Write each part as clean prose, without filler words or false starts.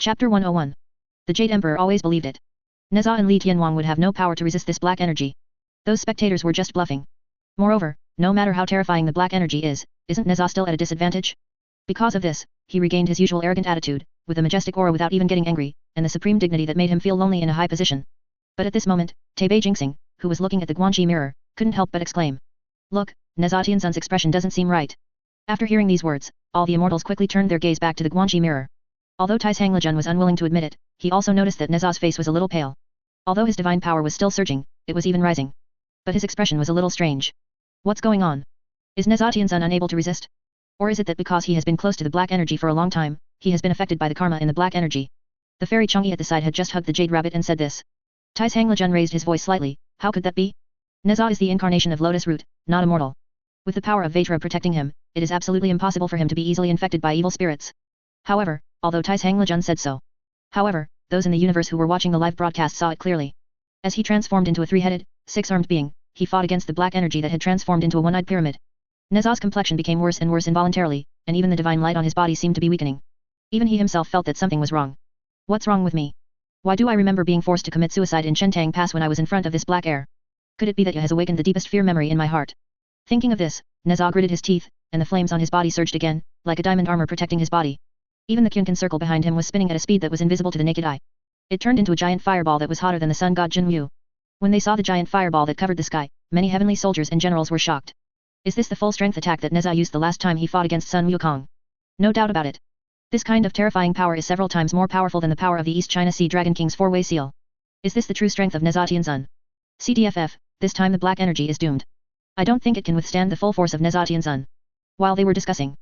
Chapter 101. The Jade Emperor always believed it. Neza and Li Tianhuang would have no power to resist this black energy. Those spectators were just bluffing. Moreover, no matter how terrifying the black energy is, isn't Neza still at a disadvantage? Because of this, he regained his usual arrogant attitude, with a majestic aura without even getting angry, and the supreme dignity that made him feel lonely in a high position. But at this moment, Bei Jingxing, who was looking at the Guanxi mirror, couldn't help but exclaim. Look, Neza Tianzun's expression doesn't seem right. After hearing these words, all the immortals quickly turned their gaze back to the Guanxi mirror. Although Trisolaran Civilization was unwilling to admit it, he also noticed that Neza's face was a little pale. Although his divine power was still surging, it was even rising. But his expression was a little strange. What's going on? Is Neza Tianzun unable to resist? Or is it that because he has been close to the black energy for a long time, he has been affected by the karma in the black energy? The fairy Chang'e at the side had just hugged the jade rabbit and said this. Trisolaran Civilization raised his voice slightly. How could that be? Neza is the incarnation of Lotus Root, not a mortal. With the power of Vajra protecting him, it is absolutely impossible for him to be easily infected by evil spirits. However, although Trisolaran Civilization said so. However, those in the universe who were watching the live broadcast saw it clearly. As he transformed into a three-headed, six-armed being, he fought against the black energy that had transformed into a one-eyed pyramid. Neza's complexion became worse and worse involuntarily, and even the divine light on his body seemed to be weakening. Even he himself felt that something was wrong. What's wrong with me? Why do I remember being forced to commit suicide in Chentang Pass when I was in front of this black air? Could it be that He has awakened the deepest fear memory in my heart? Thinking of this, Neza gritted his teeth, and the flames on his body surged again, like a diamond armor protecting his body. Even the Qin circle behind him was spinning at a speed that was invisible to the naked eye. It turned into a giant fireball that was hotter than the sun god Jin Wu. When they saw the giant fireball that covered the sky, many heavenly soldiers and generals were shocked. Is this the full-strength attack that Neza used the last time he fought against Sun Wukong? No doubt about it. This kind of terrifying power is several times more powerful than the power of the East China Sea Dragon King's four-way seal. Is this the true strength of Neza Tianzun? CDFF, this time the black energy is doomed. I don't think it can withstand the full force of Neza Tianzun. While they were discussing,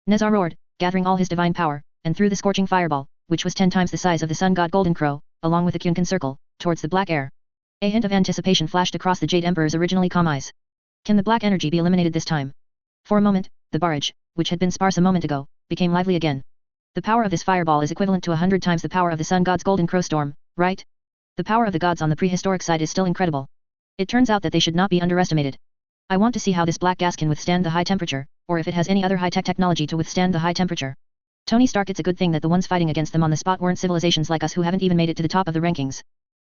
Neza roared, gathering all his divine power, and threw the scorching fireball, which was 10 times the size of the sun god Golden Crow, along with the Qin circle, towards the black air. A hint of anticipation flashed across the Jade Emperor's originally calm eyes. Can the black energy be eliminated this time? For a moment, the barrage, which had been sparse a moment ago, became lively again. The power of this fireball is equivalent to 100 times the power of the sun god's Golden Crow storm, right? The power of the gods on the prehistoric side is still incredible. It turns out that they should not be underestimated. I want to see how this black gas can withstand the high temperature, or if it has any other high-tech technology to withstand the high temperature. Tony Stark, it's a good thing that the ones fighting against them on the spot weren't civilizations like us who haven't even made it to the top of the rankings.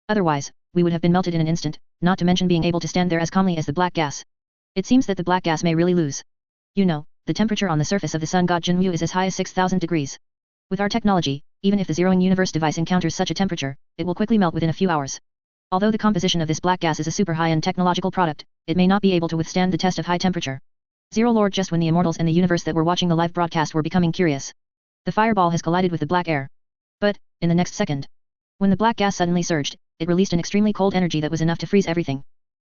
Otherwise, we would have been melted in an instant, not to mention being able to stand there as calmly as the black gas. It seems that the black gas may really lose. You know, the temperature on the surface of the sun god Jinwu is as high as 6,000 degrees. With our technology, even if the zeroing universe device encounters such a temperature, it will quickly melt within a few hours. Although the composition of this black gas is a super high-end technological product, it may not be able to withstand the test of high temperature. Zero Lord, just when the immortals in the universe that were watching the live broadcast were becoming curious. The fireball has collided with the black air. But, in the next second, when the black gas suddenly surged, it released an extremely cold energy that was enough to freeze everything.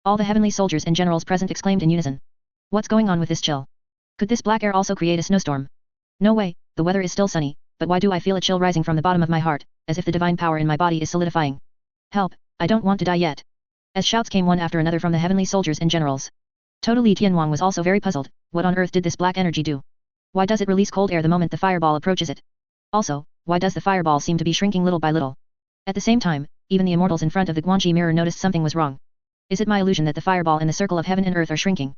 All the heavenly soldiers and generals present exclaimed in unison. What's going on with this chill? Could this black air also create a snowstorm? No way, the weather is still sunny, but why do I feel a chill rising from the bottom of my heart, as if the divine power in my body is solidifying? Help, I don't want to die yet. As shouts came one after another from the heavenly soldiers and generals. Li Tianhuang was also very puzzled. What on earth did this black energy do? Why does it release cold air the moment the fireball approaches it? Also, why does the fireball seem to be shrinking little by little? At the same time, even the immortals in front of the Guanxi mirror noticed something was wrong. Is it my illusion that the fireball and the circle of heaven and earth are shrinking?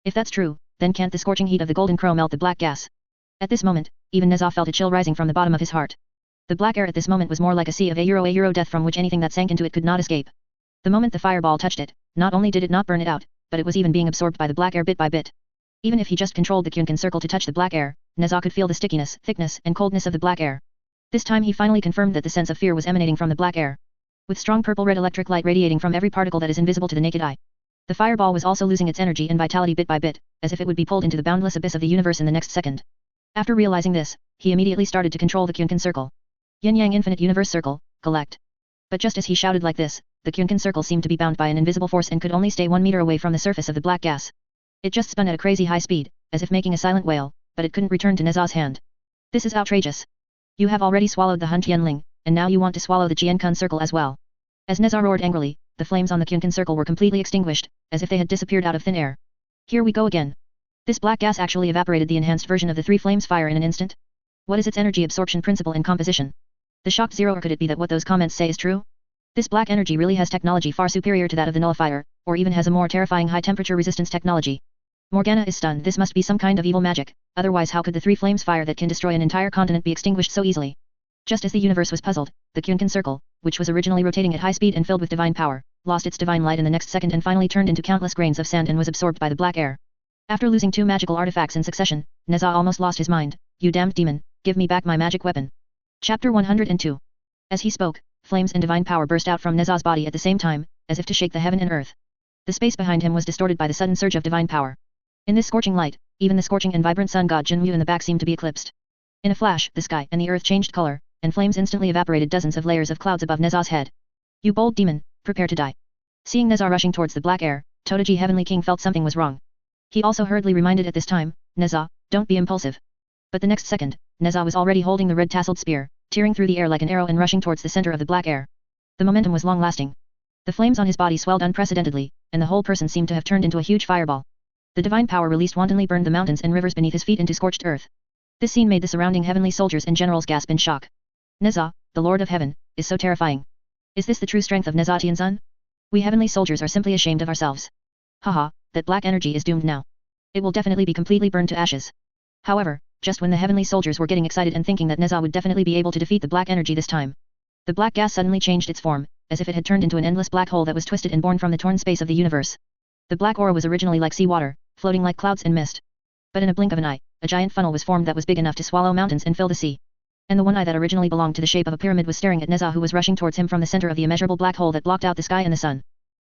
If that's true, then can't the scorching heat of the Golden Crow melt the black gas? At this moment, even Neza felt a chill rising from the bottom of his heart. The black air at this moment was more like a sea of a euro death from which anything that sank into it could not escape. The moment the fireball touched it, not only did it not burn it out, but it was even being absorbed by the black air bit by bit. Even if he just controlled the Qin circle to touch the black air, Neza could feel the stickiness, thickness, and coldness of the black air. This time he finally confirmed that the sense of fear was emanating from the black air. With strong purple-red electric light radiating from every particle that is invisible to the naked eye. The fireball was also losing its energy and vitality bit by bit, as if it would be pulled into the boundless abyss of the universe in the next second. After realizing this, he immediately started to control the Qin circle. Yin-Yang Infinite Universe Circle, collect. But just as he shouted like this, the Qin circle seemed to be bound by an invisible force and could only stay 1 meter away from the surface of the black gas. It just spun at a crazy high speed, as if making a silent wail, but it couldn't return to Neza's hand. This is outrageous. You have already swallowed the Hun Tianling, and now you want to swallow the Qian circle as well. As Neza roared angrily, the flames on the Qin circle were completely extinguished, as if they had disappeared out of thin air. Here we go again. This black gas actually evaporated the enhanced version of the three flames fire in an instant. What is its energy absorption principle and composition? The shocked Zero, or could it be that what those comments say is true? This black energy really has technology far superior to that of the nullifier, or even has a more terrifying high-temperature resistance technology. Morgana is stunned. This must be some kind of evil magic, otherwise how could the three flames fire that can destroy an entire continent be extinguished so easily? Just as the universe was puzzled, the Qin circle, which was originally rotating at high speed and filled with divine power, lost its divine light in the next second and finally turned into countless grains of sand and was absorbed by the black air. After losing 2 magical artifacts in succession, Neza almost lost his mind. You damned demon, give me back my magic weapon. Chapter 102. As he spoke, flames and divine power burst out from Neza's body at the same time, as if to shake the heaven and earth. The space behind him was distorted by the sudden surge of divine power. In this scorching light, even the scorching and vibrant sun god Jinwu in the back seemed to be eclipsed. In a flash, the sky and the earth changed color, and flames instantly evaporated dozens of layers of clouds above Neza's head. You bold demon, prepare to die. Seeing Neza rushing towards the black air, Todaji Heavenly King felt something was wrong. He also hurriedly reminded at this time, Neza, don't be impulsive. But the next second, Neza was already holding the red tasseled spear, tearing through the air like an arrow and rushing towards the center of the black air. The momentum was long-lasting. The flames on his body swelled unprecedentedly, and the whole person seemed to have turned into a huge fireball. The divine power released wantonly burned the mountains and rivers beneath his feet into scorched earth. This scene made the surrounding heavenly soldiers and generals gasp in shock. Neza, the Lord of Heaven, is so terrifying. Is this the true strength of Neza Tianzun? We heavenly soldiers are simply ashamed of ourselves. Haha, that black energy is doomed now. It will definitely be completely burned to ashes. However, just when the heavenly soldiers were getting excited and thinking that Neza would definitely be able to defeat the black energy this time, the black gas suddenly changed its form, as if it had turned into an endless black hole that was twisted and born from the torn space of the universe. The black aura was originally like seawater, floating like clouds and mist. But in a blink of an eye, a giant funnel was formed that was big enough to swallow mountains and fill the sea. And the one eye that originally belonged to the shape of a pyramid was staring at Neza, who was rushing towards him from the center of the immeasurable black hole that blocked out the sky and the sun.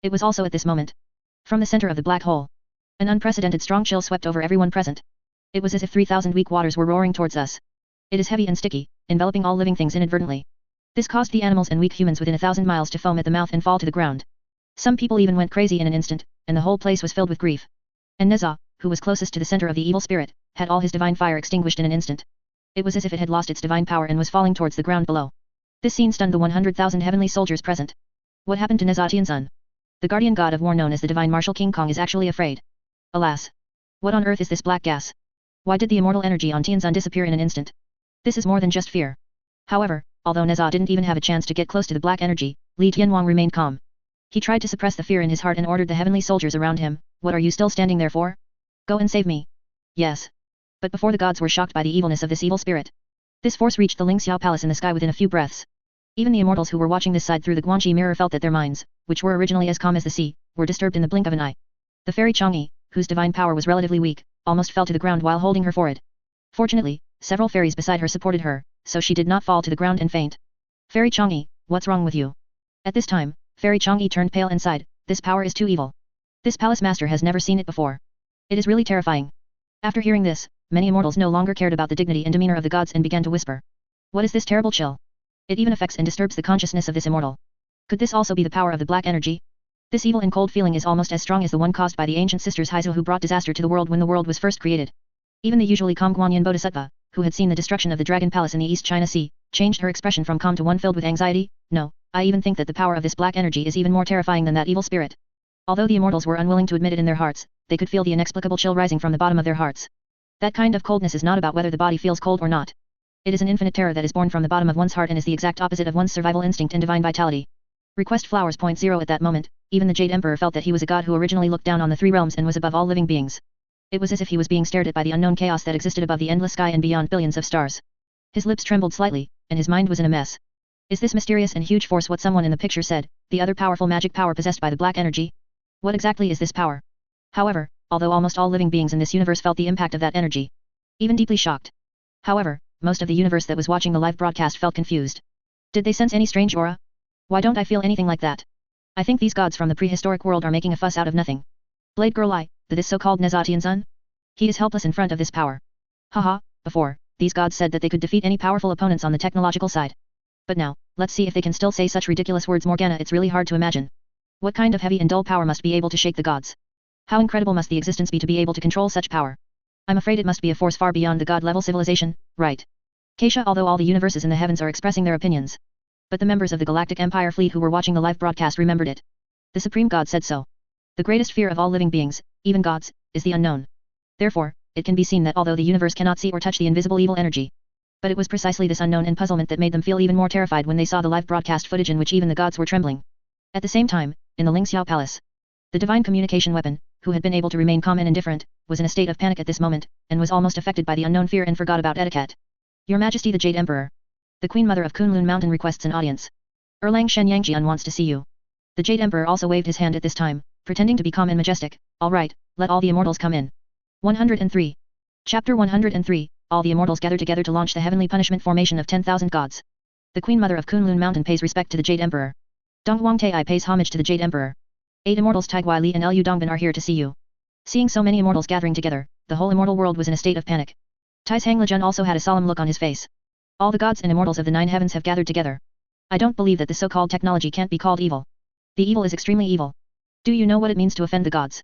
It was also at this moment. From the center of the black hole, an unprecedented strong chill swept over everyone present. It was as if 3,000 weak waters were roaring towards us. It is heavy and sticky, enveloping all living things inadvertently. This caused the animals and weak humans within 1,000 miles to foam at the mouth and fall to the ground. Some people even went crazy in an instant, and the whole place was filled with grief. And Neza, who was closest to the center of the evil spirit, had all his divine fire extinguished in an instant. It was as if it had lost its divine power and was falling towards the ground below. This scene stunned the 100,000 heavenly soldiers present. What happened to Neza Tianzun? The guardian god of war known as the divine marshal King Kong is actually afraid. Alas! What on earth is this black gas? Why did the immortal energy on Tianzun disappear in an instant? This is more than just fear. However, although Neza didn't even have a chance to get close to the black energy, Li Tianwang remained calm. He tried to suppress the fear in his heart and ordered the heavenly soldiers around him, what are you still standing there for? Go and save me. Yes. But before the gods were shocked by the evilness of this evil spirit. This force reached the Lingxiao palace in the sky within a few breaths. Even the immortals who were watching this side through the Guanxi mirror felt that their minds, which were originally as calm as the sea, were disturbed in the blink of an eye. The fairy Chang'e, whose divine power was relatively weak, almost fell to the ground while holding her forehead. Fortunately, several fairies beside her supported her, so she did not fall to the ground and faint. Fairy Chang'e, what's wrong with you? At this time, Fairy Chang'e turned pale and sighed, this power is too evil. This palace master has never seen it before. It is really terrifying. After hearing this, many immortals no longer cared about the dignity and demeanor of the gods and began to whisper. What is this terrible chill? It even affects and disturbs the consciousness of this immortal. Could this also be the power of the black energy? This evil and cold feeling is almost as strong as the one caused by the ancient sisters Haizu who brought disaster to the world when the world was first created. Even the usually calm Guanyin Bodhisattva, who had seen the destruction of the Dragon Palace in the East China Sea, changed her expression from calm to one filled with anxiety. No, I even think that the power of this black energy is even more terrifying than that evil spirit. Although the immortals were unwilling to admit it in their hearts, they could feel the inexplicable chill rising from the bottom of their hearts. That kind of coldness is not about whether the body feels cold or not. It is an infinite terror that is born from the bottom of one's heart and is the exact opposite of one's survival instinct and divine vitality. Request flowers. 0 At that moment, even the Jade Emperor felt that he was a god who originally looked down on the three realms and was above all living beings. It was as if he was being stared at by the unknown chaos that existed above the endless sky and beyond billions of stars. His lips trembled slightly, and his mind was in a mess. Is this mysterious and huge force what someone in the picture said, the other powerful magic power possessed by the black energy? What exactly is this power? However, although almost all living beings in this universe felt the impact of that energy, even deeply shocked. However, most of the universe that was watching the live broadcast felt confused. Did they sense any strange aura? Why don't I feel anything like that? I think these gods from the prehistoric world are making a fuss out of nothing. Blade Girl this so-called Neza Tianzun? He is helpless in front of this power. Haha, before, these gods said that they could defeat any powerful opponents on the technological side. But now, let's see if they can still say such ridiculous words. Morgana, it's really hard to imagine. What kind of heavy and dull power must be able to shake the gods? How incredible must the existence be to be able to control such power? I'm afraid it must be a force far beyond the god-level civilization, right? Keisha, although all the universes in the heavens are expressing their opinions. But the members of the Galactic Empire fleet who were watching the live broadcast remembered it. The Supreme God said so. The greatest fear of all living beings, even gods, is the unknown. Therefore, it can be seen that although the universe cannot see or touch the invisible evil energy, but it was precisely this unknown and puzzlement that made them feel even more terrified when they saw the live broadcast footage in which even the gods were trembling. At the same time, in the Lingxiao Palace, the divine communication weapon, who had been able to remain calm and indifferent, was in a state of panic at this moment, and was almost affected by the unknown fear and forgot about etiquette. Your Majesty the Jade Emperor. The Queen Mother of Kunlun Mountain requests an audience. Erlang Shen Yangjian wants to see you. The Jade Emperor also waved his hand at this time, pretending to be calm and majestic. All right, let all the immortals come in. 103. Chapter 103, all the immortals gather together to launch the heavenly punishment formation of 10,000 gods. The Queen Mother of Kunlun Mountain pays respect to the Jade Emperor. Donghuang Tai pays homage to the Jade Emperor. 8 immortals Taiguai Li and Lu Dongbin are here to see you. Seeing so many immortals gathering together, the whole immortal world was in a state of panic. Tai's Hanglejun also had a solemn look on his face. All the gods and immortals of the 9 heavens have gathered together. I don't believe that this so-called technology can't be called evil. The evil is extremely evil. Do you know what it means to offend the gods?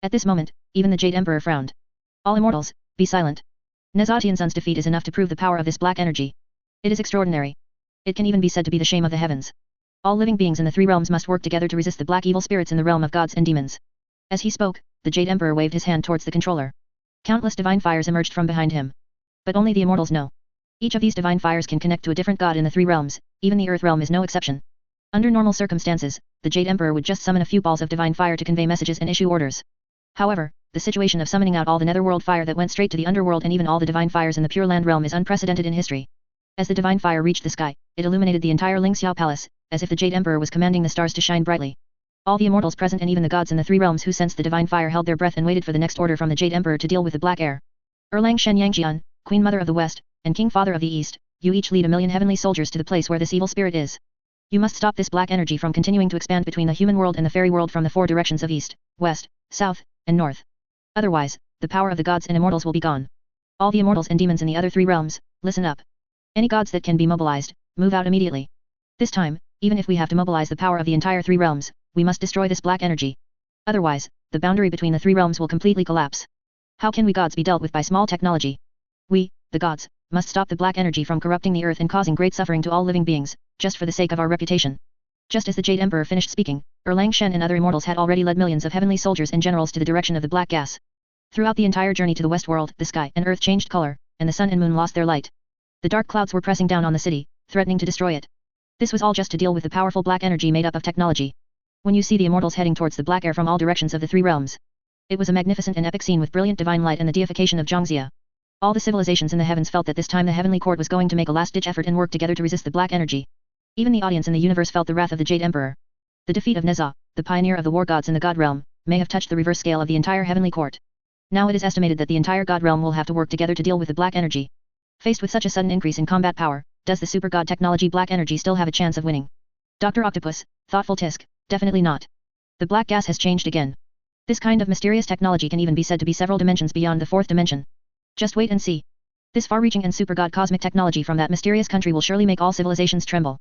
At this moment, even the Jade Emperor frowned. All immortals, be silent. Nezatianzun's defeat is enough to prove the power of this black energy. It is extraordinary. It can even be said to be the shame of the heavens. All living beings in the 3 realms must work together to resist the black evil spirits in the realm of gods and demons. As he spoke, the Jade Emperor waved his hand towards the controller. Countless divine fires emerged from behind him. But only the immortals know. Each of these divine fires can connect to a different god in the 3 realms, even the Earth realm is no exception. Under normal circumstances, the Jade Emperor would just summon a few balls of divine fire to convey messages and issue orders. However, the situation of summoning out all the netherworld fire that went straight to the underworld and even all the divine fires in the Pure Land realm is unprecedented in history. As the divine fire reached the sky, it illuminated the entire Lingxiao Palace, as if the Jade Emperor was commanding the stars to shine brightly. All the immortals present and even the gods in the 3 realms who sensed the divine fire held their breath and waited for the next order from the Jade Emperor to deal with the black air. Erlang Shen Yangjian, Queen Mother of the West, and King Father of the East, you each lead 1,000,000 heavenly soldiers to the place where this evil spirit is. You must stop this black energy from continuing to expand between the human world and the fairy world from the 4 directions of east, west, south, and north. Otherwise, the power of the gods and immortals will be gone. All the immortals and demons in the other 3 realms, listen up. Any gods that can be mobilized, move out immediately. This time, even if we have to mobilize the power of the entire 3 realms, we must destroy this black energy. Otherwise, the boundary between the 3 realms will completely collapse. How can we gods be dealt with by small technology? We, the gods, must stop the black energy from corrupting the earth and causing great suffering to all living beings, just for the sake of our reputation. Just as the Jade Emperor finished speaking, Erlang Shen and other immortals had already led millions of heavenly soldiers and generals to the direction of the black gas. Throughout the entire journey to the west world, the sky and earth changed color, and the sun and moon lost their light. The dark clouds were pressing down on the city, threatening to destroy it. This was all just to deal with the powerful black energy made up of technology. When you see the immortals heading towards the black air from all directions of the 3 realms. It was a magnificent and epic scene with brilliant divine light and the deification of Zhangxia. All the civilizations in the heavens felt that this time the heavenly court was going to make a last-ditch effort and work together to resist the black energy. Even the audience in the universe felt the wrath of the Jade Emperor. The defeat of Neza, the pioneer of the war gods in the god realm, may have touched the reverse scale of the entire heavenly court. Now it is estimated that the entire god realm will have to work together to deal with the black energy. Faced with such a sudden increase in combat power, does the super god technology black energy still have a chance of winning? Dr. Octopus, thoughtful Tisk, definitely not. The black gas has changed again. This kind of mysterious technology can even be said to be several dimensions beyond the 4th dimension. Just wait and see. This far-reaching and super god cosmic technology from that mysterious country will surely make all civilizations tremble.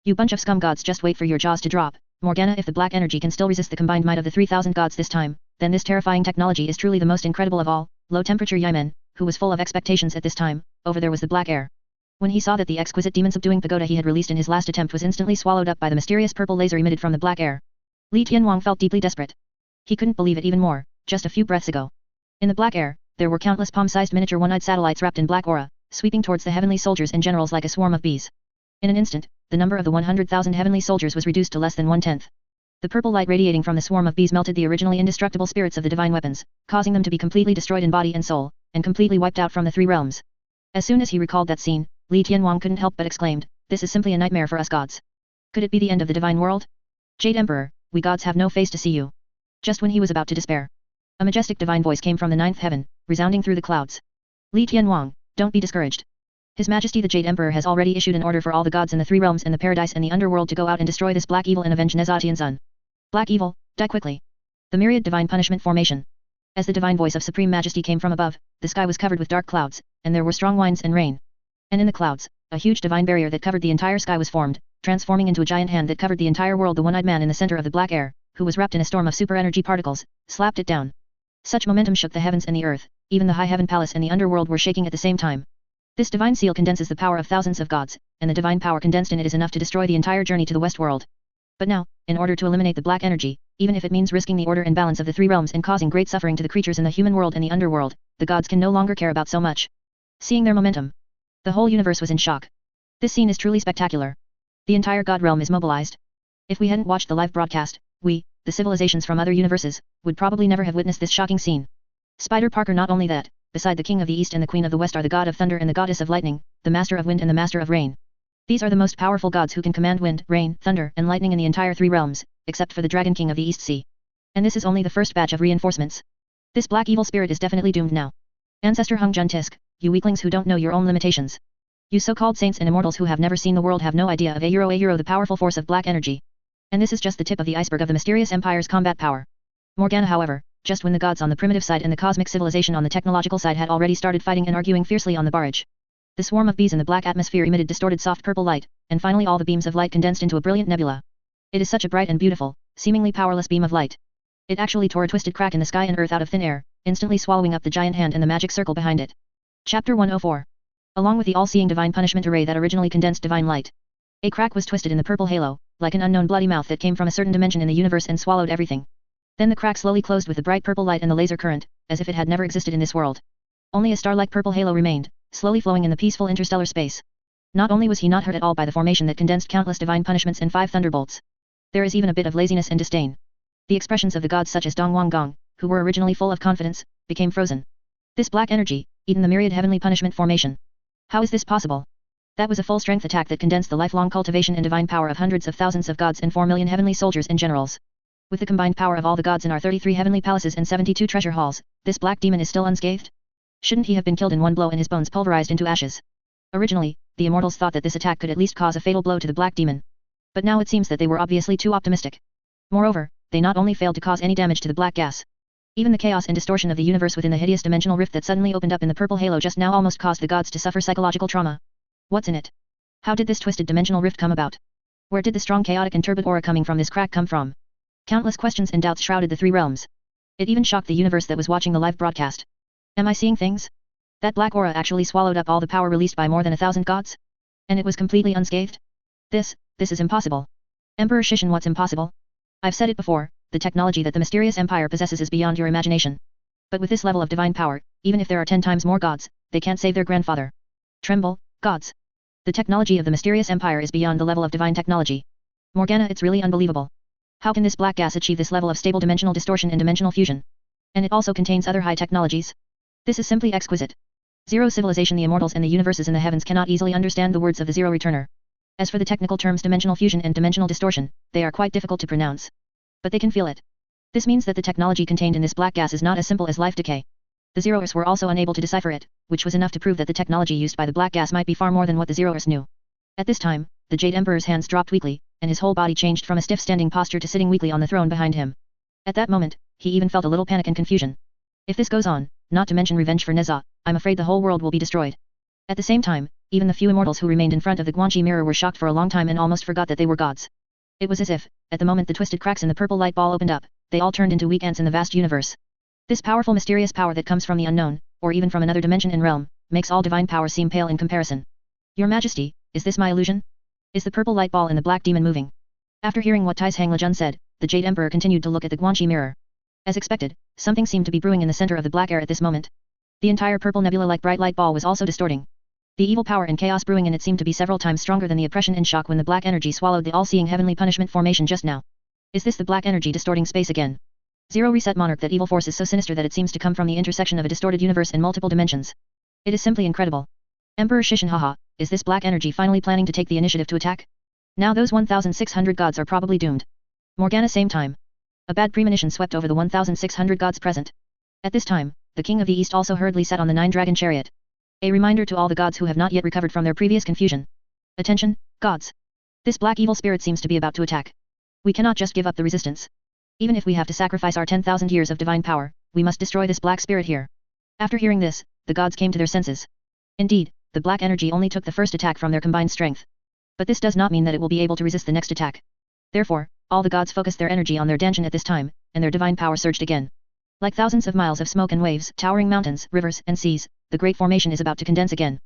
You bunch of scum gods, just wait for your jaws to drop. Morgana, if the black energy can still resist the combined might of the 3,000 gods this time, then this terrifying technology is truly the most incredible of all. Low-temperature Yimen, who was full of expectations at this time, over there was the black air. When he saw that the exquisite demon-subduing pagoda he had released in his last attempt was instantly swallowed up by the mysterious purple laser emitted from the black air. Li Tianhuang felt deeply desperate. He couldn't believe it even more, just a few breaths ago. In the black air, there were countless palm-sized miniature one-eyed satellites wrapped in black aura, sweeping towards the heavenly soldiers and generals like a swarm of bees. In an instant, the number of the 100,000 heavenly soldiers was reduced to less than 1/10. The purple light radiating from the swarm of bees melted the originally indestructible spirits of the divine weapons, causing them to be completely destroyed in body and soul, and completely wiped out from the 3 realms. As soon as he recalled that scene, Li Tianhuang couldn't help but exclaimed, "This is simply a nightmare for us gods. Could it be the end of the divine world? Jade Emperor, we gods have no face to see you." Just when he was about to despair, a majestic divine voice came from the 9th heaven, resounding through the clouds. "Li Tianhuang, don't be discouraged. His Majesty the Jade Emperor has already issued an order for all the gods in the 3 realms and the paradise and the underworld to go out and destroy this black evil and avenge Nezatianzun. Black evil, die quickly." The myriad divine punishment formation. As the divine voice of Supreme Majesty came from above, the sky was covered with dark clouds, and there were strong winds and rain. And in the clouds, a huge divine barrier that covered the entire sky was formed, transforming into a giant hand that covered the entire world. The one-eyed man in the center of the black air, who was wrapped in a storm of super energy particles, slapped it down. Such momentum shook the heavens and the earth, even the high heaven palace and the underworld were shaking at the same time. This divine seal condenses the power of thousands of gods, and the divine power condensed in it is enough to destroy the entire journey to the west world. But now, in order to eliminate the black energy, even if it means risking the order and balance of the 3 realms and causing great suffering to the creatures in the human world and the underworld, the gods can no longer care about so much. Seeing their momentum, the whole universe was in shock. This scene is truly spectacular. The entire god realm is mobilized. If we hadn't watched the live broadcast, we, the civilizations from other universes, would probably never have witnessed this shocking scene. Spider Parker, not only that, beside the king of the east and the queen of the west are the god of thunder and the goddess of lightning, the master of wind and the master of rain. These are the most powerful gods who can command wind, rain, thunder, and lightning in the entire three realms, except for the Dragon King of the East Sea. And this is only the first batch of reinforcements. This black evil spirit is definitely doomed now. Ancestor Hung Jun Tisk, you weaklings who don't know your own limitations. You so-called saints and immortals who have never seen the world have no idea of a the powerful force of black energy. And this is just the tip of the iceberg of the mysterious empire's combat power. Morgana, however, just when the gods on the primitive side and the cosmic civilization on the technological side had already started fighting and arguing fiercely on the barrage. The swarm of bees in the black atmosphere emitted distorted soft purple light, and finally all the beams of light condensed into a brilliant nebula. It is such a bright and beautiful, seemingly powerless beam of light. It actually tore a twisted crack in the sky and earth out of thin air, instantly swallowing up the giant hand and the magic circle behind it. Chapter 104. Along with the all-seeing divine punishment array that originally condensed divine light. A crack was twisted in the purple halo, like an unknown bloody mouth that came from a certain dimension in the universe and swallowed everything. Then the crack slowly closed with the bright purple light and the laser current, as if it had never existed in this world. Only a star-like purple halo remained, slowly flowing in the peaceful interstellar space. Not only was he not hurt at all by the formation that condensed countless divine punishments and 5 thunderbolts. There is even a bit of laziness and disdain. The expressions of the gods such as Dong Wang Gong, who were originally full of confidence, became frozen. This black energy, eaten the myriad heavenly punishment formation. How is this possible? That was a full-strength attack that condensed the lifelong cultivation and divine power of hundreds of thousands of gods and 4 million heavenly soldiers and generals. With the combined power of all the gods in our 33 heavenly palaces and 72 treasure halls, this black demon is still unscathed? Shouldn't he have been killed in one blow and his bones pulverized into ashes? Originally, the immortals thought that this attack could at least cause a fatal blow to the black demon. But now it seems that they were obviously too optimistic. Moreover, they not only failed to cause any damage to the black gas. Even the chaos and distortion of the universe within the hideous dimensional rift that suddenly opened up in the purple halo just now almost caused the gods to suffer psychological trauma. What's in it? How did this twisted dimensional rift come about? Where did the strong chaotic and turbid aura coming from this crack come from? Countless questions and doubts shrouded the three realms. It even shocked the universe that was watching the live broadcast. Am I seeing things? That black aura actually swallowed up all the power released by more than 1,000 gods? And it was completely unscathed? This is impossible. Emperor Shishan, what's impossible? I've said it before, the technology that the mysterious empire possesses is beyond your imagination. But with this level of divine power, even if there are 10 times more gods, they can't save their grandfather. Tremble, gods. The technology of the mysterious empire is beyond the level of divine technology. Morgana, it's really unbelievable. How can this black gas achieve this level of stable dimensional distortion and dimensional fusion? And it also contains other high technologies? This is simply exquisite. Zero civilization, the immortals and the universes in the heavens cannot easily understand the words of the Zero Returner. As for the technical terms dimensional fusion and dimensional distortion, they are quite difficult to pronounce. But they can feel it. This means that the technology contained in this black gas is not as simple as life decay. The Zeroers were also unable to decipher it, which was enough to prove that the technology used by the black gas might be far more than what the Zeroers knew. At this time, the Jade Emperor's hands dropped weakly, and his whole body changed from a stiff standing posture to sitting weakly on the throne behind him. At that moment, he even felt a little panic and confusion. If this goes on, not to mention revenge for Neza, I'm afraid the whole world will be destroyed. At the same time, even the few immortals who remained in front of the Guanxi mirror were shocked for a long time and almost forgot that they were gods. It was as if, at the moment the twisted cracks in the purple light ball opened up, they all turned into weak ants in the vast universe. This powerful mysterious power that comes from the unknown, or even from another dimension and realm, makes all divine power seem pale in comparison. Your Majesty, is this my illusion? Is the purple light ball and the black demon moving? After hearing what Taishang Lejun said, the Jade Emperor continued to look at the Guanxi mirror. As expected, something seemed to be brewing in the center of the black air at this moment. The entire purple nebula-like bright light ball was also distorting. The evil power and chaos brewing in it seemed to be several times stronger than the oppression and shock when the black energy swallowed the all-seeing heavenly punishment formation just now. Is this the black energy distorting space again? Zero Reset Monarch, that evil force is so sinister that it seems to come from the intersection of a distorted universe in multiple dimensions. It is simply incredible. Emperor Shishan, haha, is this black energy finally planning to take the initiative to attack? Now those 1,600 gods are probably doomed. Morgana, same time. A bad premonition swept over the 1,600 gods present. At this time, the King of the East also hurriedly sat on the 9-dragon chariot. A reminder to all the gods who have not yet recovered from their previous confusion. Attention, gods. This black evil spirit seems to be about to attack. We cannot just give up the resistance. Even if we have to sacrifice our 10,000 years of divine power, we must destroy this black spirit here. After hearing this, the gods came to their senses. Indeed, the black energy only took the first attack from their combined strength. But this does not mean that it will be able to resist the next attack. Therefore, all the gods focused their energy on their Danshan at this time, and their divine power surged again. Like thousands of miles of smoke and waves, towering mountains, rivers, and seas, the great formation is about to condense again.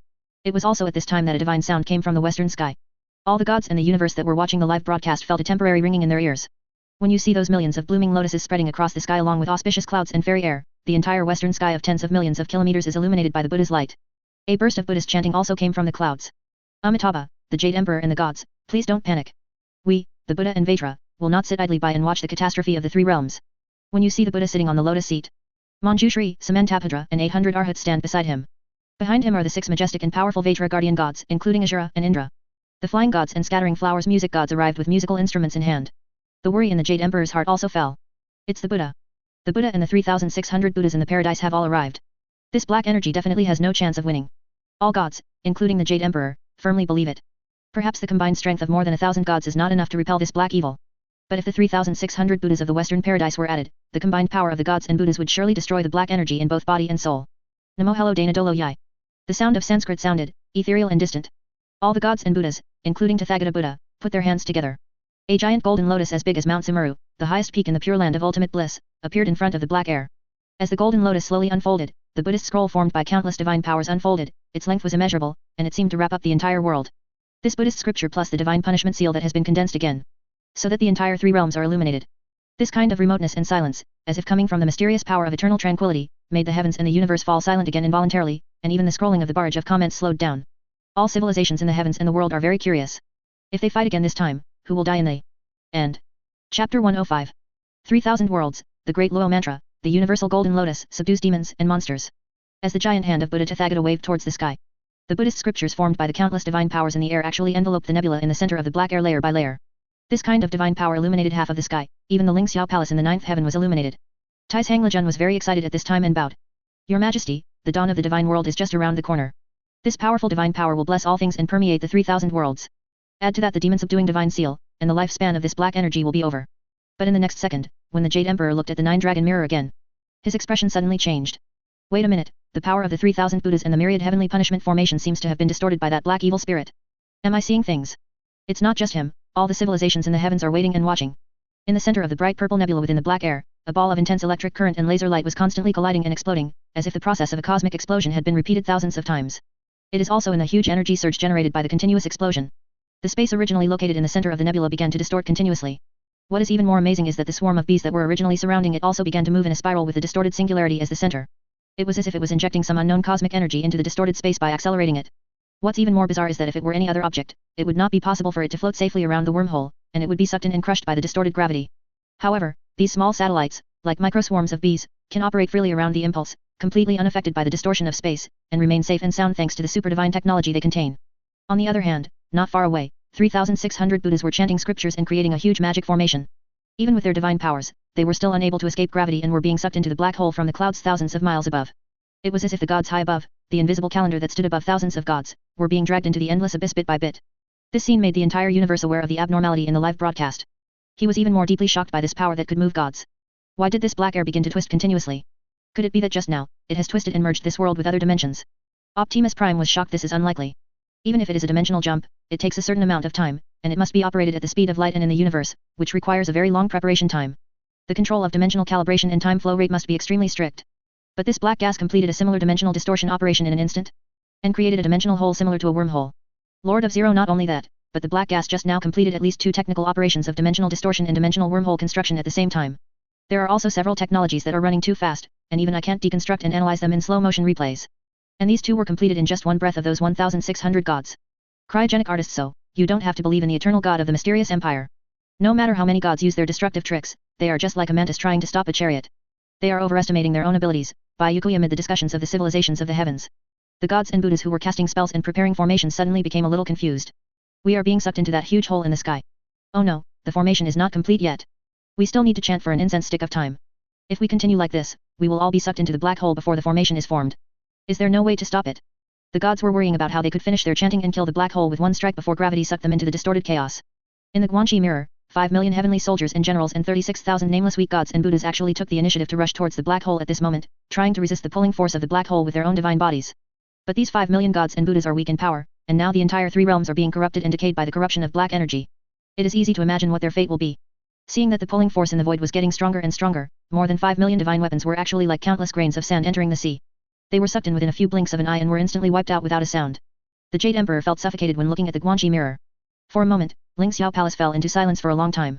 It was also at this time that a divine sound came from the western sky. All the gods in the universe that were watching the live broadcast felt a temporary ringing in their ears. When you see those millions of blooming lotuses spreading across the sky along with auspicious clouds and fairy air, the entire western sky of tens of millions of kilometers is illuminated by the Buddha's light. A burst of Buddhist chanting also came from the clouds. Amitabha, the Jade Emperor and the gods, please don't panic. We, the Buddha and Vajra, will not sit idly by and watch the catastrophe of the three realms. When you see the Buddha sitting on the lotus seat, Manjushri, Samantapudra and 800 Arhats stand beside him. Behind him are the 6 majestic and powerful Vajra guardian gods, including Ashura and Indra. The flying gods and scattering flowers music gods arrived with musical instruments in hand. The worry in the Jade Emperor's heart also fell. It's the Buddha. The Buddha and the 3,600 Buddhas in the paradise have all arrived. This black energy definitely has no chance of winning. All gods, including the Jade Emperor, firmly believe it. Perhaps the combined strength of more than 1,000 gods is not enough to repel this black evil. But if the 3,600 Buddhas of the Western Paradise were added, the combined power of the gods and Buddhas would surely destroy the black energy in both body and soul. Namo hello Dana Dolo Yai. The sound of Sanskrit sounded, ethereal and distant. All the gods and Buddhas, including Tathagata Buddha, put their hands together. A giant golden lotus as big as Mount Sumeru, the highest peak in the Pure Land of ultimate bliss, appeared in front of the black air. As the golden lotus slowly unfolded, the Buddhist scroll formed by countless divine powers unfolded, its length was immeasurable, and it seemed to wrap up the entire world. This Buddhist scripture plus the divine punishment seal that has been condensed again, so that the entire three realms are illuminated. This kind of remoteness and silence, as if coming from the mysterious power of eternal tranquility, made the heavens and the universe fall silent again involuntarily, and even the scrolling of the barrage of comments slowed down. All civilizations in the heavens and the world are very curious. If they fight again this time, who will die in the end? Chapter 105. 3000 Worlds, the Great Luo Mantra, the Universal Golden Lotus subdues demons and monsters. As the giant hand of Buddha Tathagata waved towards the sky, the Buddhist scriptures formed by the countless divine powers in the air actually enveloped the nebula in the center of the black air layer by layer. This kind of divine power illuminated half of the sky, even the Ling Xiao Palace in the 9th heaven was illuminated. Tai's Hanglejun was very excited at this time and bowed. Your Majesty, the dawn of the divine world is just around the corner. This powerful divine power will bless all things and permeate the 3000 worlds. Add to that the demon subduing divine seal, and the lifespan of this black energy will be over. But in the next second, when the Jade Emperor looked at the 9-dragon mirror again, his expression suddenly changed. Wait a minute, the power of the 3000 Buddhas and the myriad heavenly punishment formation seems to have been distorted by that black evil spirit. Am I seeing things? It's not just him, all the civilizations in the heavens are waiting and watching. In the center of the bright purple nebula within the black air, a ball of intense electric current and laser light was constantly colliding and exploding, as if the process of a cosmic explosion had been repeated thousands of times. It is also in the huge energy surge generated by the continuous explosion. The space originally located in the center of the nebula began to distort continuously. What is even more amazing is that the swarm of bees that were originally surrounding it also began to move in a spiral with the distorted singularity as the center. It was as if it was injecting some unknown cosmic energy into the distorted space by accelerating it. What's even more bizarre is that if it were any other object, it would not be possible for it to float safely around the wormhole, and it would be sucked in and crushed by the distorted gravity. However, these small satellites, like microswarms of bees, can operate freely around the impulse, completely unaffected by the distortion of space, and remain safe and sound thanks to the super divine technology they contain. On the other hand, not far away, 3,600 Buddhas were chanting scriptures and creating a huge magic formation. Even with their divine powers, they were still unable to escape gravity and were being sucked into the black hole from the clouds thousands of miles above. It was as if the gods high above, the invisible calendar that stood above thousands of gods, were being dragged into the endless abyss bit by bit. This scene made the entire universe aware of the abnormality in the live broadcast. He was even more deeply shocked by this power that could move gods. Why did this black air begin to twist continuously? Could it be that just now, it has twisted and merged this world with other dimensions? Optimus Prime was shocked. This is unlikely. Even if it is a dimensional jump, it takes a certain amount of time, and it must be operated at the speed of light and in the universe, which requires a very long preparation time. The control of dimensional calibration and time flow rate must be extremely strict. But this black gas completed a similar dimensional distortion operation in an instant, and created a dimensional hole similar to a wormhole. Lord of Zero, not only that, but the black gas just now completed at least 2 technical operations of dimensional distortion and dimensional wormhole construction at the same time. There are also several technologies that are running too fast, and even I can't deconstruct and analyze them in slow motion replays. And these 2 were completed in just one breath of those 1,600 gods. Cryogenic artists, so, you don't have to believe in the eternal god of the mysterious empire. No matter how many gods use their destructive tricks, they are just like a mantis trying to stop a chariot. They are overestimating their own abilities, by Yukuya amid the discussions of the civilizations of the heavens. The gods and Buddhas who were casting spells and preparing formations suddenly became a little confused. We are being sucked into that huge hole in the sky. Oh no, the formation is not complete yet. We still need to chant for an incense stick of time. If we continue like this, we will all be sucked into the black hole before the formation is formed. Is there no way to stop it? The gods were worrying about how they could finish their chanting and kill the black hole with one strike before gravity sucked them into the distorted chaos. In the Guanxi mirror, 5 million heavenly soldiers and generals and 36,000 nameless weak gods and Buddhas actually took the initiative to rush towards the black hole at this moment, trying to resist the pulling force of the black hole with their own divine bodies. But these 5 million gods and Buddhas are weak in power, and now the entire 3 realms are being corrupted and decayed by the corruption of black energy. It is easy to imagine what their fate will be. Seeing that the pulling force in the void was getting stronger and stronger, more than 5 million divine weapons were actually like countless grains of sand entering the sea. They were sucked in within a few blinks of an eye and were instantly wiped out without a sound. The Jade Emperor felt suffocated when looking at the Guanxi mirror. For a moment, Ling Xiao Palace fell into silence for a long time.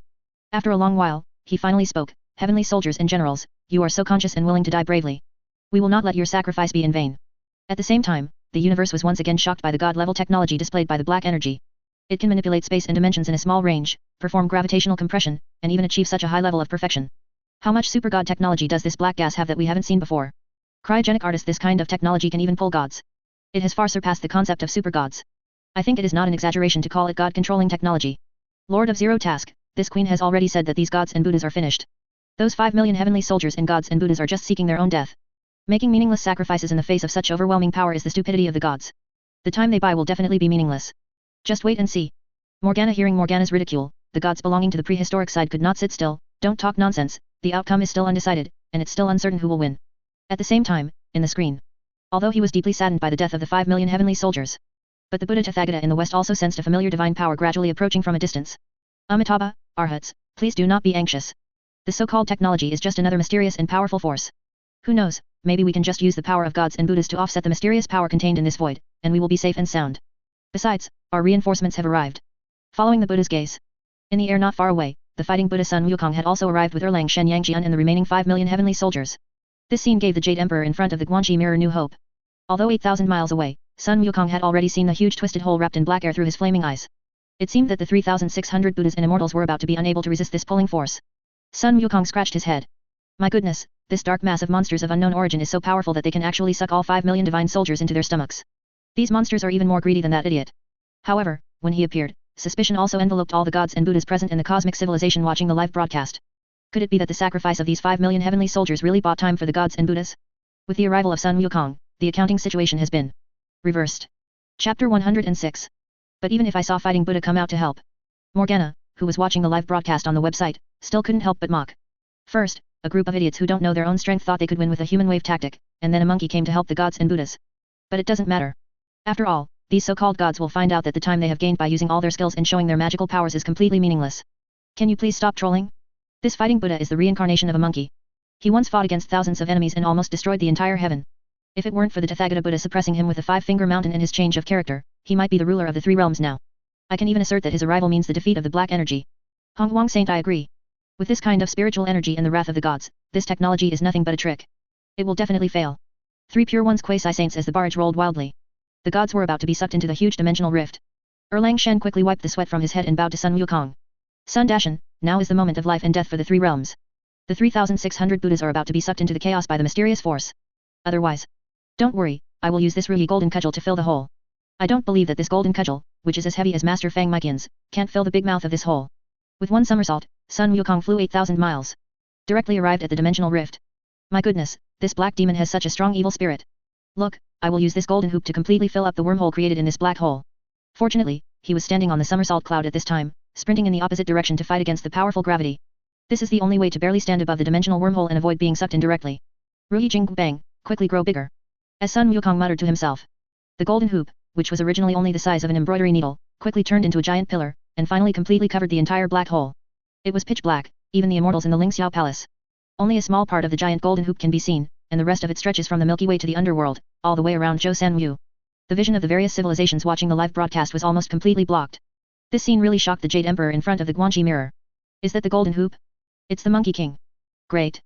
After a long while, he finally spoke, "Heavenly soldiers and generals, you are so conscious and willing to die bravely. We will not let your sacrifice be in vain." At the same time, the universe was once again shocked by the god-level technology displayed by the black energy. It can manipulate space and dimensions in a small range, perform gravitational compression, and even achieve such a high level of perfection. How much super god technology does this black gas have that we haven't seen before? Cryogenic artist, this kind of technology can even pull gods. It has far surpassed the concept of super gods. I think it is not an exaggeration to call it God-controlling technology. Lord of Zero Task, this queen has already said that these gods and Buddhas are finished. Those 5 million heavenly soldiers and gods and Buddhas are just seeking their own death. Making meaningless sacrifices in the face of such overwhelming power is the stupidity of the gods. The time they buy will definitely be meaningless. Just wait and see. Morgana, hearing Morgana's ridicule, the gods belonging to the prehistoric side could not sit still. Don't talk nonsense, the outcome is still undecided, and it's still uncertain who will win. At the same time, in the screen. Although he was deeply saddened by the death of the 5 million heavenly soldiers. But the Buddha Tathagata in the west also sensed a familiar divine power gradually approaching from a distance. Amitabha, Arhats, please do not be anxious. The so-called technology is just another mysterious and powerful force. Who knows, maybe we can just use the power of gods and Buddhas to offset the mysterious power contained in this void, and we will be safe and sound. Besides, our reinforcements have arrived. Following the Buddha's gaze. In the air not far away, the fighting Buddha Sun Wukong had also arrived with Erlang Shen Yangjian and the remaining 5 million heavenly soldiers. This scene gave the Jade Emperor in front of the Guanxi mirror new hope. Although 8,000 miles away, Sun Wukong had already seen the huge twisted hole wrapped in black air through his flaming eyes. It seemed that the 3,600 Buddhas and immortals were about to be unable to resist this pulling force. Sun Wukong scratched his head. My goodness, this dark mass of monsters of unknown origin is so powerful that they can actually suck all 5 million divine soldiers into their stomachs. These monsters are even more greedy than that idiot. However, when he appeared, suspicion also enveloped all the gods and Buddhas present in the cosmic civilization watching the live broadcast. Could it be that the sacrifice of these 5 million heavenly soldiers really bought time for the gods and Buddhas? With the arrival of Sun Wukong, the accounting situation has been reversed. Chapter 106. But even if I saw fighting Buddha come out to help, Morgana, who was watching the live broadcast on the website, still couldn't help but mock. First, a group of idiots who don't know their own strength thought they could win with a human wave tactic, and then a monkey came to help the gods and Buddhas. But it doesn't matter. After all, these so-called gods will find out that the time they have gained by using all their skills and showing their magical powers is completely meaningless. Can you please stop trolling? This fighting Buddha is the reincarnation of a monkey. He once fought against thousands of enemies and almost destroyed the entire heaven. If it weren't for the Tathagata Buddha suppressing him with the 5-finger mountain and his change of character, he might be the ruler of the 3 realms now. I can even assert that his arrival means the defeat of the black energy. Hong Wang Saint, I agree. With this kind of spiritual energy and the wrath of the gods, this technology is nothing but a trick. It will definitely fail. 3 pure ones quasi-saints as the barge rolled wildly. The gods were about to be sucked into the huge dimensional rift. Erlang Shen quickly wiped the sweat from his head and bowed to Sun Wukong. Sun Dashan, now is the moment of life and death for the 3 realms. The 3,600 Buddhas are about to be sucked into the chaos by the mysterious force. Otherwise, don't worry, I will use this Ruyi golden cudgel to fill the hole. I don't believe that this golden cudgel, which is as heavy as Master Fang Maiqian's, can't fill the big mouth of this hole. With one somersault, Sun Wukong flew 8,000 miles. Directly arrived at the dimensional rift. My goodness, this black demon has such a strong evil spirit. Look, I will use this golden hoop to completely fill up the wormhole created in this black hole. Fortunately, he was standing on the somersault cloud at this time, sprinting in the opposite direction to fight against the powerful gravity. This is the only way to barely stand above the dimensional wormhole and avoid being sucked in directly. Ruyi Jing Bang, quickly grow bigger. As Sun Wukong muttered to himself. The golden hoop, which was originally only the size of an embroidery needle, quickly turned into a giant pillar, and finally completely covered the entire black hole. It was pitch black, even the immortals in the Ling Xiao Palace. Only a small part of the giant golden hoop can be seen, and the rest of it stretches from the Milky Way to the underworld, all the way around Zhou San Wu. The vision of the various civilizations watching the live broadcast was almost completely blocked. This scene really shocked the Jade Emperor in front of the Guanxi mirror. Is that the golden hoop? It's the Monkey King. Great.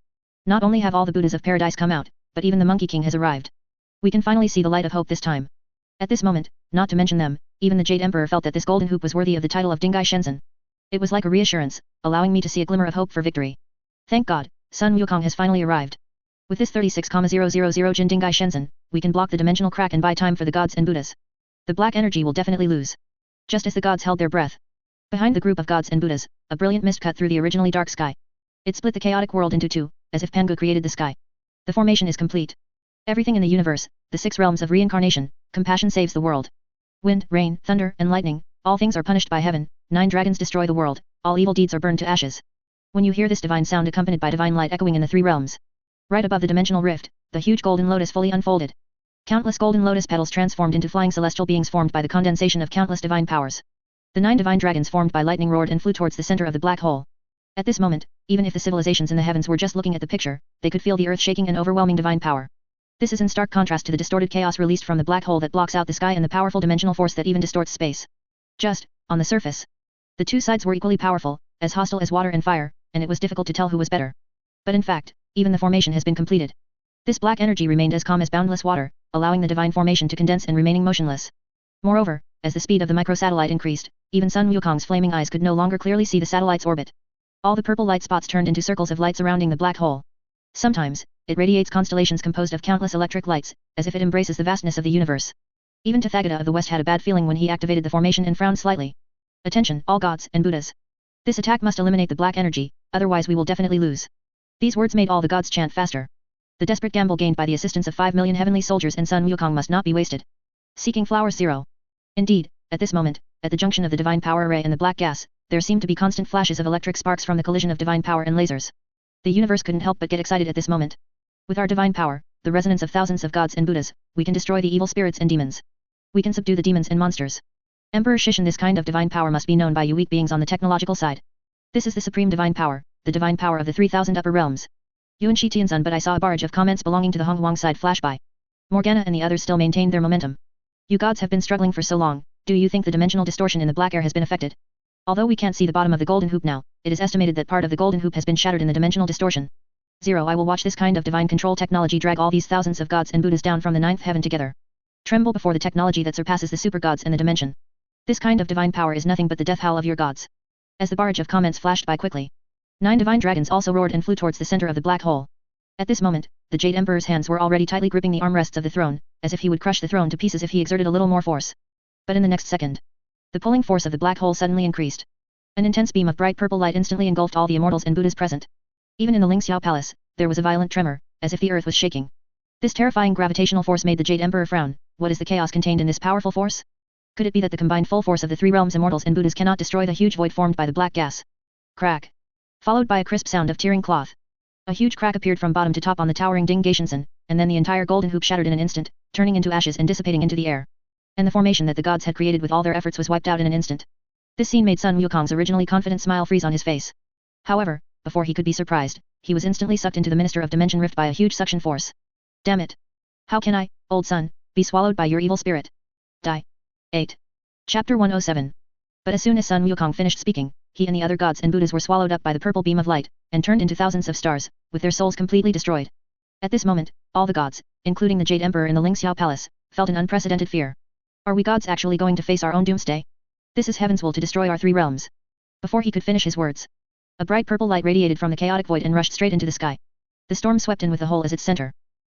Not only have all the Buddhas of paradise come out, but even the Monkey King has arrived. We can finally see the light of hope this time. At this moment, not to mention them, even the Jade Emperor felt that this golden hoop was worthy of the title of Dingai Shenzhen. It was like a reassurance, allowing me to see a glimmer of hope for victory. Thank God, Sun Wukong has finally arrived. With this 36,000 Jin Dingai Shenzhen, we can block the dimensional crack and buy time for the gods and Buddhas. The black energy will definitely lose. Just as the gods held their breath. Behind the group of gods and Buddhas, a brilliant mist cut through the originally dark sky. It split the chaotic world into 2, as if Pangu created the sky. The formation is complete. Everything in the universe, the 6 realms of reincarnation, compassion saves the world. Wind, rain, thunder, and lightning, all things are punished by heaven, 9 dragons destroy the world, all evil deeds are burned to ashes. When you hear this divine sound accompanied by divine light echoing in the 3 realms. Right above the dimensional rift, the huge golden lotus fully unfolded. Countless golden lotus petals transformed into flying celestial beings formed by the condensation of countless divine powers. The 9 divine dragons formed by lightning roared and flew towards the center of the black hole. At this moment, even if the civilizations in the heavens were just looking at the picture, they could feel the earth shaking and overwhelming divine power. This is in stark contrast to the distorted chaos released from the black hole that blocks out the sky and the powerful dimensional force that even distorts space. Just, on the surface, the 2 sides were equally powerful, as hostile as water and fire, and it was difficult to tell who was better. But in fact, even the formation has been completed. This black energy remained as calm as boundless water, allowing the divine formation to condense and remaining motionless. Moreover, as the speed of the microsatellite increased, even Sun Wukong's flaming eyes could no longer clearly see the satellite's orbit. All the purple light spots turned into circles of light surrounding the black hole. Sometimes, it radiates constellations composed of countless electric lights, as if it embraces the vastness of the universe. Even Tathagata of the West had a bad feeling when he activated the formation and frowned slightly. Attention, all gods and Buddhas. This attack must eliminate the black energy, otherwise we will definitely lose. These words made all the gods chant faster. The desperate gamble gained by the assistance of 5 million heavenly soldiers and Sun Wukong must not be wasted. Seeking flowers 0. Indeed, at this moment, at the junction of the divine power array and the black gas, there seemed to be constant flashes of electric sparks from the collision of divine power and lasers. The universe couldn't help but get excited at this moment. With our divine power, the resonance of thousands of gods and Buddhas, we can destroy the evil spirits and demons. We can subdue the demons and monsters. Emperor Shishin, this kind of divine power must be known by you weak beings on the technological side. This is the supreme divine power, the divine power of the 3000 upper realms. Yuan Shi Tianzun, but I saw a barge of comments belonging to the Hongwang side flash by. Morgana and the others still maintained their momentum. You gods have been struggling for so long, do you think the dimensional distortion in the black air has been affected? Although we can't see the bottom of the golden hoop now, it is estimated that part of the golden hoop has been shattered in the dimensional distortion. 0. I will watch this kind of divine control technology drag all these thousands of gods and Buddhas down from the 9th heaven together. Tremble before the technology that surpasses the super gods and the dimension. This kind of divine power is nothing but the death howl of your gods. As the barrage of comments flashed by quickly, 9 divine dragons also roared and flew towards the center of the black hole. At this moment, the Jade Emperor's hands were already tightly gripping the armrests of the throne, as if he would crush the throne to pieces if he exerted a little more force. But in the next second, the pulling force of the black hole suddenly increased. An intense beam of bright purple light instantly engulfed all the immortals and Buddhas present. Even in the Lingxiao Palace, there was a violent tremor, as if the earth was shaking. This terrifying gravitational force made the Jade Emperor frown. What is the chaos contained in this powerful force? Could it be that the combined full force of the 3 realms immortals and Buddhas cannot destroy the huge void formed by the black gas? Crack. Followed by a crisp sound of tearing cloth. A huge crack appeared from bottom to top on the towering Ding Gaishensen, and then the entire golden hoop shattered in an instant, turning into ashes and dissipating into the air. And the formation that the gods had created with all their efforts was wiped out in an instant. This scene made Sun Wukong's originally confident smile freeze on his face. However, before he could be surprised, he was instantly sucked into the Minister of Dimension Rift by a huge suction force. Damn it! How can I, old son, be swallowed by your evil spirit? Die. 8. Chapter 107. But as soon as Sun Wukong finished speaking, he and the other gods and Buddhas were swallowed up by the purple beam of light, and turned into thousands of stars, with their souls completely destroyed. At this moment, all the gods, including the Jade Emperor in the Lingxiao Palace, felt an unprecedented fear. Are we gods actually going to face our own doomsday? This is heaven's will to destroy our 3 realms. Before he could finish his words, a bright purple light radiated from the chaotic void and rushed straight into the sky. The storm swept in with the hole as its center.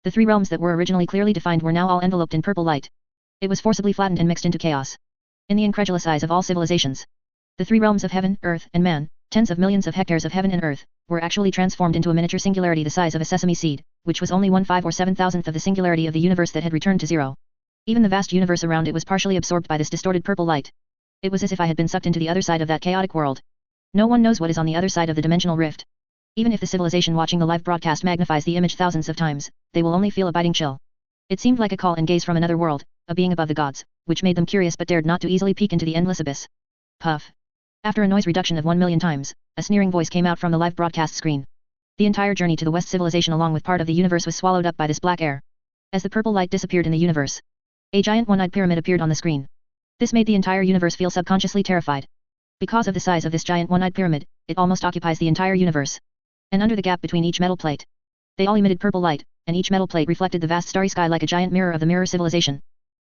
The 3 realms that were originally clearly defined were now all enveloped in purple light. It was forcibly flattened and mixed into chaos. In the incredulous eyes of all civilizations, the 3 realms of heaven, earth, and man, tens of millions of hectares of heaven and earth, were actually transformed into a miniature singularity the size of a sesame seed, which was only 1/5 or 7,000th of the singularity of the universe that had returned to 0. Even the vast universe around it was partially absorbed by this distorted purple light. It was as if I had been sucked into the other side of that chaotic world. No one knows what is on the other side of the dimensional rift. Even if the civilization watching the live broadcast magnifies the image thousands of times, they will only feel a biting chill. It seemed like a call and gaze from another world, a being above the gods, which made them curious but dared not to easily peek into the endless abyss. Puff. After a noise reduction of 1 million times, a sneering voice came out from the live broadcast screen. The entire journey to the West civilization along with part of the universe was swallowed up by this black air. As the purple light disappeared in the universe, a giant one-eyed pyramid appeared on the screen. This made the entire universe feel subconsciously terrified. Because of the size of this giant one-eyed pyramid, it almost occupies the entire universe. And under the gap between each metal plate, they all emitted purple light, and each metal plate reflected the vast starry sky like a giant mirror of the mirror civilization.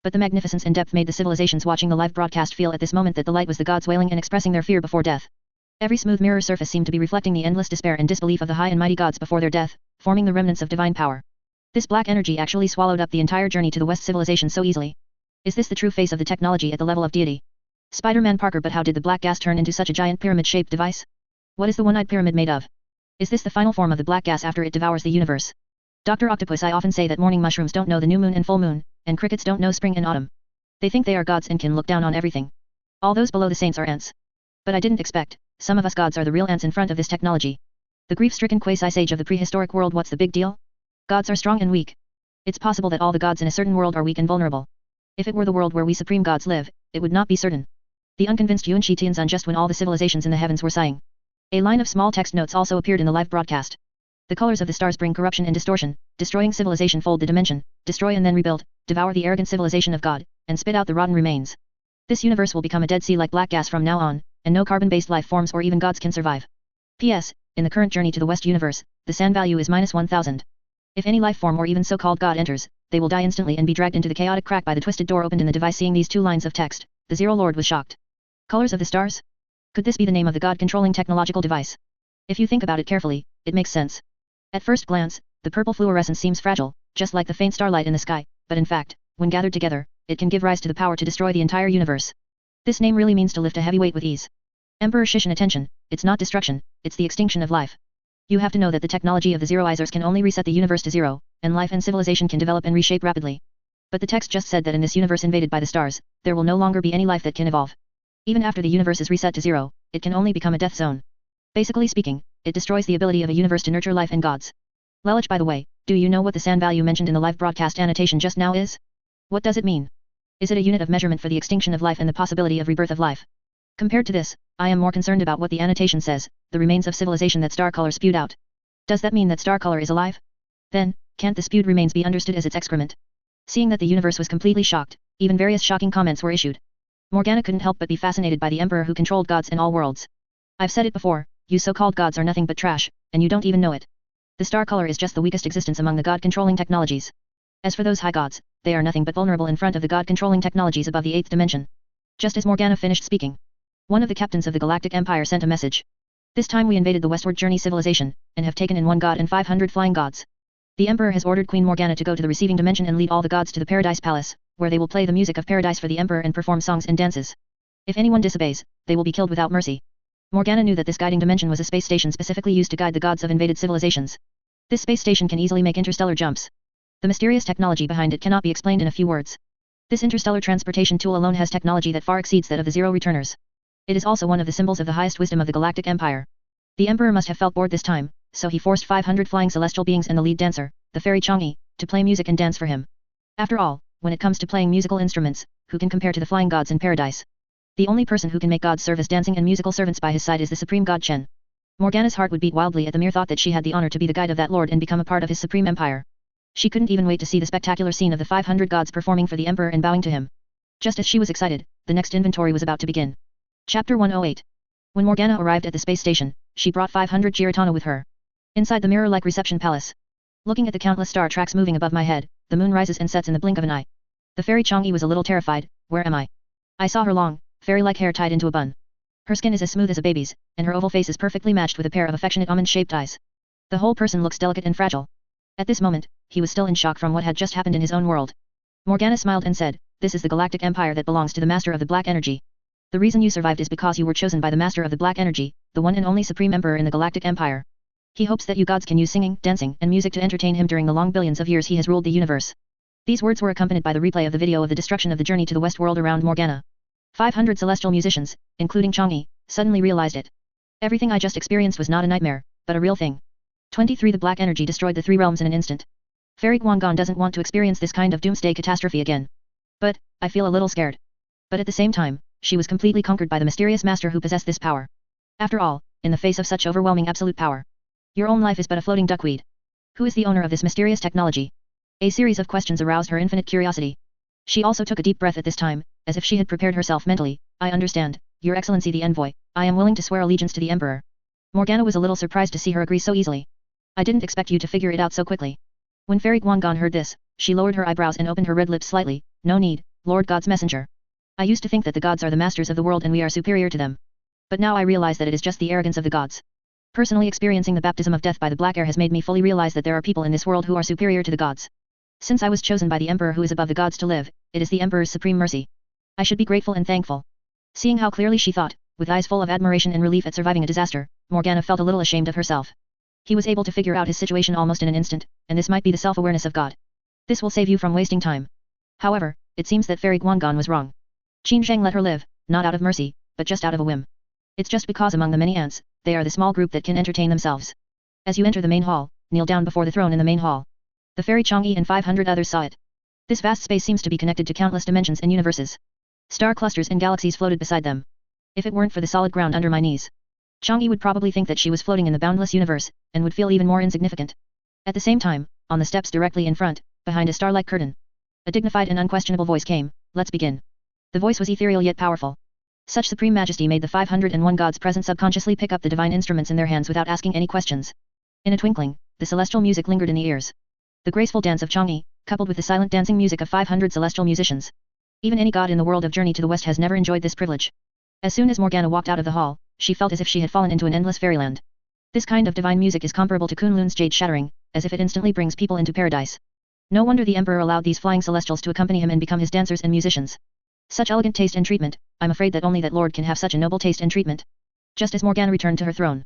But the magnificence and depth made the civilizations watching the live broadcast feel at this moment that the light was the gods wailing and expressing their fear before death. Every smooth mirror surface seemed to be reflecting the endless despair and disbelief of the high and mighty gods before their death, forming the remnants of divine power. This black energy actually swallowed up the entire journey to the West civilization so easily. Is this the true face of the technology at the level of deity? Spider-Man Parker, but how did the black gas turn into such a giant pyramid-shaped device? What is the one-eyed pyramid made of? Is this the final form of the black gas after it devours the universe? Dr. Octopus, I often say that morning mushrooms don't know the new moon and full moon, and crickets don't know spring and autumn. They think they are gods and can look down on everything. All those below the saints are ants. But I didn't expect, some of us gods are the real ants in front of this technology. The grief-stricken quasi-sage of the prehistoric world, what's the big deal? Gods are strong and weak. It's possible that all the gods in a certain world are weak and vulnerable. If it were the world where we supreme gods live, it would not be certain. The unconvinced Yuan Shi Tianzun just when all the civilizations in the heavens were sighing. A line of small text notes also appeared in the live broadcast. The colors of the stars bring corruption and distortion, destroying civilization, fold the dimension, destroy and then rebuild, devour the arrogant civilization of God, and spit out the rotten remains. This universe will become a dead sea like black gas from now on, and no carbon-based life forms or even gods can survive. P.S. In the current journey to the West universe, the SAN value is -1000. If any life form or even so-called god enters, they will die instantly and be dragged into the chaotic crack by the twisted door opened in the device. Seeing these 2 lines of text, the Zero Lord was shocked. Colors of the stars? Could this be the name of the god-controlling technological device? If you think about it carefully, it makes sense. At first glance, the purple fluorescence seems fragile, just like the faint starlight in the sky, but in fact, when gathered together, it can give rise to the power to destroy the entire universe. This name really means to lift a heavy weight with ease. Emperor Shishan, attention, it's not destruction, it's the extinction of life. You have to know that the technology of the Zeroizers can only reset the universe to zero, and life and civilization can develop and reshape rapidly. But the text just said that in this universe invaded by the stars, there will no longer be any life that can evolve. Even after the universe is reset to zero, it can only become a death zone. Basically speaking, it destroys the ability of a universe to nurture life and gods. Lelich, by the way, do you know what the SAN value mentioned in the live broadcast annotation just now is? What does it mean? Is it a unit of measurement for the extinction of life and the possibility of rebirth of life? Compared to this, I am more concerned about what the annotation says, the remains of civilization that star color spewed out. Does that mean that star color is alive? Then, can't the spewed remains be understood as its excrement? Seeing that the universe was completely shocked, even various shocking comments were issued. Morgana couldn't help but be fascinated by the emperor who controlled gods in all worlds. I've said it before, you so-called gods are nothing but trash, and you don't even know it. The star color is just the weakest existence among the god-controlling technologies. As for those high gods, they are nothing but vulnerable in front of the god-controlling technologies above the 8th dimension. Just as Morgana finished speaking, one of the captains of the Galactic Empire sent a message. This time we invaded the westward journey civilization, and have taken in one god and 500 flying gods. The Emperor has ordered Queen Morgana to go to the receiving dimension and lead all the gods to the Paradise Palace, where they will play the music of paradise for the Emperor and perform songs and dances. If anyone disobeys, they will be killed without mercy. Morgana knew that this guiding dimension was a space station specifically used to guide the gods of invaded civilizations. This space station can easily make interstellar jumps. The mysterious technology behind it cannot be explained in a few words. This interstellar transportation tool alone has technology that far exceeds that of the Zero Returners. It is also one of the symbols of the highest wisdom of the Galactic Empire. The Emperor must have felt bored this time, so he forced 500 flying celestial beings and the lead dancer, the fairy Chang'e, to play music and dance for him. After all, when it comes to playing musical instruments, who can compare to the flying gods in paradise? The only person who can make gods serve as dancing and musical servants by his side is the supreme god Qin. Morgana's heart would beat wildly at the mere thought that she had the honor to be the guide of that lord and become a part of his supreme empire. She couldn't even wait to see the spectacular scene of the 500 gods performing for the Emperor and bowing to him. Just as she was excited, the next inventory was about to begin. Chapter 108. When Morgana arrived at the space station, she brought 500 Giratana with her. Inside the mirror-like reception palace. Looking at the countless star tracks moving above my head, the moon rises and sets in the blink of an eye. The fairy Chang'e was a little terrified. Where am I? I saw her long, fairy-like hair tied into a bun. Her skin is as smooth as a baby's, and her oval face is perfectly matched with a pair of affectionate almond-shaped eyes. The whole person looks delicate and fragile. At this moment, he was still in shock from what had just happened in his own world. Morgana smiled and said, "This is the Galactic Empire that belongs to the Master of the Black Energy. The reason you survived is because you were chosen by the Master of the Black Energy, the one and only Supreme Emperor in the Galactic Empire. He hopes that you gods can use singing, dancing, and music to entertain him during the long billions of years he has ruled the universe." These words were accompanied by the replay of the video of the destruction of the journey to the west world around Morgana. 500 celestial musicians, including Chang'e, suddenly realized it. Everything I just experienced was not a nightmare, but a real thing. 23 The Black Energy destroyed the three realms in an instant. Fairy Guanggan doesn't want to experience this kind of doomsday catastrophe again. But, I feel a little scared. But at the same time, she was completely conquered by the mysterious master who possessed this power. After all, in the face of such overwhelming absolute power, your own life is but a floating duckweed. Who is the owner of this mysterious technology? A series of questions aroused her infinite curiosity. She also took a deep breath at this time, as if she had prepared herself mentally. "I understand, Your Excellency the Envoy, I am willing to swear allegiance to the Emperor." Morgana was a little surprised to see her agree so easily. "I didn't expect you to figure it out so quickly." When Fairy Guanggan heard this, she lowered her eyebrows and opened her red lips slightly. "No need, Lord God's messenger. I used to think that the gods are the masters of the world and we are superior to them. But now I realize that it is just the arrogance of the gods. Personally experiencing the baptism of death by the black air has made me fully realize that there are people in this world who are superior to the gods. Since I was chosen by the Emperor who is above the gods to live, it is the Emperor's supreme mercy. I should be grateful and thankful." Seeing how clearly she thought, with eyes full of admiration and relief at surviving a disaster, Morgana felt a little ashamed of herself. He was able to figure out his situation almost in an instant, and this might be the self-awareness of God. This will save you from wasting time. However, it seems that Fairy Guanggan was wrong. Qin Zheng let her live, not out of mercy, but just out of a whim. It's just because among the many ants, they are the small group that can entertain themselves. As you enter the main hall, kneel down before the throne in the main hall. The fairy Chang'e and 500 others saw it. This vast space seems to be connected to countless dimensions and universes. Star clusters and galaxies floated beside them. If it weren't for the solid ground under my knees, Chang'e would probably think that she was floating in the boundless universe, and would feel even more insignificant. At the same time, on the steps directly in front, behind a star-like curtain, a dignified and unquestionable voice came. "Let's begin." The voice was ethereal yet powerful. Such supreme majesty made the 501 gods present subconsciously pick up the divine instruments in their hands without asking any questions. In a twinkling, the celestial music lingered in the ears. The graceful dance of Chang'e, coupled with the silent dancing music of 500 celestial musicians. Even any god in the world of Journey to the West has never enjoyed this privilege. As soon as Morgana walked out of the hall, she felt as if she had fallen into an endless fairyland. This kind of divine music is comparable to Kunlun's jade shattering, as if it instantly brings people into paradise. No wonder the Emperor allowed these flying celestials to accompany him and become his dancers and musicians. Such elegant taste and treatment, I'm afraid that only that lord can have such a noble taste and treatment. Just as Morgana returned to her throne.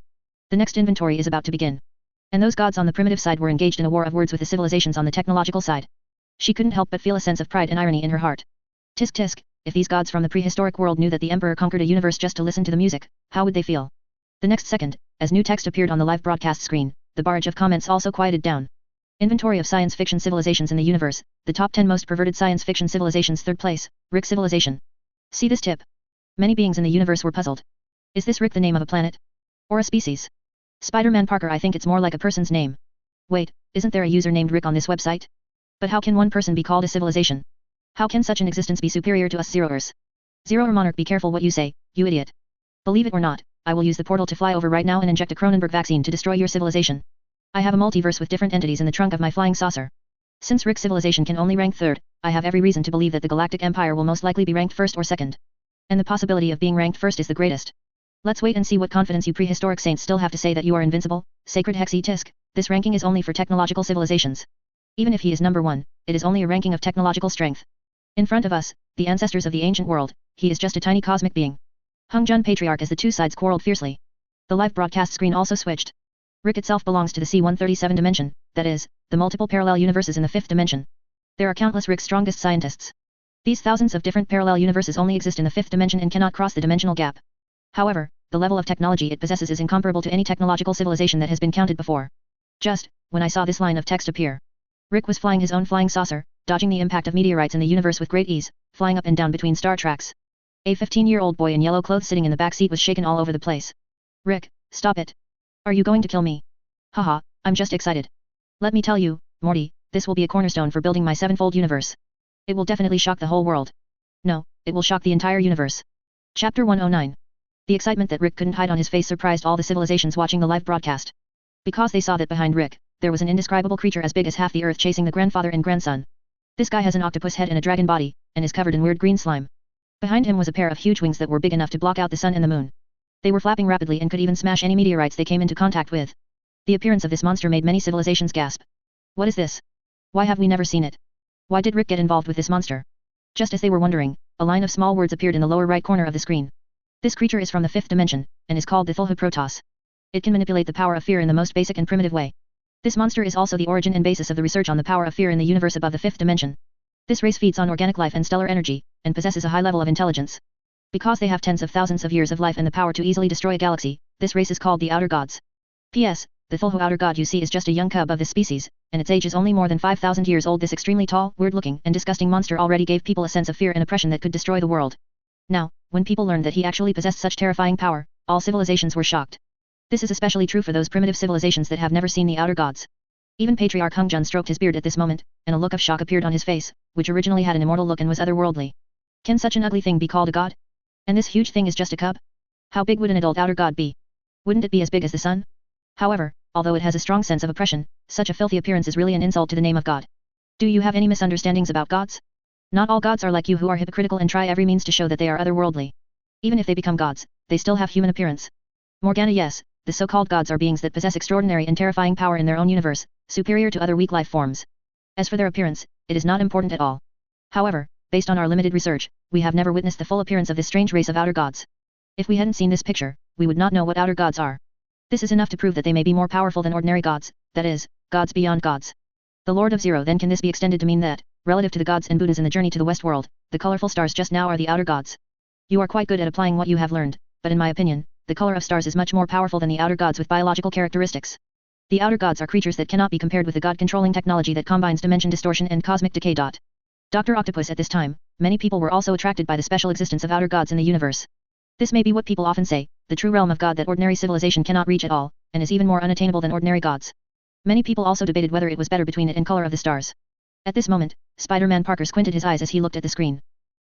The next inventory is about to begin. And those gods on the primitive side were engaged in a war of words with the civilizations on the technological side. She couldn't help but feel a sense of pride and irony in her heart. Tisk tisk, if these gods from the prehistoric world knew that the Emperor conquered a universe just to listen to the music, how would they feel? The next second, as new text appeared on the live broadcast screen, the barrage of comments also quieted down. Inventory of science fiction civilizations in the universe, the top 10 most perverted science fiction civilizations. Third place, Rick Civilization. See this tip. Many beings in the universe were puzzled. Is this Rick the name of a planet? Or a species? Spider-Man Parker, I think it's more like a person's name. Wait, isn't there a user named Rick on this website? But how can one person be called a civilization? How can such an existence be superior to us Zeroers? Zeroer Monarch, be careful what you say, you idiot. Believe it or not, I will use the portal to fly over right now and inject a Cronenberg vaccine to destroy your civilization. I have a multiverse with different entities in the trunk of my flying saucer. Since Rick Civilization can only rank third, I have every reason to believe that the Galactic Empire will most likely be ranked first or second. And the possibility of being ranked first is the greatest. Let's wait and see what confidence you prehistoric saints still have to say that you are invincible. Sacred Hexy Tisk, this ranking is only for technological civilizations. Even if he is number 1, it is only a ranking of technological strength. In front of us, the ancestors of the ancient world, he is just a tiny cosmic being. Hung Jun Patriarch as the two sides quarreled fiercely. The live broadcast screen also switched. Rick itself belongs to the C-137 dimension, that is, the multiple parallel universes in the 5th dimension. There are countless Rick's strongest scientists. These thousands of different parallel universes only exist in the 5th dimension and cannot cross the dimensional gap. However, the level of technology it possesses is incomparable to any technological civilization that has been counted before. Just, when I saw this line of text appear, Rick was flying his own flying saucer, dodging the impact of meteorites in the universe with great ease, flying up and down between star tracks. A 15-year-old boy in yellow clothes sitting in the back seat was shaken all over the place. Rick, stop it. Are you going to kill me? Haha, I'm just excited. Let me tell you, Morty, this will be a cornerstone for building my sevenfold universe. It will definitely shock the whole world. No, it will shock the entire universe. Chapter 109. The excitement that Rick couldn't hide on his face surprised all the civilizations watching the live broadcast. Because they saw that behind Rick, there was an indescribable creature as big as half the earth chasing the grandfather and grandson. This guy has an octopus head and a dragon body, and is covered in weird green slime. Behind him was a pair of huge wings that were big enough to block out the sun and the moon. They were flapping rapidly and could even smash any meteorites they came into contact with. The appearance of this monster made many civilizations gasp. What is this? Why have we never seen it? Why did Rick get involved with this monster? Just as they were wondering, a line of small words appeared in the lower right corner of the screen. This creature is from the 5th dimension, and is called the Thulhu Protoss. It can manipulate the power of fear in the most basic and primitive way. This monster is also the origin and basis of the research on the power of fear in the universe above the 5th dimension. This race feeds on organic life and stellar energy, and possesses a high level of intelligence. Because they have tens of thousands of years of life and the power to easily destroy a galaxy, this race is called the Outer Gods. P.S. The Thulhu Outer God you see is just a young cub of this species, and its age is only more than 5,000 years old. This extremely tall, weird-looking, and disgusting monster already gave people a sense of fear and oppression that could destroy the world. Now, when people learned that he actually possessed such terrifying power, all civilizations were shocked. This is especially true for those primitive civilizations that have never seen the Outer Gods. Even Patriarch Hung Jun stroked his beard at this moment, and a look of shock appeared on his face, which originally had an immortal look and was otherworldly. Can such an ugly thing be called a god? And this huge thing is just a cub? How big would an adult Outer God be? Wouldn't it be as big as the sun? However, although it has a strong sense of oppression, such a filthy appearance is really an insult to the name of God. Do you have any misunderstandings about gods? Not all gods are like you who are hypocritical and try every means to show that they are otherworldly. Even if they become gods, they still have human appearance. Morgana, yes, the so-called gods are beings that possess extraordinary and terrifying power in their own universe, superior to other weak life forms. As for their appearance, it is not important at all. However, based on our limited research, we have never witnessed the full appearance of this strange race of outer gods. If we hadn't seen this picture, we would not know what outer gods are. This is enough to prove that they may be more powerful than ordinary gods, that is, gods beyond gods. The Lord of Zero. Then can this be extended to mean that, relative to the gods and Buddhas in the journey to the West World, the colorful stars just now are the outer gods? You are quite good at applying what you have learned, but in my opinion, the color of stars is much more powerful than the outer gods with biological characteristics. The outer gods are creatures that cannot be compared with the god-controlling technology that combines dimension distortion and cosmic decay. Dr. Octopus. At this time, many people were also attracted by the special existence of outer gods in the universe. This may be what people often say, the true realm of God that ordinary civilization cannot reach at all, and is even more unattainable than ordinary gods. Many people also debated whether it was better between it and color of the stars. At this moment, Spider-Man Parker squinted his eyes as he looked at the screen.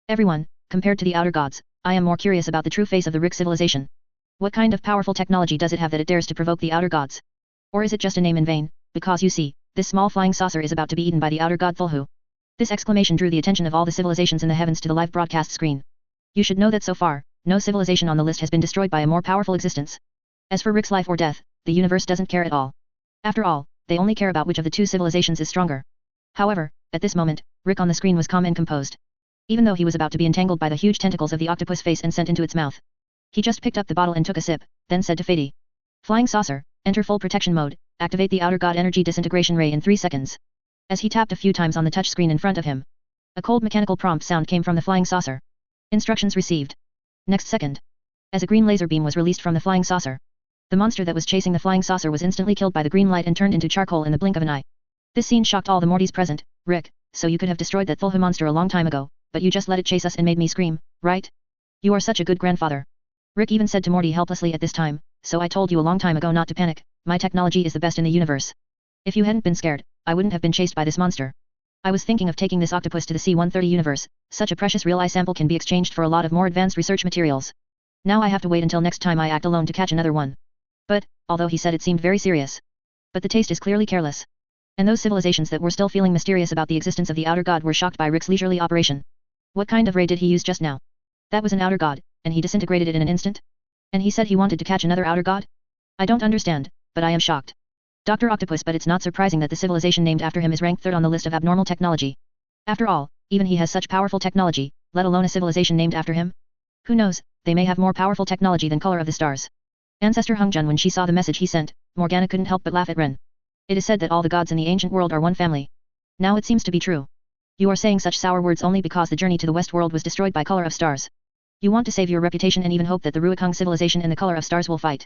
Everyone, compared to the outer gods, I am more curious about the true face of the Rick civilization. What kind of powerful technology does it have that it dares to provoke the outer gods? Or is it just a name in vain, because you see, this small flying saucer is about to be eaten by the outer god Thulhu. This exclamation drew the attention of all the civilizations in the heavens to the live broadcast screen. You should know that so far, no civilization on the list has been destroyed by a more powerful existence. As for Rick's life or death, the universe doesn't care at all. After all, they only care about which of the two civilizations is stronger. However, at this moment, Rick on the screen was calm and composed. Even though he was about to be entangled by the huge tentacles of the octopus face and sent into its mouth. He just picked up the bottle and took a sip, then said to Fady. Flying saucer, enter full protection mode, activate the outer god energy disintegration ray in 3 seconds. As he tapped a few times on the touch screen in front of him. A cold mechanical prompt sound came from the flying saucer. Instructions received. Next second. As a green laser beam was released from the flying saucer. The monster that was chasing the flying saucer was instantly killed by the green light and turned into charcoal in the blink of an eye. This scene shocked all the Mortys present. Rick, so you could have destroyed that Thulha monster a long time ago, but you just let it chase us and made me scream, right? You are such a good grandfather. Rick even said to Morty helplessly at this time, so I told you a long time ago not to panic, my technology is the best in the universe. If you hadn't been scared, I wouldn't have been chased by this monster. I was thinking of taking this octopus to the C-130 universe, such a precious real eye sample can be exchanged for a lot of more advanced research materials. Now I have to wait until next time I act alone to catch another one. But, although he said it seemed very serious. But the taste is clearly careless. And those civilizations that were still feeling mysterious about the existence of the outer god were shocked by Rick's leisurely operation. What kind of ray did he use just now? That was an outer god, and he disintegrated it in an instant? And he said he wanted to catch another outer god? I don't understand, but I am shocked. Dr. Octopus, but it's not surprising that the civilization named after him is ranked 3rd on the list of abnormal technology. After all, even he has such powerful technology, let alone a civilization named after him? Who knows, they may have more powerful technology than Color of the Stars. Ancestor Hungjun, when she saw the message he sent, Morgana couldn't help but laugh at Ren. It is said that all the gods in the ancient world are one family. Now it seems to be true. You are saying such sour words only because the journey to the West world was destroyed by Color of Stars. You want to save your reputation and even hope that the Ruikhung civilization and the Color of Stars will fight.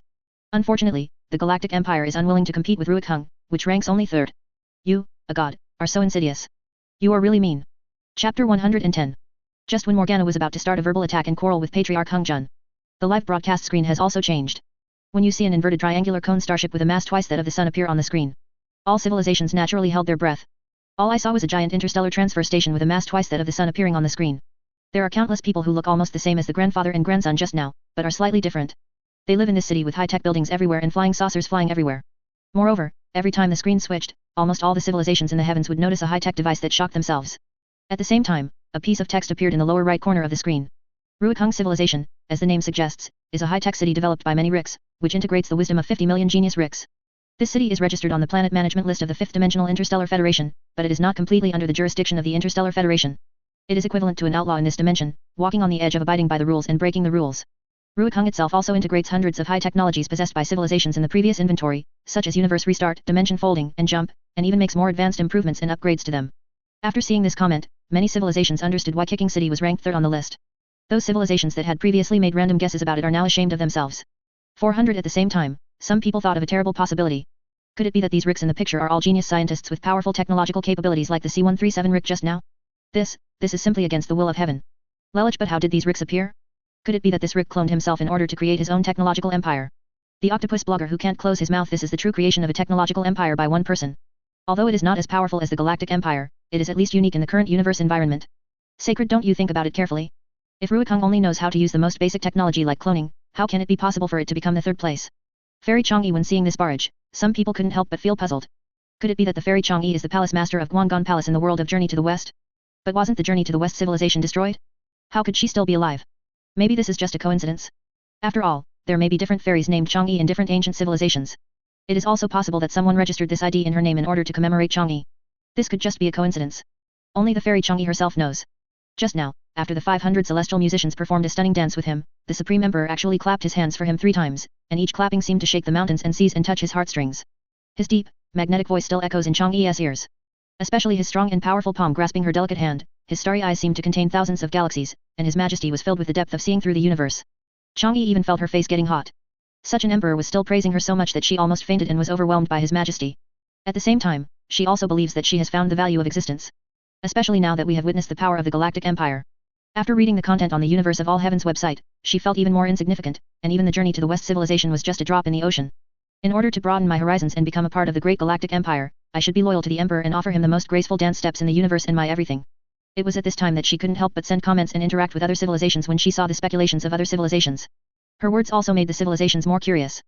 Unfortunately, the Galactic Empire is unwilling to compete with Ruikhung, which ranks only 3rd. You, a god, are so insidious. You are really mean. Chapter 110. Just when Morgana was about to start a verbal attack and quarrel with Patriarch Hungjun. The live broadcast screen has also changed. When you see an inverted triangular cone starship with a mass twice that of the sun appear on the screen. All civilizations naturally held their breath. All I saw was a giant interstellar transfer station with a mass twice that of the sun appearing on the screen. There are countless people who look almost the same as the grandfather and grandson just now, but are slightly different. They live in this city with high-tech buildings everywhere and flying saucers flying everywhere. Moreover, every time the screen switched, almost all the civilizations in the heavens would notice a high-tech device that shocked themselves. At the same time, a piece of text appeared in the lower right corner of the screen. Ruikhung Civilization, as the name suggests, is a high-tech city developed by many Ricks, which integrates the wisdom of 50 million genius Ricks. This city is registered on the planet management list of the 5th Dimensional Interstellar Federation, but it is not completely under the jurisdiction of the Interstellar Federation. It is equivalent to an outlaw in this dimension, walking on the edge of abiding by the rules and breaking the rules. Ruikhung itself also integrates hundreds of high technologies possessed by civilizations in the previous inventory, such as universe restart, dimension folding, and jump, and even makes more advanced improvements and upgrades to them. After seeing this comment, many civilizations understood why Kicking City was ranked 3rd on the list. Those civilizations that had previously made random guesses about it are now ashamed of themselves. 400 at the same time, some people thought of a terrible possibility. Could it be that these Ricks in the picture are all genius scientists with powerful technological capabilities like the C-137 Rick just now? This is simply against the will of heaven. Lelich, but how did these Ricks appear? Could it be that this Rick cloned himself in order to create his own technological empire? The octopus blogger who can't close his mouth. This is the true creation of a technological empire by one person. Although it is not as powerful as the Galactic Empire, it is at least unique in the current universe environment. Sacred, don't you think about it carefully? If Ruikhung only knows how to use the most basic technology like cloning, how can it be possible for it to become the 3rd place? Fairy Chang'e, when seeing this barrage, some people couldn't help but feel puzzled. Could it be that the Fairy Chang'e is the palace master of Guang'an Palace in the world of Journey to the West? But wasn't the Journey to the West civilization destroyed? How could she still be alive? Maybe this is just a coincidence. After all, there may be different fairies named Chang'e in different ancient civilizations. It is also possible that someone registered this ID in her name in order to commemorate Chang'e. This could just be a coincidence. Only the Fairy Chang'e herself knows. Just now, after the 500 celestial musicians performed a stunning dance with him, the Supreme Emperor actually clapped his hands for him 3 times, and each clapping seemed to shake the mountains and seas and touch his heartstrings. His deep, magnetic voice still echoes in Chang'e's ears. Especially his strong and powerful palm grasping her delicate hand, his starry eyes seemed to contain thousands of galaxies, and his majesty was filled with the depth of seeing through the universe. Chang'e even felt her face getting hot. Such an emperor was still praising her so much that she almost fainted and was overwhelmed by his majesty. At the same time, she also believes that she has found the value of existence. Especially now that we have witnessed the power of the Galactic Empire. After reading the content on the Universe of All Heavens website, she felt even more insignificant, and even the Journey to the West civilization was just a drop in the ocean. In order to broaden my horizons and become a part of the great Galactic Empire, I should be loyal to the Emperor and offer him the most graceful dance steps in the universe and my everything. It was at this time that she couldn't help but send comments and interact with other civilizations when she saw the speculations of other civilizations. Her words also made the civilizations more curious.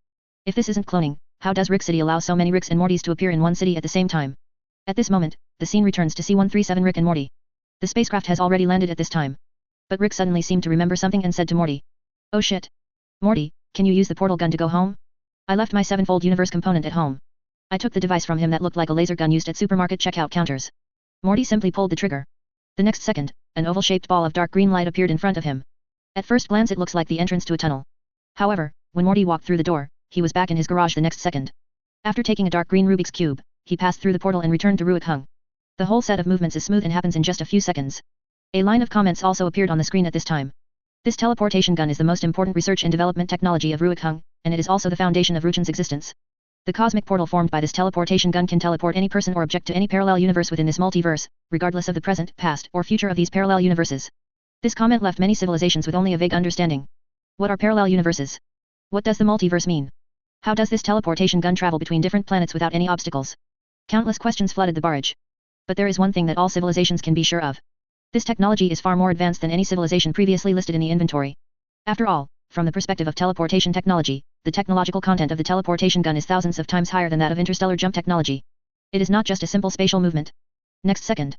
If this isn't cloning, how does Rick City allow so many Ricks and Mortys to appear in one city at the same time? At this moment, the scene returns to C-137 Rick and Morty. The spacecraft has already landed at this time. But Rick suddenly seemed to remember something and said to Morty. Oh shit. Morty, can you use the portal gun to go home? I left my 7-fold universe component at home. I took the device from him that looked like a laser gun used at supermarket checkout counters. Morty simply pulled the trigger. The next second, an oval-shaped ball of dark green light appeared in front of him. At first glance it looks like the entrance to a tunnel. However, when Morty walked through the door, he was back in his garage the next second. After taking a dark green Rubik's Cube, he passed through the portal and returned to Ruikhung. The whole set of movements is smooth and happens in just a few seconds. A line of comments also appeared on the screen at this time. This teleportation gun is the most important research and development technology of Ruikhung, and it is also the foundation of Ruchan's existence. The cosmic portal formed by this teleportation gun can teleport any person or object to any parallel universe within this multiverse, regardless of the present, past, or future of these parallel universes. This comment left many civilizations with only a vague understanding. What are parallel universes? What does the multiverse mean? How does this teleportation gun travel between different planets without any obstacles? Countless questions flooded the barrage. But there is one thing that all civilizations can be sure of. This technology is far more advanced than any civilization previously listed in the inventory. After all, from the perspective of teleportation technology, the technological content of the teleportation gun is thousands of times higher than that of interstellar jump technology. It is not just a simple spatial movement. Next second,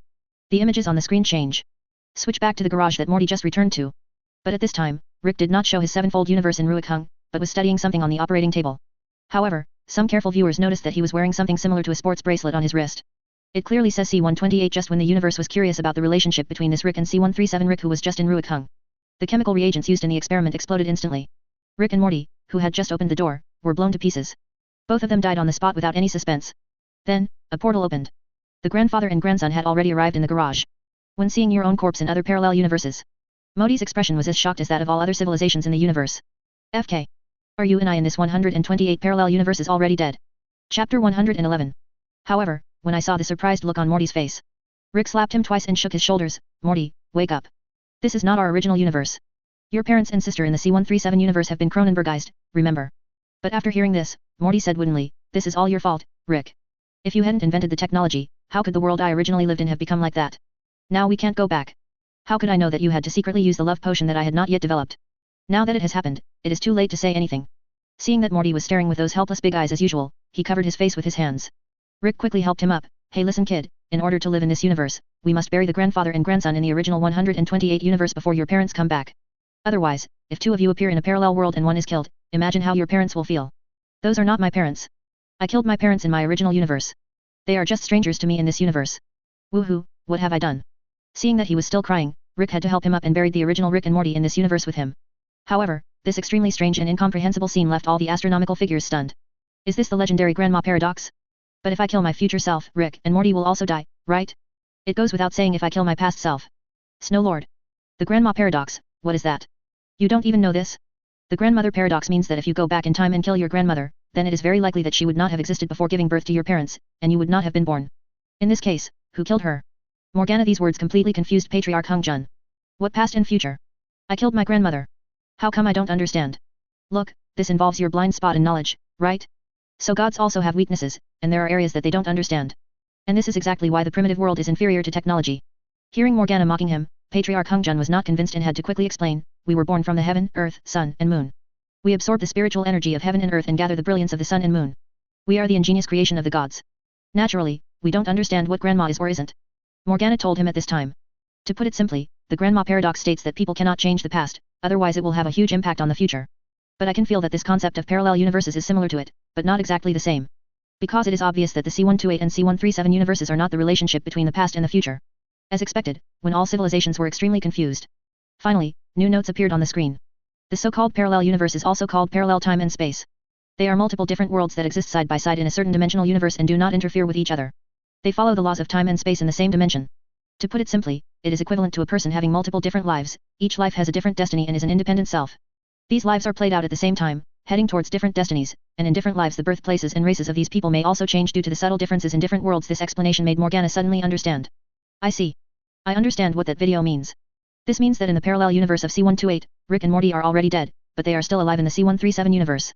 the images on the screen change. Switch back to the garage that Morty just returned to. But at this time, Rick did not show his sevenfold universe in Ruikhung, but was studying something on the operating table. However, some careful viewers noticed that he was wearing something similar to a sports bracelet on his wrist. It clearly says C-128 just when the universe was curious about the relationship between this Rick and C-137 Rick who was just in Ruikhung. The chemical reagents used in the experiment exploded instantly. Rick and Morty, who had just opened the door, were blown to pieces. Both of them died on the spot without any suspense. Then, a portal opened. The grandfather and grandson had already arrived in the garage. When seeing your own corpse in other parallel universes, Modi's expression was as shocked as that of all other civilizations in the universe. FK. Are you and I in this 128 parallel universes already dead? Chapter 111. However, when I saw the surprised look on Morty's face, Rick slapped him twice and shook his shoulders. Morty, wake up. This is not our original universe. Your parents and sister in the C-137 universe have been Cronenbergized, remember? But after hearing this, Morty said woodenly, this is all your fault, Rick. If you hadn't invented the technology, how could the world I originally lived in have become like that? Now we can't go back. How could I know that you had to secretly use the love potion that I had not yet developed? Now that it has happened, it is too late to say anything. Seeing that Morty was staring with those helpless big eyes as usual, he covered his face with his hands. Rick quickly helped him up. Hey listen kid, in order to live in this universe, we must bury the grandfather and grandson in the original 128 universe before your parents come back. Otherwise, if two of you appear in a parallel world and one is killed, imagine how your parents will feel. Those are not my parents. I killed my parents in my original universe. They are just strangers to me in this universe. Woohoo, what have I done? Seeing that he was still crying, Rick had to help him up and buried the original Rick and Morty in this universe with him. However, this extremely strange and incomprehensible scene left all the astronomical figures stunned. Is this the legendary grandma paradox? But if I kill my future self, Rick and Morty will also die, right? It goes without saying if I kill my past self. Snow Lord. The grandma paradox, what is that? You don't even know this? The grandmother paradox means that if you go back in time and kill your grandmother, then it is very likely that she would not have existed before giving birth to your parents, and you would not have been born. In this case, who killed her? Morgana. These words completely confused Patriarch Hung Jun. What past and future? I killed my grandmother. How come I don't understand? Look, this involves your blind spot in knowledge, right? So gods also have weaknesses, and there are areas that they don't understand. And this is exactly why the primitive world is inferior to technology. Hearing Morgana mocking him, Patriarch Hung Jun was not convinced and had to quickly explain, we were born from the heaven, earth, sun, and moon. We absorb the spiritual energy of heaven and earth and gather the brilliance of the sun and moon. We are the ingenious creation of the gods. Naturally, we don't understand what grandma is or isn't. Morgana told him at this time. To put it simply, the grandma paradox states that people cannot change the past, otherwise it will have a huge impact on the future. But I can feel that this concept of parallel universes is similar to it, but not exactly the same. Because it is obvious that the C-128 and C-137 universes are not the relationship between the past and the future. As expected, when all civilizations were extremely confused. Finally, new notes appeared on the screen. The so-called parallel universe is also called parallel time and space. They are multiple different worlds that exist side by side in a certain dimensional universe and do not interfere with each other. They follow the laws of time and space in the same dimension. To put it simply, it is equivalent to a person having multiple different lives, each life has a different destiny and is an independent self. These lives are played out at the same time, heading towards different destinies, and in different lives the birthplaces and races of these people may also change due to the subtle differences in different worlds. This explanation made Morgana suddenly understand. I see. I understand what that video means. This means that in the parallel universe of C-128, Rick and Morty are already dead, but they are still alive in the C-137 universe.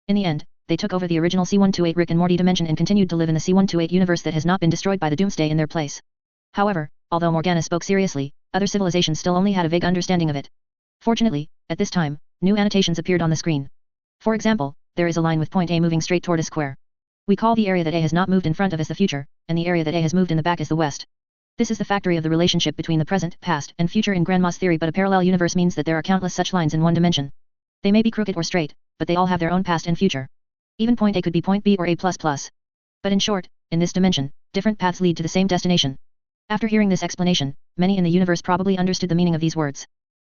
In the end, they took over the original C-128 Rick and Morty dimension and continued to live in the C-128 universe that has not been destroyed by the Doomsday in their place. However, although Morgana spoke seriously, other civilizations still only had a vague understanding of it. Fortunately, at this time, new annotations appeared on the screen. For example, there is a line with point A moving straight toward a square. We call the area that A has not moved in front of as the future, and the area that A has moved in the back as the west. This is the factory of the relationship between the present, past, and future in Grandma's theory, but a parallel universe means that there are countless such lines in one dimension. They may be crooked or straight, but they all have their own past and future. Even point A could be point B or A++. But in short, in this dimension, different paths lead to the same destination. After hearing this explanation, many in the universe probably understood the meaning of these words.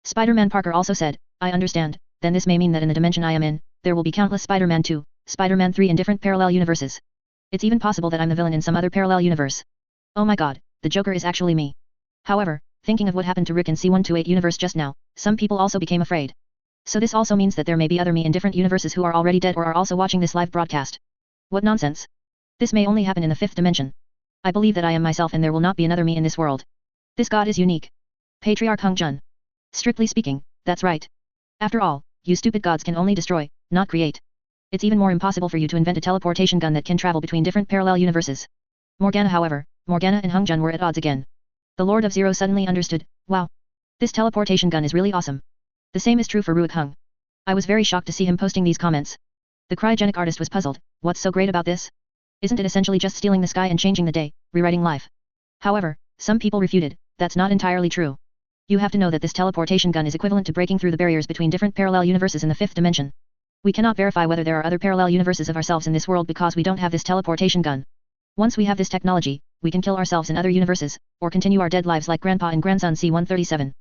Spider-Man Parker also said, I understand, then this may mean that in the dimension I am in, there will be countless Spider-Man 2, Spider-Man 3 in different parallel universes. It's even possible that I'm the villain in some other parallel universe. Oh my god, the Joker is actually me. However, thinking of what happened to Rick in C128 universe just now, some people also became afraid. So this also means that there may be other me in different universes who are already dead or are also watching this live broadcast. What nonsense. This may only happen in the 5th dimension. I believe that I am myself and there will not be another me in this world. This god is unique. Patriarch Hung Jun. Strictly speaking, that's right. After all, you stupid gods can only destroy, not create. It's even more impossible for you to invent a teleportation gun that can travel between different parallel universes. Morgana and Hung Jun were at odds again. The Lord of Zero suddenly understood, wow. This teleportation gun is really awesome. The same is true for Ruik Hung. I was very shocked to see him posting these comments. The cryogenic artist was puzzled, what's so great about this? Isn't it essentially just stealing the sky and changing the day, rewriting life? However, some people refuted, that's not entirely true. You have to know that this teleportation gun is equivalent to breaking through the barriers between different parallel universes in the 5th dimension. We cannot verify whether there are other parallel universes of ourselves in this world because we don't have this teleportation gun. Once we have this technology, we can kill ourselves in other universes, or continue our dead lives like Grandpa and Grandson C-137.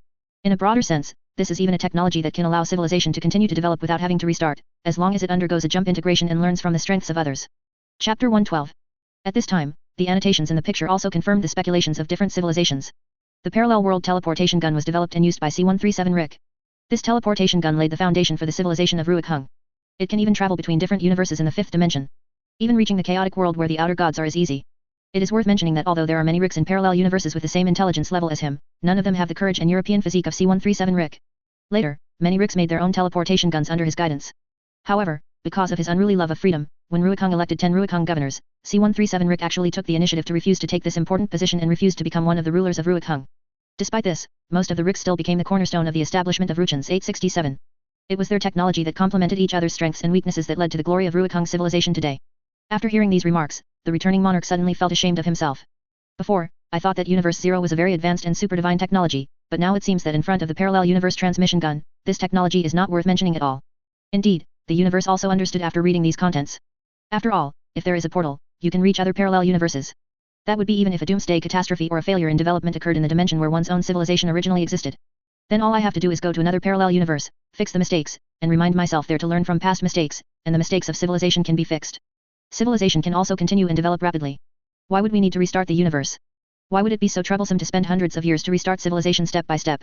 In a broader sense, this is even a technology that can allow civilization to continue to develop without having to restart, as long as it undergoes a jump integration and learns from the strengths of others. Chapter 112. At this time, the annotations in the picture also confirmed the speculations of different civilizations. The parallel world teleportation gun was developed and used by C-137 Rick. This teleportation gun laid the foundation for the civilization of Ruik Hung. It can even travel between different universes in the 5th dimension. Even reaching the chaotic world where the outer gods are is easy. It is worth mentioning that although there are many Ricks in parallel universes with the same intelligence level as him, none of them have the courage and European physique of C-137 Rick. Later, many Ricks made their own teleportation guns under his guidance. However, because of his unruly love of freedom, when Ruik Hung elected 10 Ruik Hung governors, C-137 Rick actually took the initiative to refuse to take this important position and refused to become one of the rulers of Ruik Hung. Despite this, most of the Ricks still became the cornerstone of the establishment of Ruchans 867. It was their technology that complemented each other's strengths and weaknesses that led to the glory of Ruik Hung civilization today. After hearing these remarks, the returning monarch suddenly felt ashamed of himself. Before, I thought that Universe Zero was a very advanced and super divine technology, but now it seems that in front of the parallel universe transmission gun, this technology is not worth mentioning at all. Indeed, the universe also understood after reading these contents. After all, if there is a portal, you can reach other parallel universes. That would be even if a doomsday catastrophe or a failure in development occurred in the dimension where one's own civilization originally existed. Then all I have to do is go to another parallel universe, fix the mistakes, and remind myself there to learn from past mistakes, and the mistakes of civilization can be fixed. Civilization can also continue and develop rapidly. Why would we need to restart the universe? Why would it be so troublesome to spend hundreds of years to restart civilization step by step?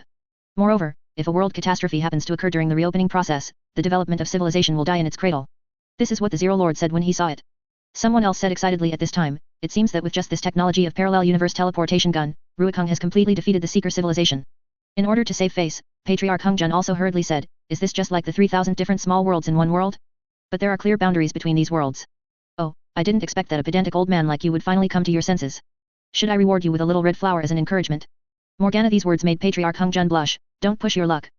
Moreover, if a world catastrophe happens to occur during the reopening process, the development of civilization will die in its cradle. This is what the Zero Lord said when he saw it. Someone else said excitedly at this time, it seems that with just this technology of parallel universe teleportation gun, Ruik Hung has completely defeated the Seeker civilization. In order to save face, Patriarch Hung Jun also hurriedly said, is this just like the 3,000 different small worlds in one world? But there are clear boundaries between these worlds. Oh, I didn't expect that a pedantic old man like you would finally come to your senses. Should I reward you with a little red flower as an encouragement? Morgana, these words made Patriarch Hung Jun blush. Don't push your luck.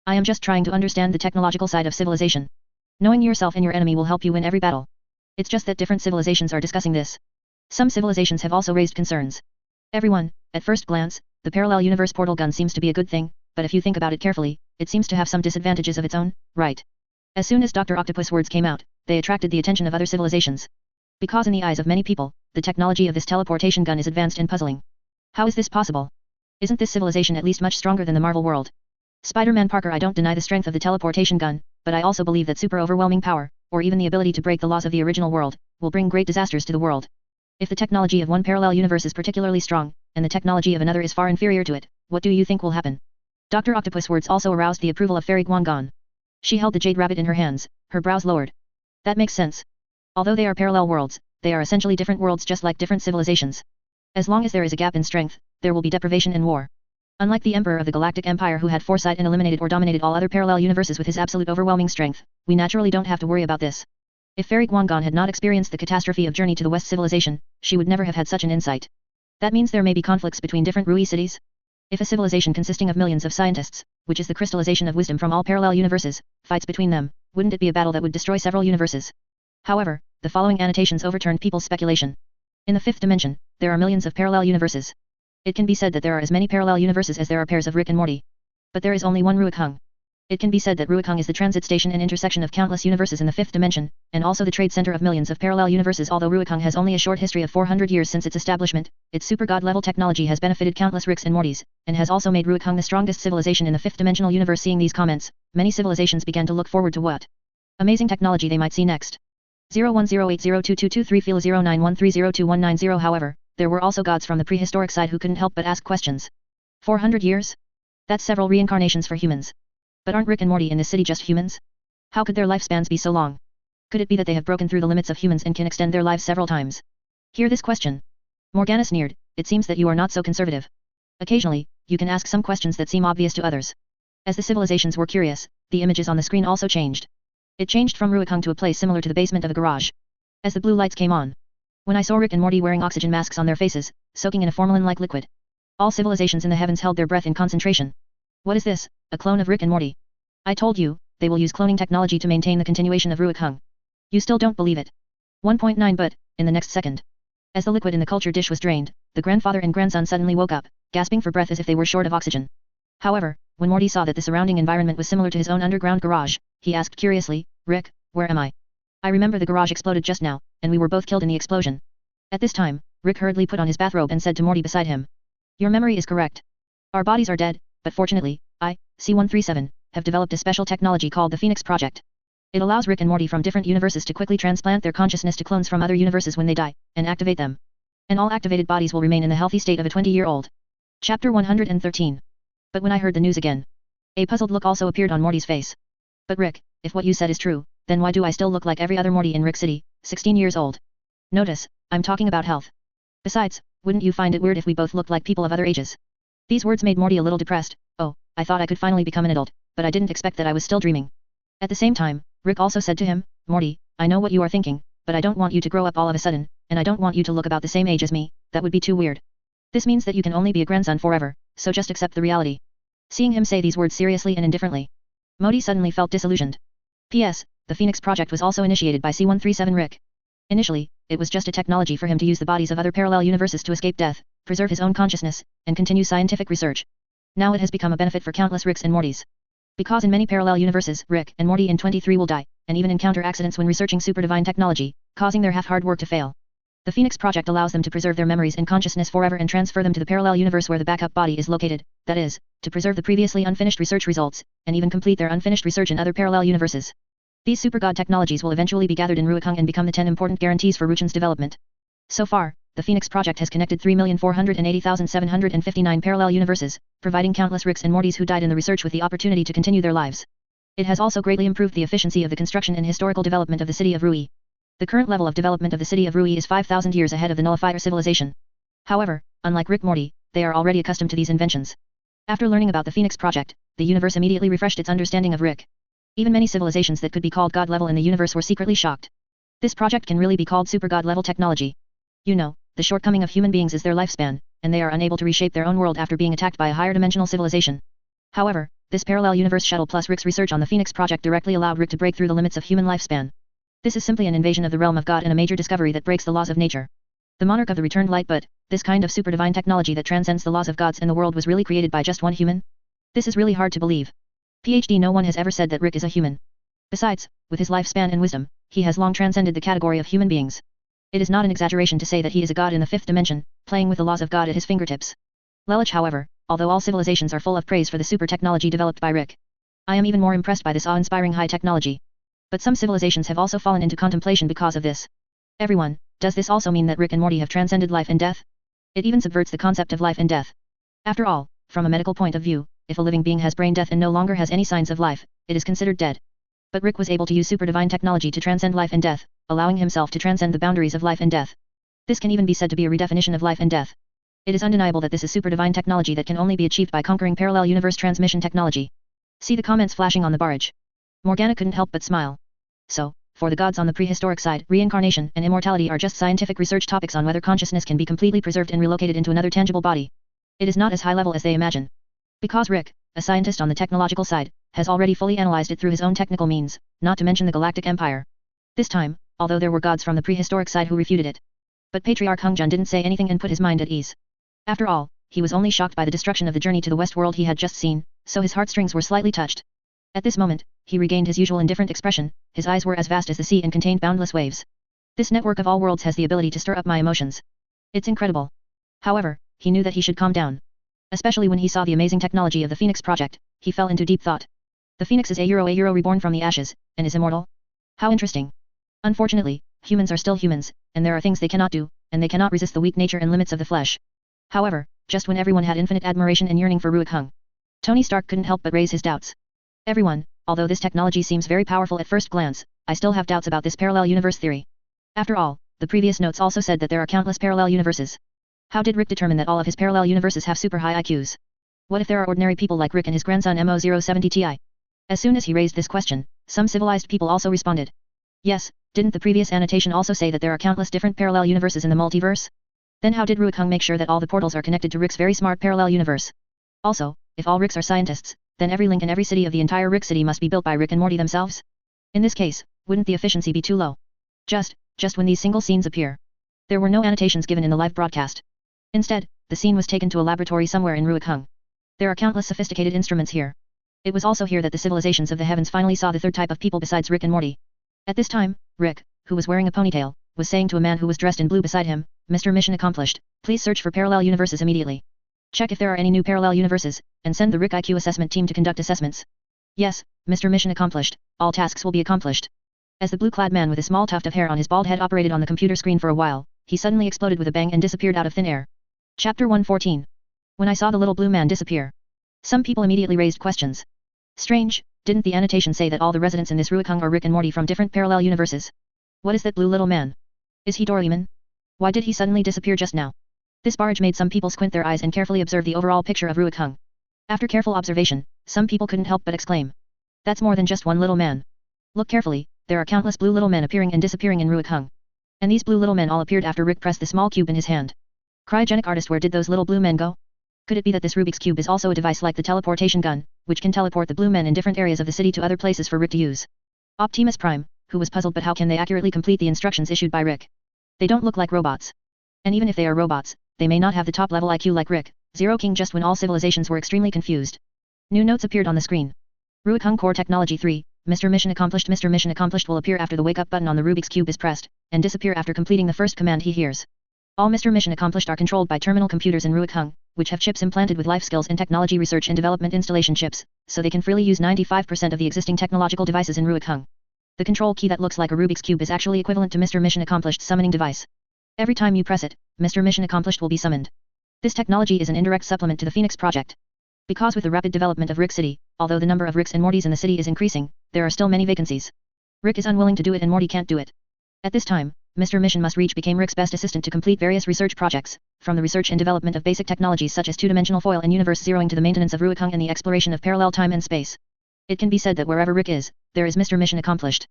I am just trying to understand the technological side of civilization. Knowing yourself and your enemy will help you win every battle. It's just that different civilizations are discussing this. Some civilizations have also raised concerns. Everyone, at first glance, the parallel universe portal gun seems to be a good thing, but if you think about it carefully, it seems to have some disadvantages of its own, right? As soon as Dr. Octopus' words came out, they attracted the attention of other civilizations. Because in the eyes of many people, the technology of this teleportation gun is advanced and puzzling. How is this possible? Isn't this civilization at least much stronger than the Marvel world? Spider-Man Parker, I don't deny the strength of the teleportation gun, but I also believe that super overwhelming power, or even the ability to break the laws of the original world, will bring great disasters to the world. If the technology of one parallel universe is particularly strong, and the technology of another is far inferior to it, what do you think will happen? Dr. Octopus' words also aroused the approval of Fairy Guangan. She held the jade rabbit in her hands, her brows lowered. That makes sense. Although they are parallel worlds, they are essentially different worlds just like different civilizations. As long as there is a gap in strength, there will be deprivation and war. Unlike the Emperor of the Galactic Empire who had foresight and eliminated or dominated all other parallel universes with his absolute overwhelming strength, we naturally don't have to worry about this. If Fairy Guangan had not experienced the catastrophe of Journey to the West civilization, she would never have had such an insight. That means there may be conflicts between different Rui cities. If a civilization consisting of millions of scientists, which is the crystallization of wisdom from all parallel universes, fights between them, wouldn't it be a battle that would destroy several universes? However, the following annotations overturned people's speculation. In the 5th dimension, there are millions of parallel universes. It can be said that there are as many parallel universes as there are pairs of Rick and Morty. But there is only one Ruik Hung. It can be said that Ruikang is the transit station and intersection of countless universes in the fifth dimension, and also the trade center of millions of parallel universes. Although Ruikang has only a short history of 400 years since its establishment, its super god level technology has benefited countless Ricks and Mortys, and has also made Ruikang the strongest civilization in the fifth dimensional universe. Seeing these comments, many civilizations began to look forward to what amazing technology they might see next. 0108022230 However, there were also gods from the prehistoric side who couldn't help but ask questions. 400 years? That's several reincarnations for humans. But aren't Rick and Morty in this city just humans? How could their lifespans be so long? Could it be that they have broken through the limits of humans and can extend their lives several times? Hear this question. Morgana sneered, it seems that you are not so conservative. Occasionally, you can ask some questions that seem obvious to others. As the civilizations were curious, the images on the screen also changed. It changed from Ruikang to a place similar to the basement of a garage. As the blue lights came on, when I saw Rick and Morty wearing oxygen masks on their faces, soaking in a formalin-like liquid. All civilizations in the heavens held their breath in concentration. What is this, a clone of Rick and Morty? I told you, they will use cloning technology to maintain the continuation of Ruikang. You still don't believe it. 1.9 But, in the next second, as the liquid in the culture dish was drained, the grandfather and grandson suddenly woke up, gasping for breath as if they were short of oxygen. However, when Morty saw that the surrounding environment was similar to his own underground garage, he asked curiously, Rick, where am I? I remember the garage exploded just now, and we were both killed in the explosion. At this time, Rick hurriedly put on his bathrobe and said to Morty beside him. Your memory is correct. Our bodies are dead, but fortunately, C-137, have developed a special technology called the Phoenix Project. It allows Rick and Morty from different universes to quickly transplant their consciousness to clones from other universes when they die, and activate them. And all activated bodies will remain in the healthy state of a 20-year-old. Chapter 113. But when I heard the news again, a puzzled look also appeared on Morty's face. But Rick, if what you said is true, then why do I still look like every other Morty in Rick City, 16 years old? Notice, I'm talking about health. Besides, wouldn't you find it weird if we both looked like people of other ages? These words made Morty a little depressed. Oh, I thought I could finally become an adult, but I didn't expect that I was still dreaming. At the same time, Rick also said to him, Morty, I know what you are thinking, but I don't want you to grow up all of a sudden, and I don't want you to look about the same age as me, that would be too weird. This means that you can only be a grandson forever, so just accept the reality. Seeing him say these words seriously and indifferently, Morty suddenly felt disillusioned. P.S. The Phoenix Project was also initiated by C-137 Rick. Initially, it was just a technology for him to use the bodies of other parallel universes to escape death, preserve his own consciousness, and continue scientific research. Now it has become a benefit for countless Ricks and Mortys. Because in many parallel universes, Rick and Morty in 23 will die, and even encounter accidents when researching super divine technology, causing their half-hard work to fail. The Phoenix Project allows them to preserve their memories and consciousness forever and transfer them to the parallel universe where the backup body is located, that is, to preserve the previously unfinished research results, and even complete their unfinished research in other parallel universes. These super god technologies will eventually be gathered in Ruikang and become the 10 important guarantees for Ruchan's development. So far, the Phoenix Project has connected 3,480,759 parallel universes, providing countless Ricks and Mortys who died in the research with the opportunity to continue their lives. It has also greatly improved the efficiency of the construction and historical development of the city of Rui. The current level of development of the city of Rui is 5,000 years ahead of the Nullifier civilization. However, unlike Rick Morty, they are already accustomed to these inventions. After learning about the Phoenix Project, the universe immediately refreshed its understanding of Rick. Even many civilizations that could be called god level in the universe were secretly shocked. This project can really be called super god level technology. You know, the shortcoming of human beings is their lifespan, and they are unable to reshape their own world after being attacked by a higher dimensional civilization. However, this parallel universe shuttle plus Rick's research on the Phoenix Project directly allowed Rick to break through the limits of human lifespan. This is simply an invasion of the realm of God and a major discovery that breaks the laws of nature. The monarch of the returned light, but this kind of super divine technology that transcends the laws of gods and the world was really created by just one human? This is really hard to believe. PhD, no one has ever said that Rick is a human. Besides, with his lifespan and wisdom, he has long transcended the category of human beings. It is not an exaggeration to say that he is a god in the fifth dimension, playing with the laws of God at his fingertips. Lelich, however, although all civilizations are full of praise for the super technology developed by Rick, I am even more impressed by this awe-inspiring high technology. But some civilizations have also fallen into contemplation because of this. Everyone, does this also mean that Rick and Morty have transcended life and death? It even subverts the concept of life and death. After all, from a medical point of view, if a living being has brain death and no longer has any signs of life, it is considered dead. But Rick was able to use super divine technology to transcend life and death, allowing himself to transcend the boundaries of life and death. This can even be said to be a redefinition of life and death. It is undeniable that this is super divine technology that can only be achieved by conquering parallel universe transmission technology. See the comments flashing on the barrage. Morgana couldn't help but smile. So, for the gods on the prehistoric side, reincarnation and immortality are just scientific research topics on whether consciousness can be completely preserved and relocated into another tangible body. It is not as high level as they imagine. Because Rick, a scientist on the technological side, has already fully analyzed it through his own technical means, not to mention the Galactic Empire. This time, although there were gods from the prehistoric side who refuted it. But Patriarch Hungjun didn't say anything and put his mind at ease. After all, he was only shocked by the destruction of the journey to the West World he had just seen, so his heartstrings were slightly touched. At this moment, he regained his usual indifferent expression, his eyes were as vast as the sea and contained boundless waves. This network of all worlds has the ability to stir up my emotions. It's incredible. However, he knew that he should calm down. Especially when he saw the amazing technology of the Phoenix project, he fell into deep thought. The Phoenix is a Euro reborn from the ashes, and is immortal? How interesting. Unfortunately, humans are still humans, and there are things they cannot do, and they cannot resist the weak nature and limits of the flesh. However, just when everyone had infinite admiration and yearning for Ruikhung, Tony Stark couldn't help but raise his doubts. Everyone, although this technology seems very powerful at first glance, I still have doubts about this parallel universe theory. After all, the previous notes also said that there are countless parallel universes. How did Rick determine that all of his parallel universes have super high IQs? What if there are ordinary people like Rick and his grandson Mo070 Ti? As soon as he raised this question, some civilized people also responded. Yes, didn't the previous annotation also say that there are countless different parallel universes in the multiverse? Then how did Ruikhung make sure that all the portals are connected to Rick's very smart parallel universe? Also, if all Ricks are scientists, then every link in every city of the entire Rick City must be built by Rick and Morty themselves? In this case, wouldn't the efficiency be too low? Just when these single scenes appear. There were no annotations given in the live broadcast. Instead, the scene was taken to a laboratory somewhere in Ruikhung. There are countless sophisticated instruments here. It was also here that the civilizations of the heavens finally saw the third type of people besides Rick and Morty. At this time, Rick, who was wearing a ponytail, was saying to a man who was dressed in blue beside him, Mr. Mission accomplished, please search for parallel universes immediately. Check if there are any new parallel universes, and send the Rick IQ assessment team to conduct assessments. Yes, Mr. Mission accomplished, all tasks will be accomplished. As the blue-clad man with a small tuft of hair on his bald head operated on the computer screen for a while, he suddenly exploded with a bang and disappeared out of thin air. Chapter 114. When I saw the little blue man disappear. Some people immediately raised questions. Strange, didn't the annotation say that all the residents in this Ruikhung are Rick and Morty from different parallel universes? What is that blue little man? Is he Doraemon? Why did he suddenly disappear just now? This barge made some people squint their eyes and carefully observe the overall picture of Ruikhung. After careful observation, some people couldn't help but exclaim. That's more than just one little man. Look carefully, there are countless blue little men appearing and disappearing in Ruikhung. And these blue little men all appeared after Rick pressed the small cube in his hand. Cryogenic artist, where did those little blue men go? Could it be that this Rubik's Cube is also a device like the teleportation gun, which can teleport the blue men in different areas of the city to other places for Rick to use? Optimus Prime, who was puzzled, but how can they accurately complete the instructions issued by Rick? They don't look like robots. And even if they are robots, they may not have the top-level IQ like Rick. Zero King. Just when all civilizations were extremely confused, new notes appeared on the screen. Ruikhung Core Technology 3, Mr. Mission accomplished. Mr. Mission accomplished will appear after the wake-up button on the Rubik's Cube is pressed, and disappear after completing the first command he hears. All Mr. Mission accomplished are controlled by terminal computers in Ruikhung, which have chips implanted with life skills and technology research and development installation chips, so they can freely use 95% of the existing technological devices in Ruikhung. The control key that looks like a Rubik's Cube is actually equivalent to Mr. Mission Accomplished's summoning device. Every time you press it, Mr. Mission Accomplished will be summoned. This technology is an indirect supplement to the Phoenix project. Because with the rapid development of Rick City, although the number of Ricks and Mortys in the city is increasing, there are still many vacancies. Rick is unwilling to do it and Morty can't do it. At this time, Mr. Mission Must Reach became Rick's best assistant to complete various research projects, from the research and development of basic technologies such as two-dimensional foil and universe zeroing to the maintenance of Ruikhung and the exploration of parallel time and space. It can be said that wherever Rick is, there is Mr. Mission Accomplished.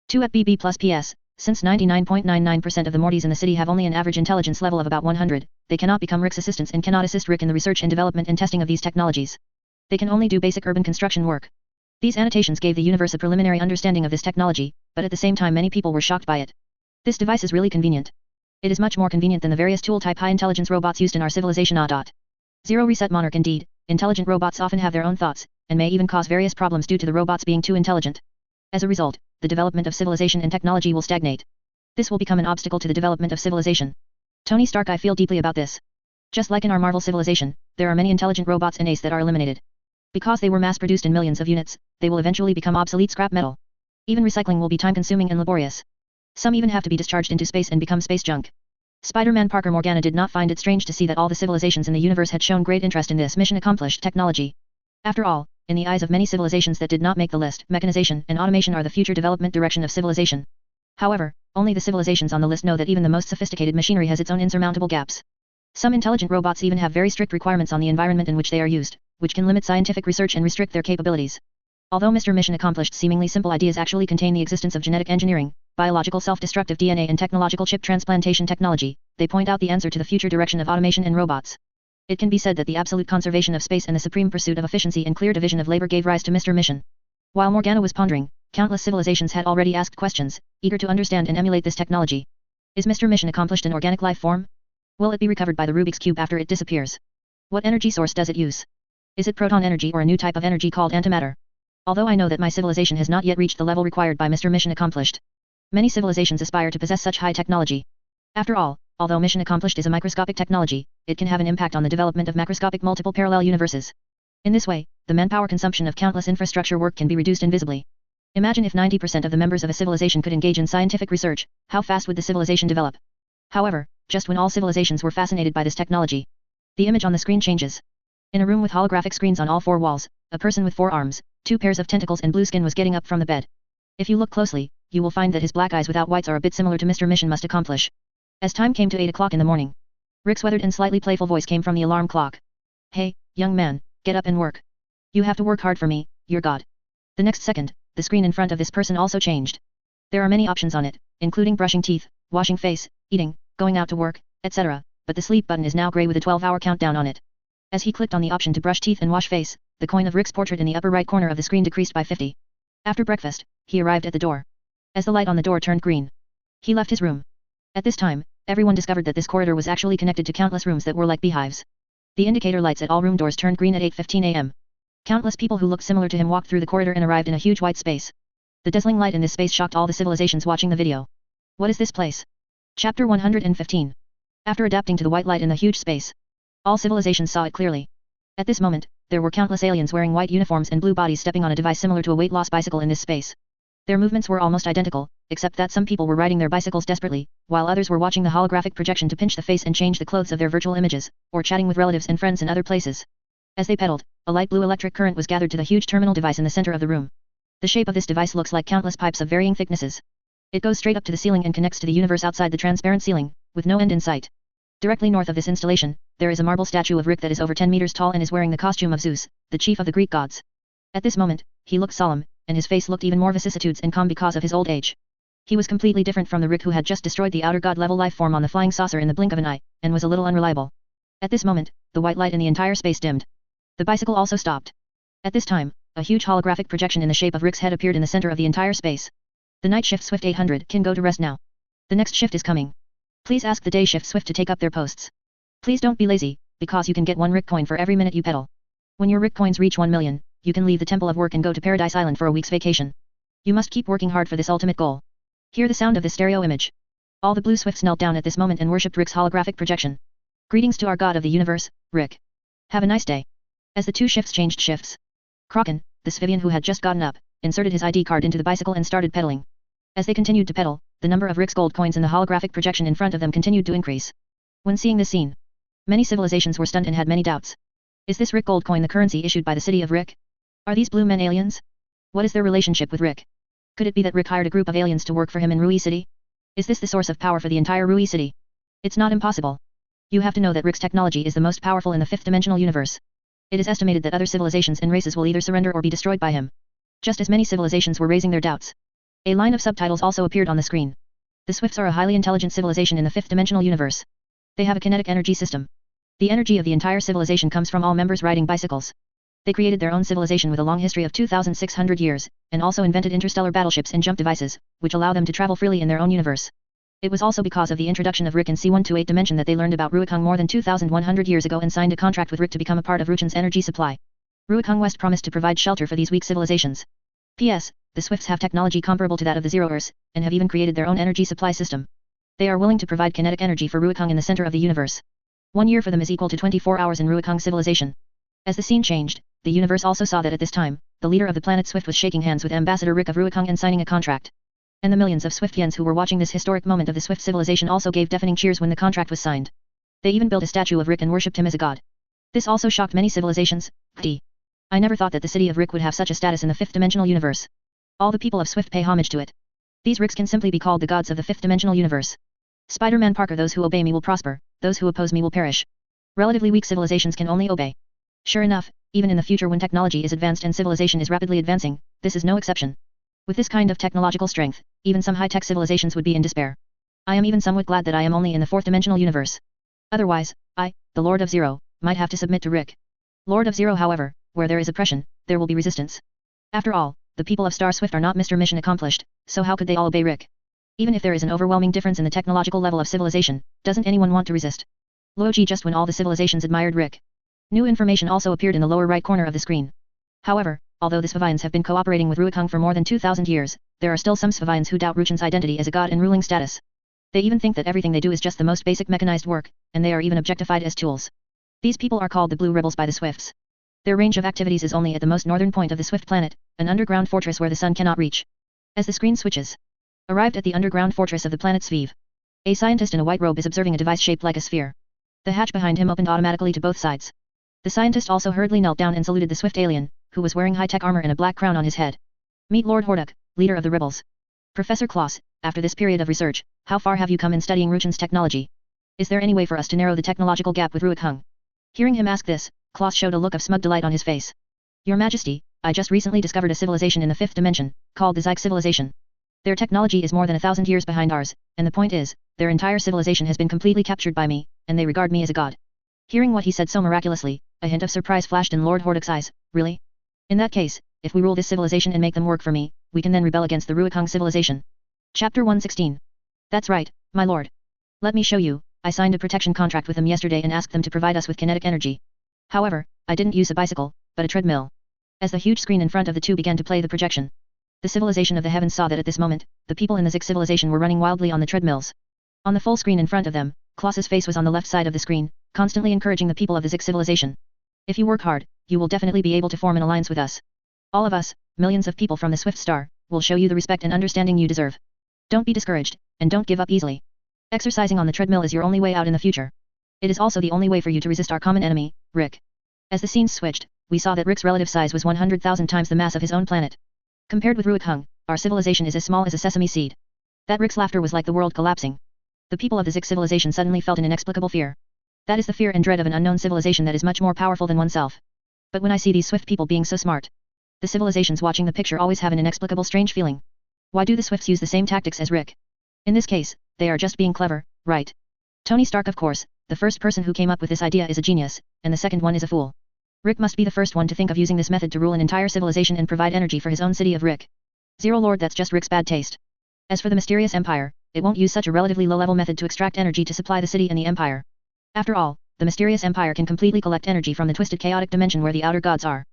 2 at BB plus PS, since 99.99% of the Mortys in the city have only an average intelligence level of about 100, they cannot become Rick's assistants and cannot assist Rick in the research and development and testing of these technologies. They can only do basic urban construction work. These annotations gave the universe a preliminary understanding of this technology, but at the same time many people were shocked by it. This device is really convenient. It is much more convenient than the various tool-type high-intelligence robots used in our civilization. Zero Reset Monarch. Indeed, intelligent robots often have their own thoughts, and may even cause various problems due to the robots being too intelligent. As a result, the development of civilization and technology will stagnate. This will become an obstacle to the development of civilization. Tony Stark, I feel deeply about this. Just like in our Marvel civilization, there are many intelligent robots and Ace that are eliminated. Because they were mass-produced in millions of units, they will eventually become obsolete scrap metal. Even recycling will be time-consuming and laborious. Some even have to be discharged into space and become space junk. Spider-Man Parker Morgana did not find it strange to see that all the civilizations in the universe had shown great interest in this mission accomplished technology. After all, in the eyes of many civilizations that did not make the list, mechanization and automation are the future development direction of civilization. However, only the civilizations on the list know that even the most sophisticated machinery has its own insurmountable gaps. Some intelligent robots even have very strict requirements on the environment in which they are used, which can limit scientific research and restrict their capabilities. Although Mr. Mission Accomplished seemingly simple ideas actually contain the existence of genetic engineering, biological self-destructive DNA and technological chip transplantation technology, they point out the answer to the future direction of automation and robots. It can be said that the absolute conservation of space and the supreme pursuit of efficiency and clear division of labor gave rise to Mr. Mission. While Morgana was pondering, countless civilizations had already asked questions, eager to understand and emulate this technology. Is Mr. Mission Accomplished an organic life form? Will it be recovered by the Rubik's Cube after it disappears? What energy source does it use? Is it proton energy or a new type of energy called antimatter? Although I know that my civilization has not yet reached the level required by Mr. Mission Accomplished. Many civilizations aspire to possess such high technology. After all, although Mission Accomplished is a microscopic technology, it can have an impact on the development of macroscopic multiple parallel universes. In this way, the manpower consumption of countless infrastructure work can be reduced invisibly. Imagine if 90% of the members of a civilization could engage in scientific research, how fast would the civilization develop? However, just when all civilizations were fascinated by this technology, the image on the screen changes. In a room with holographic screens on all four walls, a person with 4 arms, 2 pairs of tentacles and blue skin was getting up from the bed. If you look closely, you will find that his black eyes without whites are a bit similar to Mr. Mission Must Accomplish. As time came to 8 o'clock in the morning, Rick's weathered and slightly playful voice came from the alarm clock. Hey, young man, get up and work. You have to work hard for me, your god. The next second, the screen in front of this person also changed. There are many options on it, including brushing teeth, washing face, eating, going out to work, etc., but the sleep button is now gray with a 12-hour countdown on it. As he clicked on the option to brush teeth and wash face, the coin of Rick's portrait in the upper right corner of the screen decreased by 50. After breakfast, he arrived at the door. As the light on the door turned green, he left his room. At this time, everyone discovered that this corridor was actually connected to countless rooms that were like beehives. The indicator lights at all room doors turned green at 8:15 a.m. Countless people who looked similar to him walked through the corridor and arrived in a huge white space. The dazzling light in this space shocked all the civilizations watching the video. What is this place? Chapter 115. After adapting to the white light in the huge space, all civilizations saw it clearly. At this moment, there were countless aliens wearing white uniforms and blue bodies stepping on a device similar to a weight loss bicycle in this space. Their movements were almost identical, except that some people were riding their bicycles desperately, while others were watching the holographic projection to pinch the face and change the clothes of their virtual images, or chatting with relatives and friends in other places. As they pedaled, a light blue electric current was gathered to the huge terminal device in the center of the room. The shape of this device looks like countless pipes of varying thicknesses. It goes straight up to the ceiling and connects to the universe outside the transparent ceiling, with no end in sight. Directly north of this installation, there is a marble statue of Rick that is over 10 meters tall and is wearing the costume of Zeus, the chief of the Greek gods. At this moment, he looked solemn, and his face looked even more vicissitudes and calm because of his old age. He was completely different from the Rick who had just destroyed the outer god-level life form on the flying saucer in the blink of an eye, and was a little unreliable. At this moment, the white light in the entire space dimmed. The bicycle also stopped. At this time, a huge holographic projection in the shape of Rick's head appeared in the center of the entire space. The night shift Swift 800 can go to rest now. The next shift is coming. Please ask the day shift Swift to take up their posts. Please don't be lazy, because you can get 1 Rick coin for every minute you pedal. When your Rick coins reach 1 million, you can leave the Temple of Work and go to Paradise Island for a week's vacation. You must keep working hard for this ultimate goal. Hear the sound of this stereo image. All the blue Swifts knelt down at this moment and worshipped Rick's holographic projection. Greetings to our god of the universe, Rick. Have a nice day. As the two shifts changed shifts, Kraken, the civilian who had just gotten up, inserted his ID card into the bicycle and started pedaling. As they continued to pedal, the number of Rick's gold coins in the holographic projection in front of them continued to increase. When seeing this scene, many civilizations were stunned and had many doubts. Is this Rick gold coin the currency issued by the city of Rick? Are these blue men aliens? What is their relationship with Rick? Could it be that Rick hired a group of aliens to work for him in Rui City? Is this the source of power for the entire Rui City? It's not impossible. You have to know that Rick's technology is the most powerful in the fifth-dimensional universe. It is estimated that other civilizations and races will either surrender or be destroyed by him. Just as many civilizations were raising their doubts, a line of subtitles also appeared on the screen. The Swifts are a highly intelligent civilization in the fifth-dimensional universe. They have a kinetic energy system. The energy of the entire civilization comes from all members riding bicycles. They created their own civilization with a long history of 2,600 years, and also invented interstellar battleships and jump devices, which allow them to travel freely in their own universe. It was also because of the introduction of Rick in C128 dimension that they learned about Ruikung more than 2,100 years ago and signed a contract with Rick to become a part of Ruchan's energy supply. Ruikung West promised to provide shelter for these weak civilizations. P.S. The Swifts have technology comparable to that of the Zero-Earths, and have even created their own energy supply system. They are willing to provide kinetic energy for Ruikung in the center of the universe. 1 year for them is equal to 24 hours in Ruikung civilization. As the scene changed, the universe also saw that at this time, the leader of the planet Swift was shaking hands with Ambassador Rick of Ruikung and signing a contract. And the millions of Swiftians who were watching this historic moment of the Swift civilization also gave deafening cheers when the contract was signed. They even built a statue of Rick and worshipped him as a god. This also shocked many civilizations. I never thought that the city of Rick would have such a status in the fifth-dimensional universe. All the people of Swift pay homage to it. These Ricks can simply be called the gods of the fifth-dimensional universe. Spider-Man Parker: those who obey me will prosper, those who oppose me will perish. Relatively weak civilizations can only obey. Sure enough, even in the future when technology is advanced and civilization is rapidly advancing, this is no exception. With this kind of technological strength, even some high-tech civilizations would be in despair. I am even somewhat glad that I am only in the fourth-dimensional universe. Otherwise, I, the Lord of Zero, might have to submit to Rick. Lord of Zero, however, where there is oppression, there will be resistance. After all, the people of Star Swift are not Mr. Mission Accomplished, so how could they all obey Rick? Even if there is an overwhelming difference in the technological level of civilization, doesn't anyone want to resist? Logi. Just when all the civilizations admired Rick, new information also appeared in the lower right corner of the screen. However, although the Sophons have been cooperating with Ruikung for more than 2,000 years, there are still some Sophons who doubt Ruchan's identity as a god and ruling status. They even think that everything they do is just the most basic mechanized work, and they are even objectified as tools. These people are called the Blue Rebels by the Swifts. Their range of activities is only at the most northern point of the Swift planet, an underground fortress where the sun cannot reach. As the screen switches. Arrived at the underground fortress of the planet Sviv. A scientist in a white robe is observing a device shaped like a sphere. The hatch behind him opened automatically to both sides. The scientist also hurriedly knelt down and saluted the Swift alien, who was wearing high-tech armor and a black crown on his head. Meet Lord Horduk, leader of the rebels. Professor Klaus, after this period of research, how far have you come in studying Ruchan's technology? Is there any way for us to narrow the technological gap with Ruikung? Hearing him ask this, Klaus showed a look of smug delight on his face. Your Majesty, I just recently discovered a civilization in the fifth dimension, called the Zyke civilization. Their technology is more than 1,000 years behind ours, and the point is, their entire civilization has been completely captured by me, and they regard me as a god. Hearing what he said so miraculously, a hint of surprise flashed in Lord Horduk's eyes. Really? In that case, if we rule this civilization and make them work for me, we can then rebel against the Ruikung civilization. Chapter 116. That's right, my lord. Let me show you. I signed a protection contract with them yesterday and asked them to provide us with kinetic energy. However, I didn't use a bicycle, but a treadmill. As the huge screen in front of the two began to play the projection, the civilization of the heavens saw that at this moment, the people in the Zyke civilization were running wildly on the treadmills. On the full screen in front of them, Klaus's face was on the left side of the screen, constantly encouraging the people of the Zyke civilization. If you work hard, you will definitely be able to form an alliance with us. All of us, millions of people from the Swift Star, will show you the respect and understanding you deserve. Don't be discouraged, and don't give up easily. Exercising on the treadmill is your only way out in the future. It is also the only way for you to resist our common enemy, Rick. As the scenes switched, we saw that Rick's relative size was 100,000 times the mass of his own planet. Compared with Ruikung, our civilization is as small as a sesame seed. That Rick's laughter was like the world collapsing. The people of the Zyke civilization suddenly felt an inexplicable fear. That is the fear and dread of an unknown civilization that is much more powerful than oneself. But when I see these Swift people being so smart, the civilizations watching the picture always have an inexplicable strange feeling. Why do the Swifts use the same tactics as Rick? In this case, they are just being clever, right? Tony Stark, of course, the first person who came up with this idea is a genius, and the second one is a fool. Rick must be the first one to think of using this method to rule an entire civilization and provide energy for his own city of Rick. Zero Lord, that's just Rick's bad taste. As for the mysterious empire, it won't use such a relatively low-level method to extract energy to supply the city and the empire. After all, the mysterious empire can completely collect energy from the twisted chaotic dimension where the outer gods are.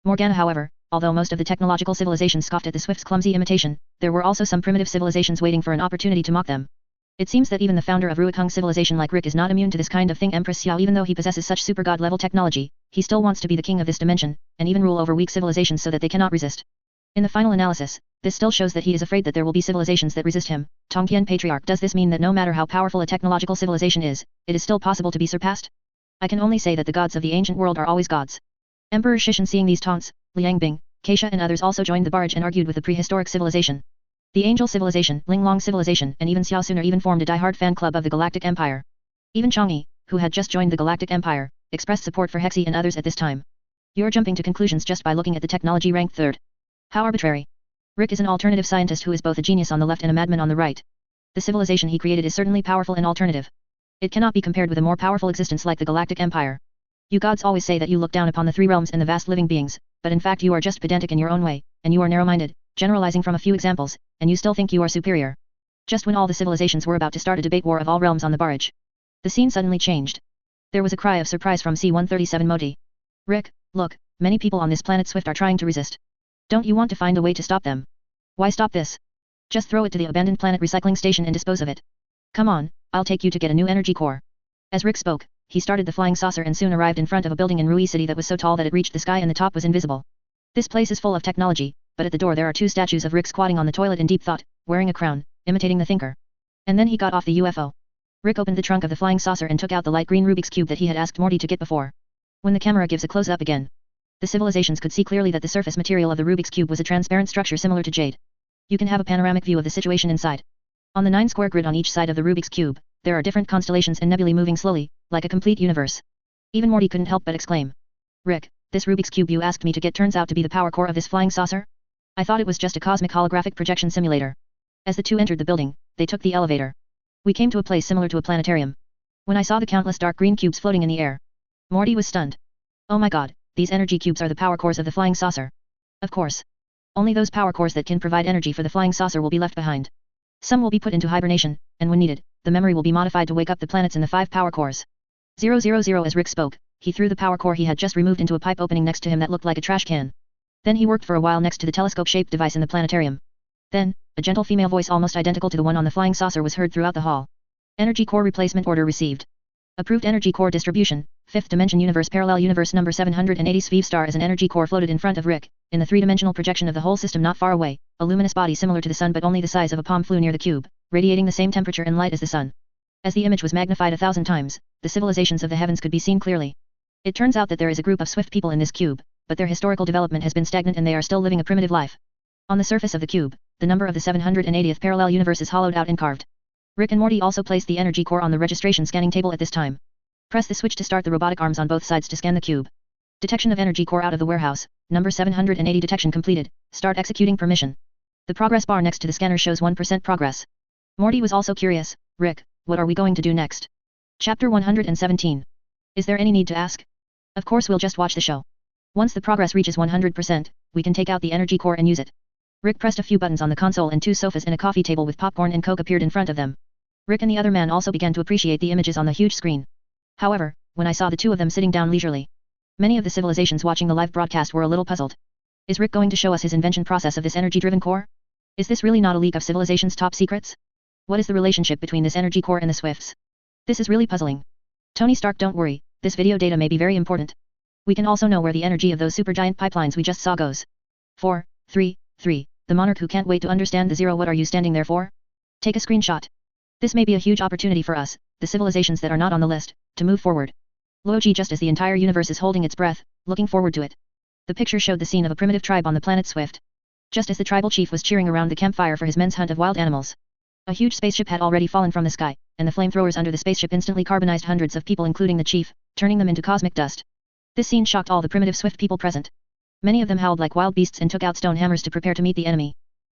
Morgana, however, although most of the technological civilizations scoffed at the Swift's clumsy imitation, there were also some primitive civilizations waiting for an opportunity to mock them. It seems that even the founder of Ruikung civilization like Rick is not immune to this kind of thing. Empress Xiao, even though he possesses such super god level technology, he still wants to be the king of this dimension, and even rule over weak civilizations so that they cannot resist. In the final analysis, this still shows that he is afraid that there will be civilizations that resist him. Tongqian Patriarch, does this mean that no matter how powerful a technological civilization is, it is still possible to be surpassed? I can only say that the gods of the ancient world are always gods. Emperor Shishan, seeing these taunts, Liang Bing, Keisha and others also joined the barge and argued with the prehistoric civilization. The Angel Civilization, Linglong Civilization and even Xiao Suner even formed a die-hard fan club of the Galactic Empire. Even Chang'e, who had just joined the Galactic Empire, expressed support for Hexi and others at this time. You're jumping to conclusions just by looking at the technology ranked third. How arbitrary. Rick is an alternative scientist who is both a genius on the left and a madman on the right. The civilization he created is certainly powerful and alternative. It cannot be compared with a more powerful existence like the Galactic Empire. You gods always say that you look down upon the three realms and the vast living beings, but in fact you are just pedantic in your own way, and you are narrow-minded, generalizing from a few examples, and you still think you are superior. Just when all the civilizations were about to start a debate war of all realms on the barge, the scene suddenly changed. There was a cry of surprise from C-137 Modi. Rick, look, many people on this planet Swift are trying to resist. Don't you want to find a way to stop them? Why stop this? Just throw it to the abandoned planet recycling station and dispose of it. Come on, I'll take you to get a new energy core. As Rick spoke, he started the flying saucer and soon arrived in front of a building in Rui City that was so tall that it reached the sky and the top was invisible. This place is full of technology, but at the door there are two statues of Rick squatting on the toilet in deep thought, wearing a crown, imitating the thinker. And then he got off the UFO. Rick opened the trunk of the flying saucer and took out the light green Rubik's Cube that he had asked Morty to get before. When the camera gives a close-up again, the civilizations could see clearly that the surface material of the Rubik's Cube was a transparent structure similar to jade. You can have a panoramic view of the situation inside. On the 9-square grid on each side of the Rubik's Cube, there are different constellations and nebulae moving slowly, like a complete universe. Even Morty couldn't help but exclaim. Rick, this Rubik's Cube you asked me to get turns out to be the power core of this flying saucer? I thought it was just a cosmic holographic projection simulator. As the two entered the building, they took the elevator. We came to a place similar to a planetarium. When I saw the countless dark green cubes floating in the air, Morty was stunned. Oh my god, these energy cubes are the power cores of the flying saucer. Of course. Only those power cores that can provide energy for the flying saucer will be left behind. Some will be put into hibernation, and when needed, the memory will be modified to wake up the planets in the 5 power cores. 000 as Rick spoke, he threw the power core he had just removed into a pipe opening next to him that looked like a trash can. Then he worked for a while next to the telescope-shaped device in the planetarium. Then, a gentle female voice almost identical to the one on the flying saucer was heard throughout the hall. Energy core replacement order received. Approved energy core distribution, 5th dimension universe parallel universe number 780 Sviv star as an energy core floated in front of Rick, in the three-dimensional projection of the whole system not far away, a luminous body similar to the sun but only the size of a palm flew near the cube, radiating the same temperature and light as the sun. As the image was magnified 1,000 times, the civilizations of the heavens could be seen clearly. It turns out that there is a group of swift people in this cube, but their historical development has been stagnant and they are still living a primitive life. On the surface of the cube, the number of the 780th parallel universe is hollowed out and carved. Rick and Morty also placed the energy core on the registration scanning table at this time. Press the switch to start the robotic arms on both sides to scan the cube. Detection of energy core out of the warehouse, number 780 detection completed, start executing permission. The progress bar next to the scanner shows 1% progress. Morty was also curious, Rick, what are we going to do next? Chapter 117. Is there any need to ask? Of course we'll just watch the show. Once the progress reaches 100%, we can take out the energy core and use it. Rick pressed a few buttons on the console and 2 sofas and a coffee table with popcorn and coke appeared in front of them. Rick and the other man also began to appreciate the images on the huge screen. However, when I saw the two of them sitting down leisurely, many of the civilizations watching the live broadcast were a little puzzled. Is Rick going to show us his invention process of this energy-driven core? Is this really not a leak of civilization's top secrets? What is the relationship between this energy core and the Swifts? This is really puzzling. Tony Stark, don't worry, this video data may be very important. We can also know where the energy of those supergiant pipelines we just saw goes. 4, 3, 3, the monarch who can't wait to understand the zero. What are you standing there for? Take a screenshot. This may be a huge opportunity for us, the civilizations that are not on the list, to move forward. Logi just as the entire universe is holding its breath, looking forward to it. The picture showed the scene of a primitive tribe on the planet Swift. Just as the tribal chief was cheering around the campfire for his men's hunt of wild animals. A huge spaceship had already fallen from the sky, and the flamethrowers under the spaceship instantly carbonized hundreds of people including the chief, turning them into cosmic dust. This scene shocked all the primitive Swift people present. Many of them howled like wild beasts and took out stone hammers to prepare to meet the enemy.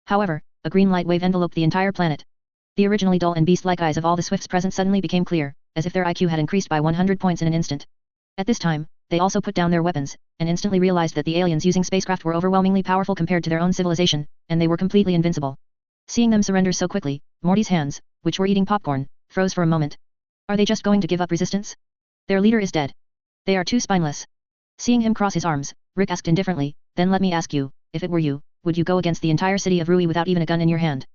However, a green light wave enveloped the entire planet. The originally dull and beast-like eyes of all the Swifts present suddenly became clear, as if their IQ had increased by 100 points in an instant. At this time, they also put down their weapons, and instantly realized that the aliens using spacecraft were overwhelmingly powerful compared to their own civilization, and they were completely invincible. Seeing them surrender so quickly, Morty's hands, which were eating popcorn, froze for a moment. Are they just going to give up resistance? Their leader is dead. They are too spineless. Seeing him cross his arms, Rick asked indifferently, then let me ask you, if it were you, would you go against the entire city of Rui without even a gun in your hand?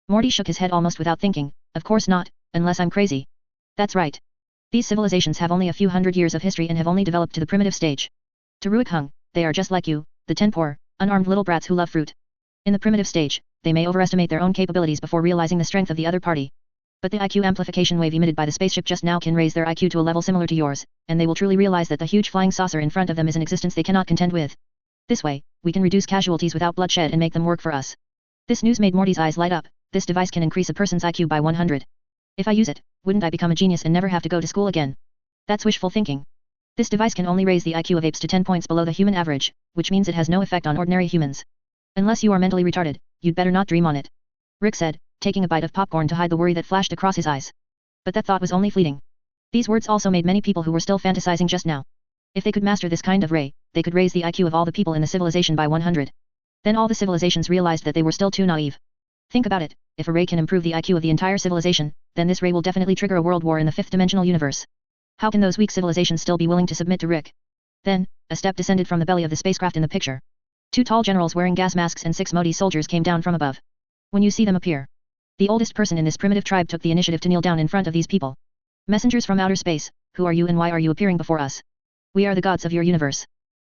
Morty shook his head almost without thinking, of course not, unless I'm crazy. That's right. These civilizations have only a few hundred years of history and have only developed to the primitive stage. To Ruik Hung, they are just like you, the 10 poor, unarmed little brats who love fruit. In the primitive stage, they may overestimate their own capabilities before realizing the strength of the other party. But the IQ amplification wave emitted by the spaceship just now can raise their IQ to a level similar to yours, and they will truly realize that the huge flying saucer in front of them is an existence they cannot contend with. This way, we can reduce casualties without bloodshed and make them work for us. This news made Morty's eyes light up. This device can increase a person's IQ by 100. If I use it, wouldn't I become a genius and never have to go to school again? That's wishful thinking. This device can only raise the IQ of apes to 10 points below the human average, which means it has no effect on ordinary humans. Unless you are mentally retarded, you'd better not dream on it. Rick said, taking a bite of popcorn to hide the worry that flashed across his eyes. But that thought was only fleeting. These words also made many people who were still fantasizing just now. If they could master this kind of ray, they could raise the IQ of all the people in the civilization by 100. Then all the civilizations realized that they were still too naive. Think about it, if a ray can improve the IQ of the entire civilization, then this ray will definitely trigger a world war in the 5th dimensional universe. How can those weak civilizations still be willing to submit to Rick? Then, a step descended from the belly of the spacecraft in the picture. 2 tall generals wearing gas masks and 6 Modi soldiers came down from above. When you see them appear, the oldest person in this primitive tribe took the initiative to kneel down in front of these people. Messengers from outer space, who are you and why are you appearing before us? We are the gods of your universe.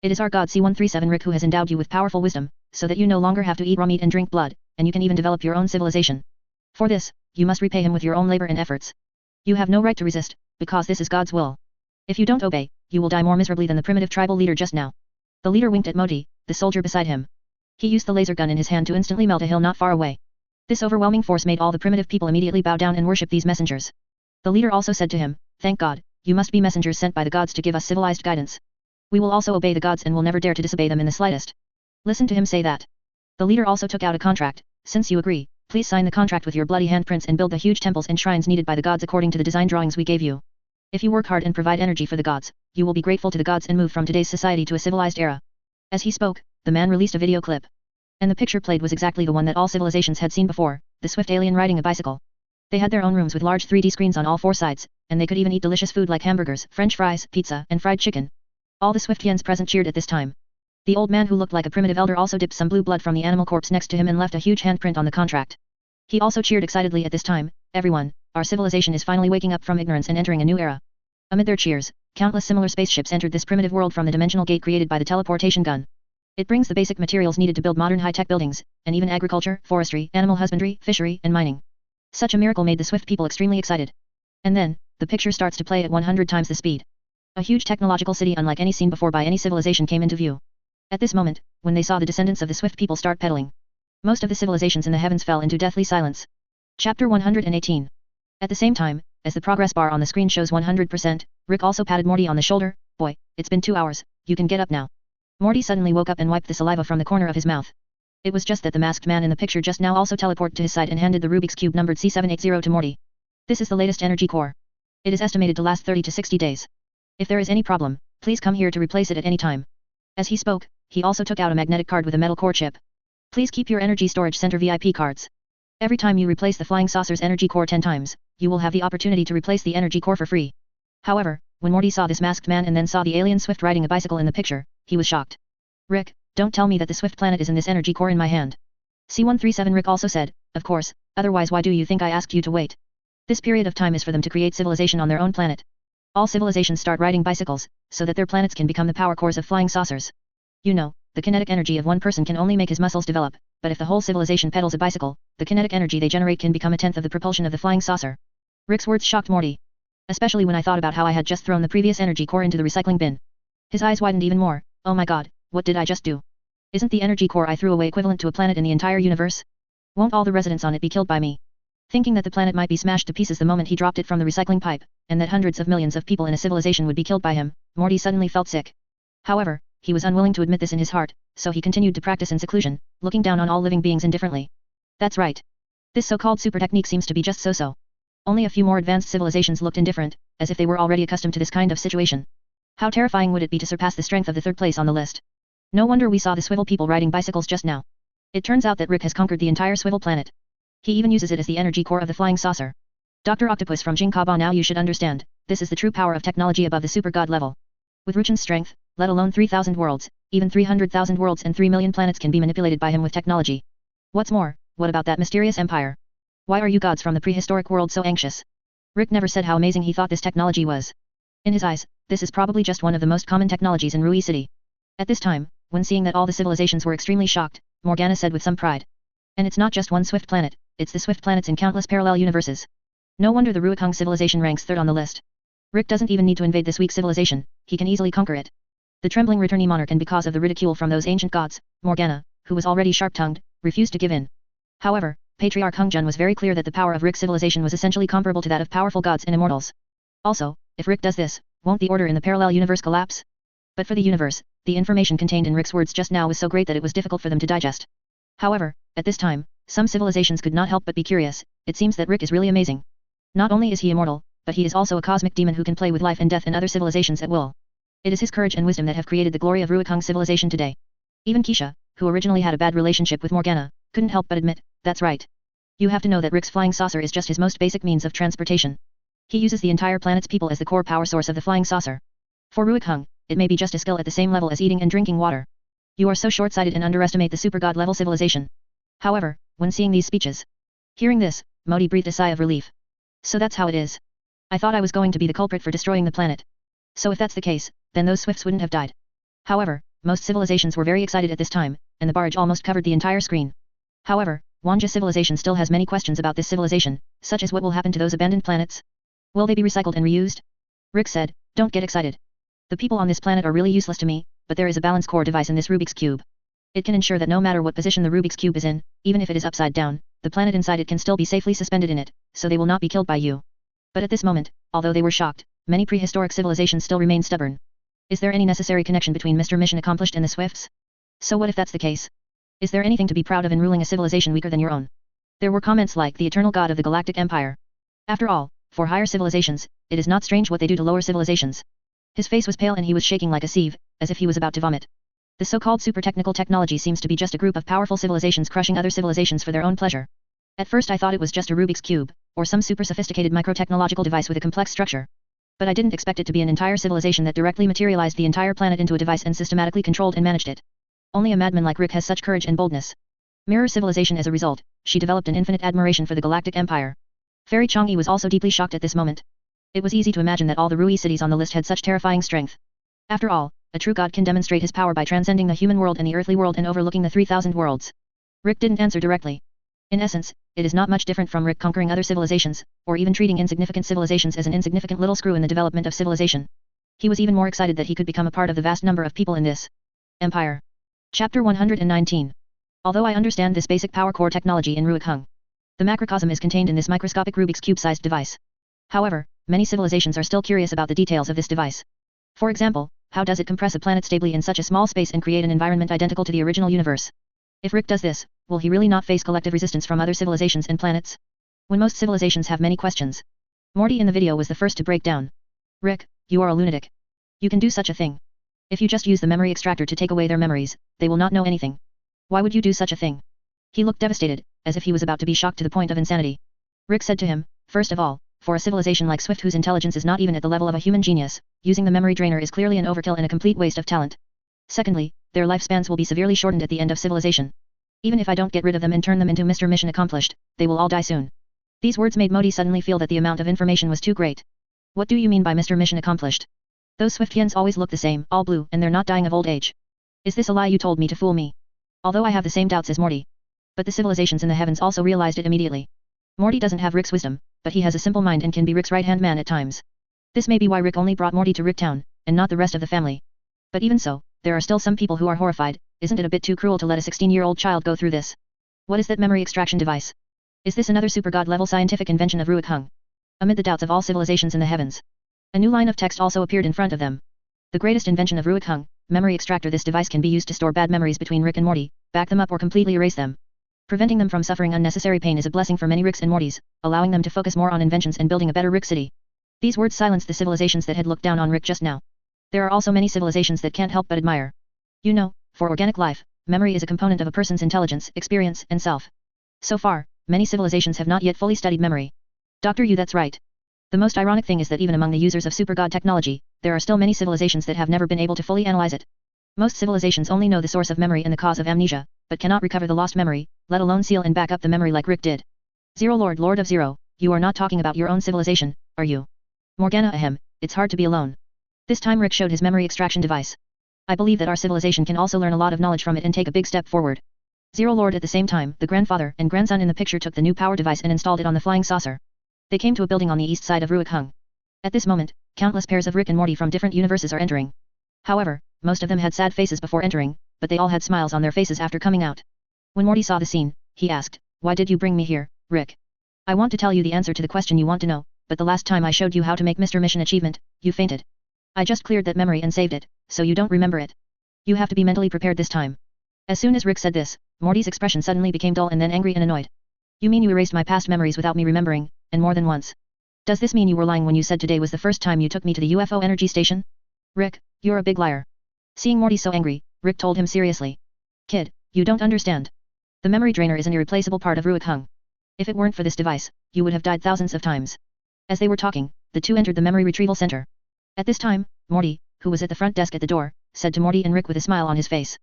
It is our god C137 Rick who has endowed you with powerful wisdom, so that you no longer have to eat raw meat and drink blood, and you can even develop your own civilization. For this, you must repay him with your own labor and efforts. You have no right to resist, because this is God's will. If you don't obey, you will die more miserably than the primitive tribal leader just now. The leader winked at Modi, the soldier beside him. He used the laser gun in his hand to instantly melt a hill not far away. This overwhelming force made all the primitive people immediately bow down and worship these messengers. The leader also said to him, thank God, you must be messengers sent by the gods to give us civilized guidance. We will also obey the gods and will never dare to disobey them in the slightest. Listen to him say that. The leader also took out a contract. Since you agree, please sign the contract with your bloody handprints and build the huge temples and shrines needed by the gods according to the design drawings we gave you. If you work hard and provide energy for the gods, you will be grateful to the gods and move from today's society to a civilized era. As he spoke, the man released a video clip. And the picture played was exactly the one that all civilizations had seen before, the swift alien riding a bicycle. They had their own rooms with large 3D screens on all 4 sides, and they could even eat delicious food like hamburgers, french fries, pizza, and fried chicken. All the Swiftians present cheered at this time. The old man who looked like a primitive elder also dipped some blue blood from the animal corpse next to him and left a huge handprint on the contract. He also cheered excitedly at this time, "Everyone, our civilization is finally waking up from ignorance and entering a new era." Amid their cheers, countless similar spaceships entered this primitive world from the dimensional gate created by the teleportation gun. It brings the basic materials needed to build modern high-tech buildings, and even agriculture, forestry, animal husbandry, fishery, and mining. Such a miracle made the swift people extremely excited. And then, the picture starts to play at 100 times the speed. A huge technological city unlike any seen before by any civilization came into view. At this moment, when they saw the descendants of the swift people start pedaling, most of the civilizations in the heavens fell into deathly silence. Chapter 118. At the same time, as the progress bar on the screen shows 100%, Rick also patted Morty on the shoulder. "Boy, it's been 2 hours, you can get up now." Morty suddenly woke up and wiped the saliva from the corner of his mouth. It was just that the masked man in the picture just now also teleported to his side and handed the Rubik's Cube numbered C780 to Morty. "This is the latest energy core. It is estimated to last 30 to 60 days. If there is any problem, please come here to replace it at any time." As he spoke, he also took out a magnetic card with a metal core chip. "Please keep your energy storage center VIP cards. Every time you replace the flying saucer's energy core 10 times, you will have the opportunity to replace the energy core for free." However, when Morty saw this masked man and then saw the alien Swift riding a bicycle in the picture, he was shocked. "Rick, don't tell me that the Swift planet is in this energy core in my hand." C137 Rick also said, "Of course, otherwise why do you think I asked you to wait? This period of time is for them to create civilization on their own planet. All civilizations start riding bicycles, so that their planets can become the power cores of flying saucers. You know, the kinetic energy of one person can only make his muscles develop, but if the whole civilization pedals a bicycle, the kinetic energy they generate can become a tenth of the propulsion of the flying saucer." Rick's words shocked Morty. Especially when I thought about how I had just thrown the previous energy core into the recycling bin. His eyes widened even more. "Oh my god, what did I just do? Isn't the energy core I threw away equivalent to a planet in the entire universe? Won't all the residents on it be killed by me?" Thinking that the planet might be smashed to pieces the moment he dropped it from the recycling pipe, and that hundreds of millions of people in a civilization would be killed by him, Morty suddenly felt sick. However, he was unwilling to admit this in his heart, so he continued to practice in seclusion, looking down on all living beings indifferently. That's right. This so-called super technique seems to be just so-so. Only a few more advanced civilizations looked indifferent, as if they were already accustomed to this kind of situation. How terrifying would it be to surpass the strength of the third place on the list? No wonder we saw the swivel people riding bicycles just now. It turns out that Rick has conquered the entire swivel planet. He even uses it as the energy core of the flying saucer. Dr. Octopus from Jingkaba, now you should understand, this is the true power of technology above the super god level. With Ruchan's strength, let alone 3,000 worlds, even 300,000 worlds and 3 million planets can be manipulated by him with technology. What's more, what about that mysterious empire? Why are you gods from the prehistoric world so anxious? Rick never said how amazing he thought this technology was. In his eyes, this is probably just one of the most common technologies in Rui City. At this time, when seeing that all the civilizations were extremely shocked, Morgana said with some pride. And it's not just one swift planet, it's the swift planets in countless parallel universes. No wonder the Ruakung civilization ranks third on the list. Rick doesn't even need to invade this weak civilization, he can easily conquer it. The trembling returnee monarch, and because of the ridicule from those ancient gods, Morgana, who was already sharp-tongued, refused to give in. However, Patriarch Hungjun was very clear that the power of Rick's civilization was essentially comparable to that of powerful gods and immortals. Also, if Rick does this, won't the order in the parallel universe collapse? But for the universe, the information contained in Rick's words just now was so great that it was difficult for them to digest. However, at this time, some civilizations could not help but be curious. It seems that Rick is really amazing. Not only is he immortal, but he is also a cosmic demon who can play with life and death in other civilizations at will. It is his courage and wisdom that have created the glory of Ruakung civilization today. Even Keisha, who originally had a bad relationship with Morgana, couldn't help but admit, that's right. You have to know that Rick's flying saucer is just his most basic means of transportation. He uses the entire planet's people as the core power source of the flying saucer. For Ruakung, it may be just a skill at the same level as eating and drinking water. You are so short-sighted and underestimate the super god level civilization. However, when seeing these speeches, hearing this, Modi breathed a sigh of relief. So that's how it is. I thought I was going to be the culprit for destroying the planet. So if that's the case, then those Swifts wouldn't have died. However, most civilizations were very excited at this time, and the barge almost covered the entire screen. However, Wanja civilization still has many questions about this civilization, such as what will happen to those abandoned planets? Will they be recycled and reused? Rick said, don't get excited. The people on this planet are really useless to me, but there is a balance core device in this Rubik's Cube. It can ensure that no matter what position the Rubik's Cube is in, even if it is upside down, the planet inside it can still be safely suspended in it, so they will not be killed by you. But at this moment, although they were shocked, many prehistoric civilizations still remain stubborn. Is there any necessary connection between Mr. Mission Accomplished and the Swifts? So what if that's the case? Is there anything to be proud of in ruling a civilization weaker than your own? There were comments like the eternal god of the Galactic Empire. After all, for higher civilizations, it is not strange what they do to lower civilizations. His face was pale and he was shaking like a sieve, as if he was about to vomit. The so-called super technical technology seems to be just a group of powerful civilizations crushing other civilizations for their own pleasure. At first I thought it was just a Rubik's Cube, or some super sophisticated microtechnological device with a complex structure. But I didn't expect it to be an entire civilization that directly materialized the entire planet into a device and systematically controlled and managed it. Only a madman like Rick has such courage and boldness. Mirror civilization. As a result, she developed an infinite admiration for the Galactic Empire. Fairy Chang'e was also deeply shocked at this moment. It was easy to imagine that all the Rui cities on the list had such terrifying strength. After all, a true god can demonstrate his power by transcending the human world and the earthly world and overlooking the 3,000 worlds. Rick didn't answer directly. In essence, it is not much different from Rick conquering other civilizations, or even treating insignificant civilizations as an insignificant little screw in the development of civilization. He was even more excited that he could become a part of the vast number of people in this empire. Chapter 119. Although I understand this basic power core technology in Ruikhung, the macrocosm is contained in this microscopic Rubik's Cube-sized device. However, many civilizations are still curious about the details of this device. For example, how does it compress a planet stably in such a small space and create an environment identical to the original universe? If Rick does this, will he really not face collective resistance from other civilizations and planets? When most civilizations have many questions. Morty in the video was the first to break down. Rick, you are a lunatic. You can do such a thing. If you just use the memory extractor to take away their memories, they will not know anything. Why would you do such a thing? He looked devastated, as if he was about to be shocked to the point of insanity. Rick said to him, first of all, for a civilization like Swift whose intelligence is not even at the level of a human genius, using the memory drainer is clearly an overkill and a complete waste of talent. Secondly, their lifespans will be severely shortened at the end of civilization. Even if I don't get rid of them and turn them into Mr. Mission Accomplished, they will all die soon. These words made Modi suddenly feel that the amount of information was too great. What do you mean by Mr. Mission Accomplished? Those Swiftians always look the same, all blue, and they're not dying of old age. Is this a lie you told me to fool me? Although I have the same doubts as Morty. But the civilizations in the heavens also realized it immediately. Morty doesn't have Rick's wisdom, but he has a simple mind and can be Rick's right-hand man at times. This may be why Rick only brought Morty to Ricktown, and not the rest of the family. But even so, there are still some people who are horrified. Isn't it a bit too cruel to let a 16-year-old child go through this? What is that memory extraction device? Is this another super god-level scientific invention of Ruikhung? Amid the doubts of all civilizations in the heavens, a new line of text also appeared in front of them. The greatest invention of Ruikhung, memory extractor. This device can be used to store bad memories between Rick and Morty, back them up or completely erase them. Preventing them from suffering unnecessary pain is a blessing for many Ricks and Mortys, allowing them to focus more on inventions and building a better Rick city. These words silenced the civilizations that had looked down on Rick just now. There are also many civilizations that can't help but admire. You know, for organic life, memory is a component of a person's intelligence, experience, and self. So far, many civilizations have not yet fully studied memory. Dr. Yu, that's right. The most ironic thing is that even among the users of super god technology, there are still many civilizations that have never been able to fully analyze it. Most civilizations only know the source of memory and the cause of amnesia, but cannot recover the lost memory, let alone seal and back up the memory like Rick did. Zero Lord of Zero, you are not talking about your own civilization, are you? Morgana, ahem, it's hard to be alone. This time Rick showed his memory extraction device. I believe that our civilization can also learn a lot of knowledge from it and take a big step forward. Zero Lord. At the same time, the grandfather and grandson in the picture took the new power device and installed it on the flying saucer. They came to a building on the east side of Ruikhung. At this moment, countless pairs of Rick and Morty from different universes are entering. However, most of them had sad faces before entering, but they all had smiles on their faces after coming out. When Morty saw the scene, he asked, "Why did you bring me here, Rick?" "I want to tell you the answer to the question you want to know, but the last time I showed you how to make Mr. Mission achievement, you fainted. I just cleared that memory and saved it, so you don't remember it. You have to be mentally prepared this time." As soon as Rick said this, Morty's expression suddenly became dull and then angry and annoyed. "You mean you erased my past memories without me remembering, and more than once? Does this mean you were lying when you said today was the first time you took me to the UFO energy station? Rick, you're a big liar." Seeing Morty so angry, Rick told him seriously. "Kid, you don't understand. The memory drainer is an irreplaceable part of Ruikhung. If it weren't for this device, you would have died thousands of times." As they were talking, the two entered the memory retrieval center. At this time, Morty, who was at the front desk at the door, said to Morty and Rick with a smile on his face.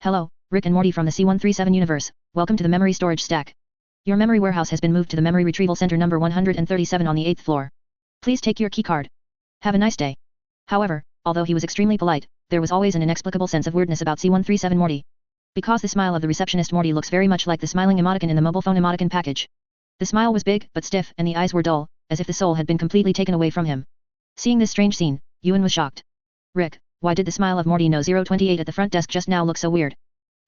"Hello, Rick and Morty from the C137 universe, welcome to the memory storage stack. Your memory warehouse has been moved to the memory retrieval center number 137 on the 8th floor. Please take your keycard. Have a nice day." However, although he was extremely polite, there was always an inexplicable sense of weirdness about C137 Morty. Because the smile of the receptionist Morty looks very much like the smiling emoticon in the mobile phone emoticon package. The smile was big but stiff and the eyes were dull, as if the soul had been completely taken away from him. Seeing this strange scene, Ewan was shocked. "Rick, why did the smile of Morty No 028 at the front desk just now look so weird?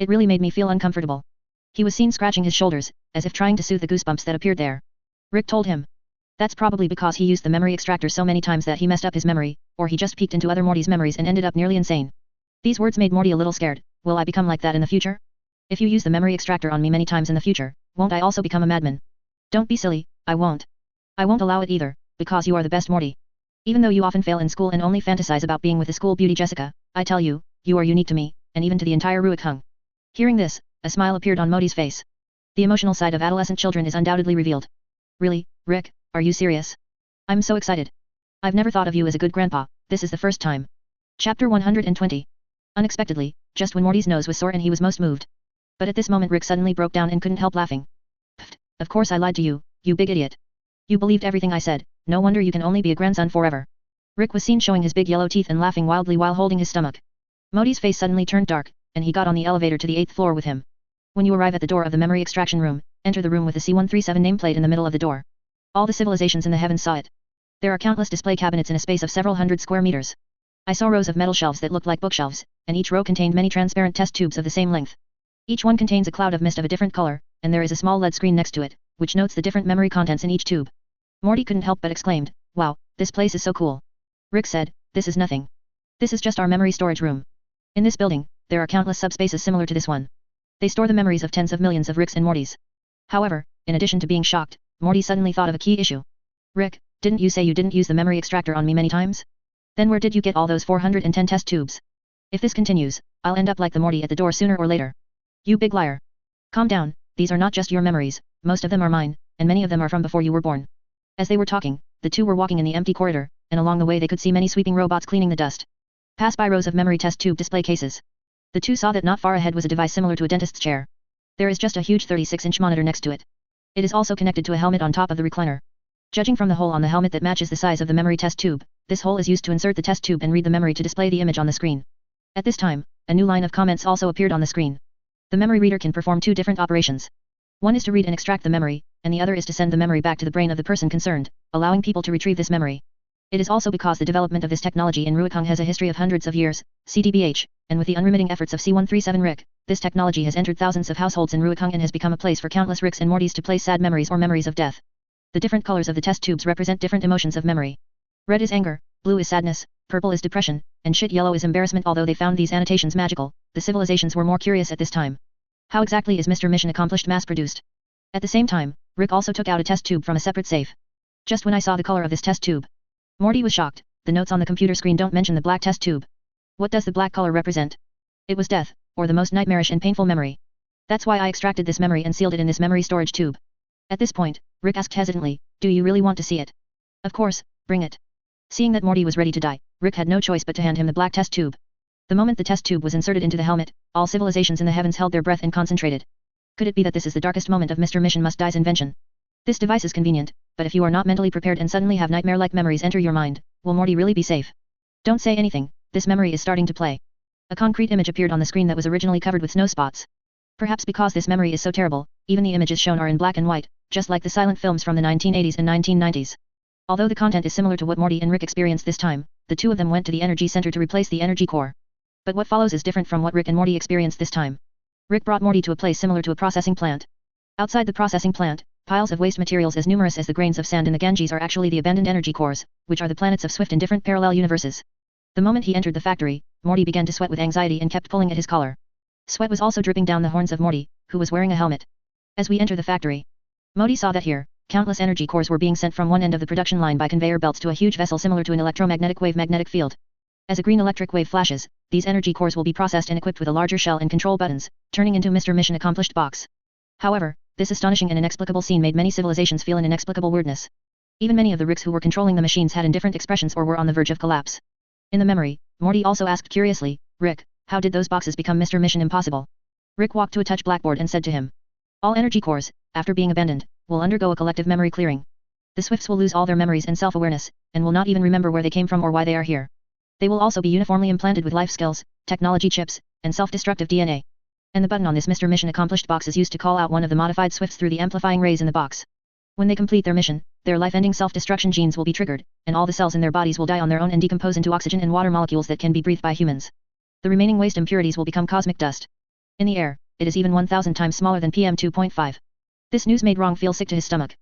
It really made me feel uncomfortable." He was seen scratching his shoulders, as if trying to soothe the goosebumps that appeared there. Rick told him. "That's probably because he used the memory extractor so many times that he messed up his memory, or he just peeked into other Morty's memories and ended up nearly insane." These words made Morty a little scared. "Will I become like that in the future? If you use the memory extractor on me many times in the future, won't I also become a madman?" "Don't be silly, I won't. I won't allow it either, because you are the best Morty. Even though you often fail in school and only fantasize about being with the school beauty Jessica, I tell you, you are unique to me, and even to the entire Ruikhung." Hearing this, a smile appeared on Morty's face. The emotional side of adolescent children is undoubtedly revealed. "Really, Rick, are you serious? I'm so excited. I've never thought of you as a good grandpa, this is the first time." Chapter 120. Unexpectedly, just when Morty's nose was sore and he was most moved. But at this moment Rick suddenly broke down and couldn't help laughing. Pfft, of course I lied to you, you big idiot. You believed everything I said, no wonder you can only be a grandson forever. Rick was seen showing his big yellow teeth and laughing wildly while holding his stomach. Morty's face suddenly turned dark, and he got on the elevator to the 8th floor with him. When you arrive at the door of the memory extraction room, enter the room with the C137 nameplate in the middle of the door. All the civilizations in the heavens saw it. There are countless display cabinets in a space of several hundred square meters. I saw rows of metal shelves that looked like bookshelves, and each row contained many transparent test tubes of the same length. Each one contains a cloud of mist of a different color, and there is a small LED screen next to it, which notes the different memory contents in each tube. Morty couldn't help but exclaimed, "Wow, this place is so cool." Rick said, "This is nothing. This is just our memory storage room. In this building, there are countless subspaces similar to this one. They store the memories of tens of millions of Ricks and Mortys." However, in addition to being shocked, Morty suddenly thought of a key issue. "Rick, didn't you say you didn't use the memory extractor on me many times? Then where did you get all those 410 test tubes? If this continues, I'll end up like the Morty at the door sooner or later. You big liar. Calm down, these are not just your memories, most of them are mine, and many of them are from before you were born." As they were talking, the two were walking in the empty corridor, and along the way they could see many sweeping robots cleaning the dust. Pass by rows of memory test tube display cases. The two saw that not far ahead was a device similar to a dentist's chair. There is just a huge 36-inch monitor next to it. It is also connected to a helmet on top of the recliner. Judging from the hole on the helmet that matches the size of the memory test tube, this hole is used to insert the test tube and read the memory to display the image on the screen. At this time, a new line of comments also appeared on the screen. The memory reader can perform two different operations. One is to read and extract the memory, and the other is to send the memory back to the brain of the person concerned, allowing people to retrieve this memory. It is also because the development of this technology in Ruikong has a history of hundreds of years, CTBH, and with the unremitting efforts of C137 Rick, this technology has entered thousands of households in Ruikong and has become a place for countless Ricks and Mortys to place sad memories or memories of death. The different colors of the test tubes represent different emotions of memory. Red is anger, blue is sadness, purple is depression, and shit yellow is embarrassment. Although they found these annotations magical, the civilizations were more curious at this time. How exactly is Mr. Mission accomplished mass-produced? At the same time, Rick also took out a test tube from a separate safe. Just when I saw the color of this test tube, Morty was shocked. The notes on the computer screen don't mention the black test tube. What does the black color represent? It was death, or the most nightmarish and painful memory. That's why I extracted this memory and sealed it in this memory storage tube. At this point, Rick asked hesitantly, "Do you really want to see it?" "Of course, bring it." Seeing that Morty was ready to die, Rick had no choice but to hand him the black test tube. The moment the test tube was inserted into the helmet, all civilizations in the heavens held their breath and concentrated. Could it be that this is the darkest moment of Mr. Mission Must Die's invention? This device is convenient, but if you are not mentally prepared and suddenly have nightmare-like memories enter your mind, will Morty really be safe? Don't say anything, this memory is starting to play. A concrete image appeared on the screen that was originally covered with snow spots. Perhaps because this memory is so terrible, even the images shown are in black and white, just like the silent films from the 1980s and 1990s. Although the content is similar to what Morty and Rick experienced this time, the two of them went to the energy center to replace the energy core. But what follows is different from what Rick and Morty experienced this time. Rick brought Morty to a place similar to a processing plant. Outside the processing plant, piles of waste materials as numerous as the grains of sand in the Ganges are actually the abandoned energy cores, which are the planets of Swift in different parallel universes. The moment he entered the factory, Morty began to sweat with anxiety and kept pulling at his collar. Sweat was also dripping down the horns of Morty, who was wearing a helmet. As we enter the factory, Morty saw that here, countless energy cores were being sent from one end of the production line by conveyor belts to a huge vessel similar to an electromagnetic wave magnetic field. As a green electric wave flashes, these energy cores will be processed and equipped with a larger shell and control buttons, turning into Mr. Mission Accomplished box. However, this astonishing and inexplicable scene made many civilizations feel an inexplicable weirdness. Even many of the Ricks who were controlling the machines had indifferent expressions or were on the verge of collapse. In the memory, Morty also asked curiously, "Rick, how did those boxes become Mr. Mission Impossible?" Rick walked to a touch blackboard and said to him, "All energy cores, after being abandoned, will undergo a collective memory clearing. The Swifts will lose all their memories and self-awareness, and will not even remember where they came from or why they are here. They will also be uniformly implanted with life skills, technology chips, and self-destructive DNA. And the button on this Mr. Mission Accomplished box is used to call out one of the modified Swifts through the amplifying rays in the box. When they complete their mission, their life-ending self-destruction genes will be triggered, and all the cells in their bodies will die on their own and decompose into oxygen and water molecules that can be breathed by humans. The remaining waste impurities will become cosmic dust. In the air, it is even 1,000 times smaller than PM 2.5. This news made Rong feel sick to his stomach.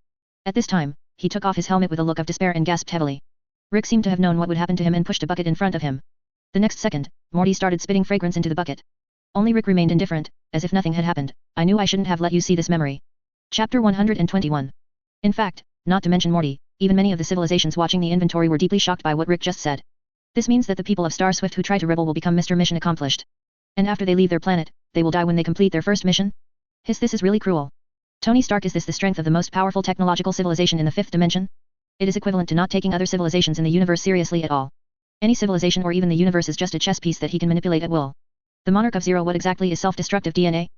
At this time, he took off his helmet with a look of despair and gasped heavily. Rick seemed to have known what would happen to him and pushed a bucket in front of him. The next second, Morty started spitting fragrance into the bucket. Only Rick remained indifferent, as if nothing had happened. "I knew I shouldn't have let you see this memory." Chapter 121. In fact, not to mention Morty, even many of the civilizations watching the inventory were deeply shocked by what Rick just said. This means that the people of Star Swift who try to rebel will become Mr. Mission Accomplished. And after they leave their planet, they will die when they complete their first mission? This is really cruel. Tony Stark, is this the strength of the most powerful technological civilization in the fifth dimension? It is equivalent to not taking other civilizations in the universe seriously at all. Any civilization or even the universe is just a chess piece that he can manipulate at will. The Monarch of Zero, what exactly is self-destructive DNA?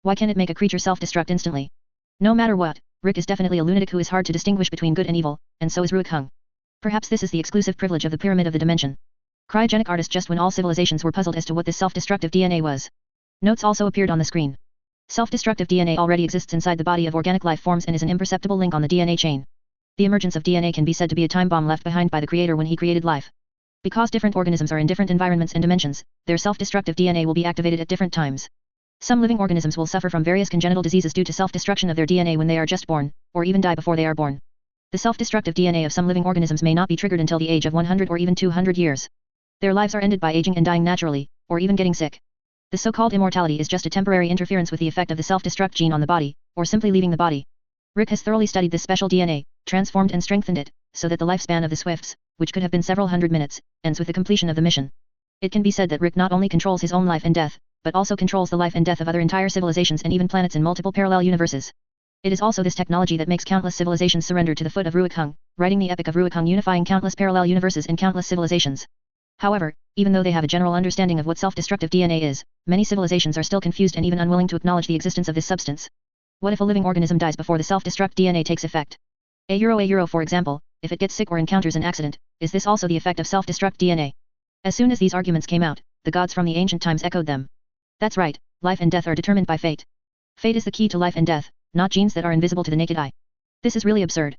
Why can it make a creature self-destruct instantly? No matter what, Rick is definitely a lunatic who is hard to distinguish between good and evil, and so is Ruikhung. Perhaps this is the exclusive privilege of the Pyramid of the Dimension. Cryogenic artist just when all civilizations were puzzled as to what this self-destructive DNA was. Notes also appeared on the screen. Self-destructive DNA already exists inside the body of organic life forms and is an imperceptible link on the DNA chain. The emergence of DNA can be said to be a time bomb left behind by the Creator when he created life. Because different organisms are in different environments and dimensions, their self-destructive DNA will be activated at different times. Some living organisms will suffer from various congenital diseases due to self-destruction of their DNA when they are just born, or even die before they are born. The self-destructive DNA of some living organisms may not be triggered until the age of 100 or even 200 years. Their lives are ended by aging and dying naturally, or even getting sick. The so-called immortality is just a temporary interference with the effect of the self-destruct gene on the body, or simply leaving the body. Rick has thoroughly studied this special DNA, transformed and strengthened it, so that the lifespan of the Swifts, which could have been several hundred minutes, ends with the completion of the mission. It can be said that Rick not only controls his own life and death, but also controls the life and death of other entire civilizations and even planets in multiple parallel universes. It is also this technology that makes countless civilizations surrender to the foot of Ruikhung, writing the epic of Ruikhung unifying countless parallel universes and countless civilizations. However, even though they have a general understanding of what self-destructive DNA is, many civilizations are still confused and even unwilling to acknowledge the existence of this substance. What if a living organism dies before the self-destruct DNA takes effect? A for example, if it gets sick or encounters an accident, is this also the effect of self-destruct DNA? As soon as these arguments came out, the gods from the ancient times echoed them. That's right, life and death are determined by fate. Fate is the key to life and death, not genes that are invisible to the naked eye. This is really absurd.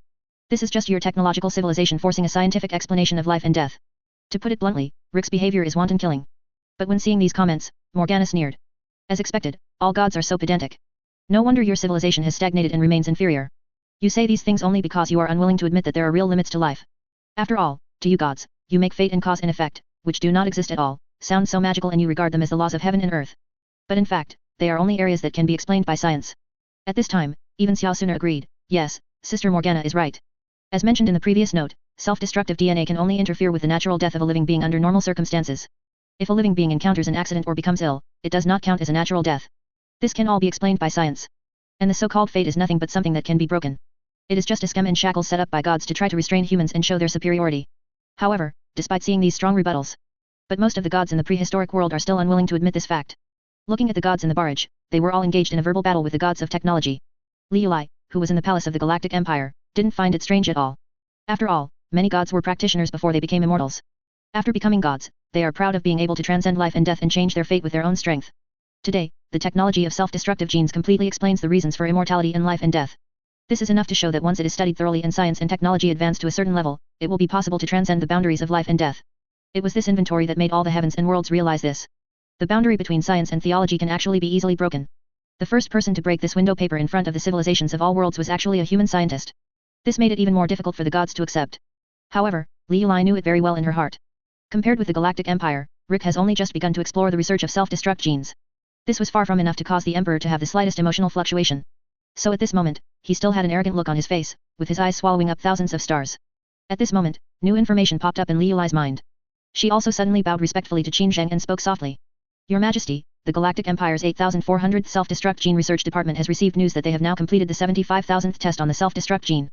This is just your technological civilization forcing a scientific explanation of life and death. To put it bluntly, Rick's behavior is wanton killing. But when seeing these comments, Morgana sneered. As expected, all gods are so pedantic. No wonder your civilization has stagnated and remains inferior. You say these things only because you are unwilling to admit that there are real limits to life. After all, to you gods, you make fate and cause and effect, which do not exist at all, sound so magical and you regard them as the laws of heaven and earth. But in fact, they are only areas that can be explained by science. At this time, even Xiao Suna agreed, yes, Sister Morgana is right. As mentioned in the previous note, self-destructive DNA can only interfere with the natural death of a living being under normal circumstances. If a living being encounters an accident or becomes ill, it does not count as a natural death. This can all be explained by science. And the so-called fate is nothing but something that can be broken. It is just a scam and shackles set up by gods to try to restrain humans and show their superiority. However, despite seeing these strong rebuttals, but most of the gods in the prehistoric world are still unwilling to admit this fact. Looking at the gods in the barrage, they were all engaged in a verbal battle with the gods of technology. Liulai, who was in the palace of the Galactic Empire, didn't find it strange at all. After all, many gods were practitioners before they became immortals. After becoming gods, they are proud of being able to transcend life and death and change their fate with their own strength. Today, the technology of self-destructive genes completely explains the reasons for immortality in life and death. This is enough to show that once it is studied thoroughly and science and technology advance to a certain level, it will be possible to transcend the boundaries of life and death. It was this inventory that made all the heavens and worlds realize this. The boundary between science and theology can actually be easily broken. The first person to break this window paper in front of the civilizations of all worlds was actually a human scientist. This made it even more difficult for the gods to accept. However, Liulai knew it very well in her heart. Compared with the Galactic Empire, Rick has only just begun to explore the research of self-destruct genes. This was far from enough to cause the Emperor to have the slightest emotional fluctuation. So at this moment, he still had an arrogant look on his face, with his eyes swallowing up thousands of stars. At this moment, new information popped up in Liulai's mind. She also suddenly bowed respectfully to Qin Zheng and spoke softly. Your Majesty, the Galactic Empire's 8,400th Self-Destruct Gene Research Department has received news that they have now completed the 75,000th test on the self-destruct gene.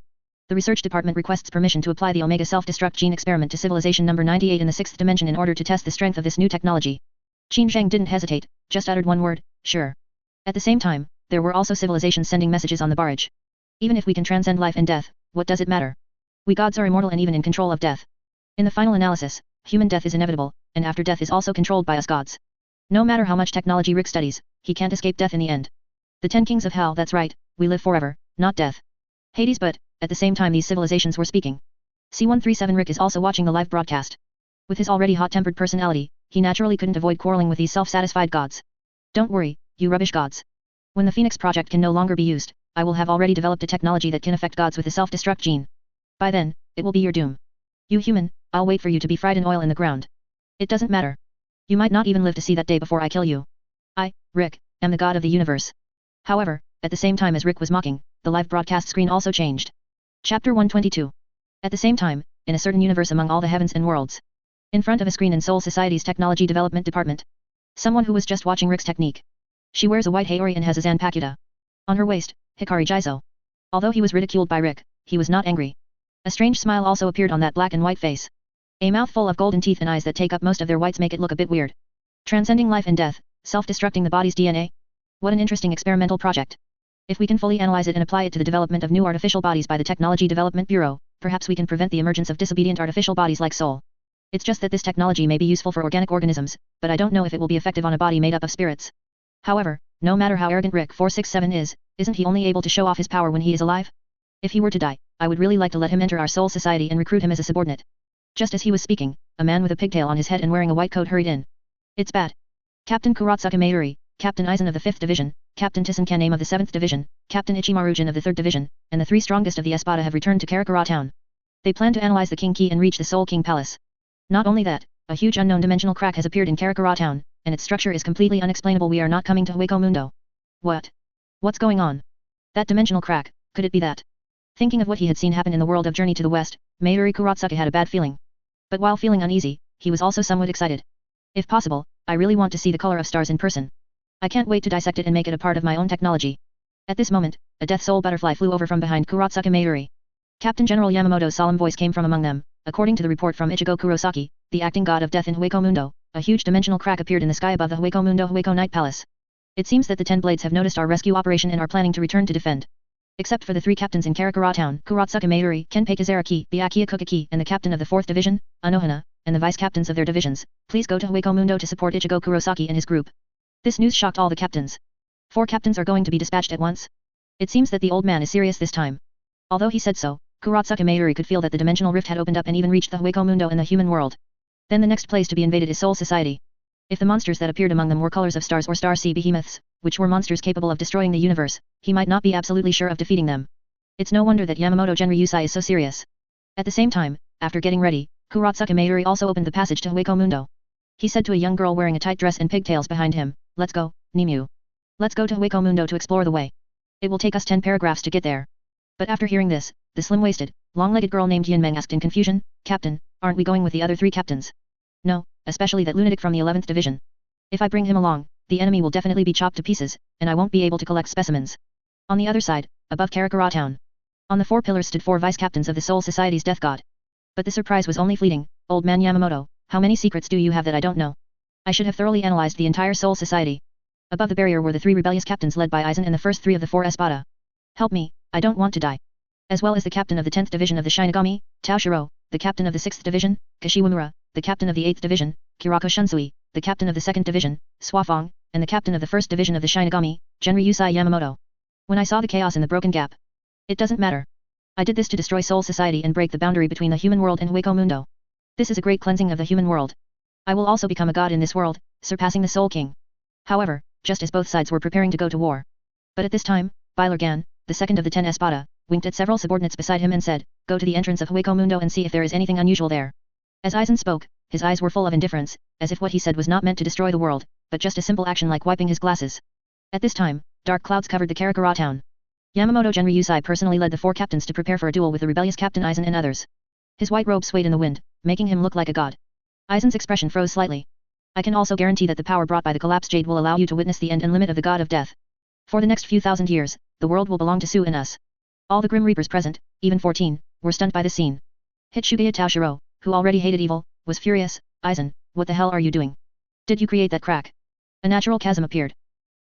The research department requests permission to apply the Omega self-destruct gene experiment to civilization number 98 in the 6th dimension in order to test the strength of this new technology. Qin Zheng didn't hesitate, just uttered one word, sure. At the same time, there were also civilizations sending messages on the barrage. Even if we can transcend life and death, what does it matter? We gods are immortal and even in control of death. In the final analysis, human death is inevitable, and after death is also controlled by us gods. No matter how much technology Rick studies, he can't escape death in the end. The 10 kings of hell, that's right, we live forever, not death. Hades, but, at the same time these civilizations were speaking. C137 Rick is also watching the live broadcast. With his already hot-tempered personality, he naturally couldn't avoid quarreling with these self-satisfied gods. Don't worry, you rubbish gods. When the Phoenix project can no longer be used, I will have already developed a technology that can affect gods with the self-destruct gene. By then, it will be your doom. You human, I'll wait for you to be fried in oil in the ground. It doesn't matter. You might not even live to see that day before I kill you. I, Rick, am the god of the universe. However, at the same time as Rick was mocking, the live broadcast screen also changed. Chapter 122. At the same time, in a certain universe among all the heavens and worlds. In front of a screen in Seoul Society's Technology Development Department. Someone who was just watching Rick's technique. She wears a white haori and has a zanpakuta. On her waist, Hikari Jizo. Although he was ridiculed by Rick, he was not angry. A strange smile also appeared on that black and white face. A mouth full of golden teeth and eyes that take up most of their whites make it look a bit weird. Transcending life and death, self-destructing the body's DNA? What an interesting experimental project. If we can fully analyze it and apply it to the development of new artificial bodies by the Technology Development Bureau, perhaps we can prevent the emergence of disobedient artificial bodies like Soul. It's just that this technology may be useful for organic organisms, but I don't know if it will be effective on a body made up of spirits. However, no matter how arrogant Rick 467 is, isn't he only able to show off his power when he is alive? If he were to die, I would really like to let him enter our Soul Society and recruit him as a subordinate. Just as he was speaking, a man with a pigtail on his head and wearing a white coat hurried in. It's bad. Captain Kuratsuka Mayuri, Captain Aizen of the 5th Division, Captain Tissen Kaname of the 7th Division, Captain Ichimarujin of the 3rd Division, and the 3 strongest of the Espada have returned to Karakura town. They plan to analyze the King Key and reach the Soul King Palace. Not only that, a huge unknown dimensional crack has appeared in Karakura town, and its structure is completely unexplainable. We are not coming to Hueco Mundo. What? What's going on? That dimensional crack, could it be that? Thinking of what he had seen happen in the world of Journey to the West, Mayuri Kuratsuka had a bad feeling. But while feeling uneasy, he was also somewhat excited. If possible, I really want to see the color of stars in person. I can't wait to dissect it and make it a part of my own technology. At this moment, a death soul butterfly flew over from behind Kuratsuka Mayuri. Captain General Yamamoto's solemn voice came from among them. According to the report from Ichigo Kurosaki, the acting god of death in Hueco Mundo, a huge dimensional crack appeared in the sky above the Hueco Mundo Hueco Night Palace. It seems that the 10 Blades have noticed our rescue operation and are planning to return to defend. Except for the 3 captains in Karakura town, Kuratsuka Mayuri, Kenpei Kizaraki, Byakuya Kukaki, and the captain of the 4th Division, Anohana, and the vice-captains of their divisions, please go to Hueco Mundo to support Ichigo Kurosaki and his group. This news shocked all the captains. 4 captains are going to be dispatched at once? It seems that the old man is serious this time. Although he said so, Kuratsuka Mayuri could feel that the dimensional rift had opened up and even reached the Hueco Mundo and the human world. Then the next place to be invaded is Soul Society. If the monsters that appeared among them were colors of stars or star sea behemoths, which were monsters capable of destroying the universe, he might not be absolutely sure of defeating them. It's no wonder that Yamamoto Genryusai is so serious. At the same time, after getting ready, Kuratsuka Mayuri also opened the passage to Hueco Mundo. He said to a young girl wearing a tight dress and pigtails behind him, "Let's go, Nimue. Let's go to Hueco Mundo to explore the way. It will take us 10 paragraphs to get there." But after hearing this, the slim-waisted, long-legged girl named Yinmeng asked in confusion, "Captain, aren't we going with the other 3 captains?" "No, especially that lunatic from the 11th Division. If I bring him along, the enemy will definitely be chopped to pieces, and I won't be able to collect specimens." On the other side, above Karakura town, on the 4 pillars stood 4 vice-captains of the Soul Society's death god. But the surprise was only fleeting. "Old man Yamamoto, how many secrets do you have that I don't know? I should have thoroughly analyzed the entire Soul Society." Above the barrier were the 3 rebellious captains led by Aizen and the first 3 of the 4 Espada. "Help me, I don't want to die." As well as the captain of the 10th Division of the Shinigami, Taoshiro, the captain of the 6th Division, Kashiwamura, the captain of the 8th Division, Kirako Shunsui, the captain of the 2nd Division, Swafong, and the captain of the 1st Division of the Shinigami, Genryusai Yamamoto. When I saw the chaos in the broken gap, it doesn't matter. I did this to destroy Soul Society and break the boundary between the human world and Hueco Mundo. This is a great cleansing of the human world. I will also become a god in this world, surpassing the Soul King. However, just as both sides were preparing to go to war. But at this time, Bailargan, the second of the 10 Espada, winked at several subordinates beside him and said, "Go to the entrance of Hueco Mundo and see if there is anything unusual there." As Aizen spoke, his eyes were full of indifference, as if what he said was not meant to destroy the world, but just a simple action like wiping his glasses. At this time, dark clouds covered the Karakura town. Yamamoto Genryusai personally led the 4 captains to prepare for a duel with the rebellious Captain Aizen and others. His white robe swayed in the wind, making him look like a god. Aizen's expression froze slightly. "I can also guarantee that the power brought by the collapsed jade will allow you to witness the end and limit of the god of death. For the next few thousand years, the world will belong to Su and us." All the Grim Reapers present, even 14, were stunned by the scene. Hitsugaya Taoshiro, who already hated evil, was furious. "Aizen, what the hell are you doing? Did you create that crack?" A natural chasm appeared.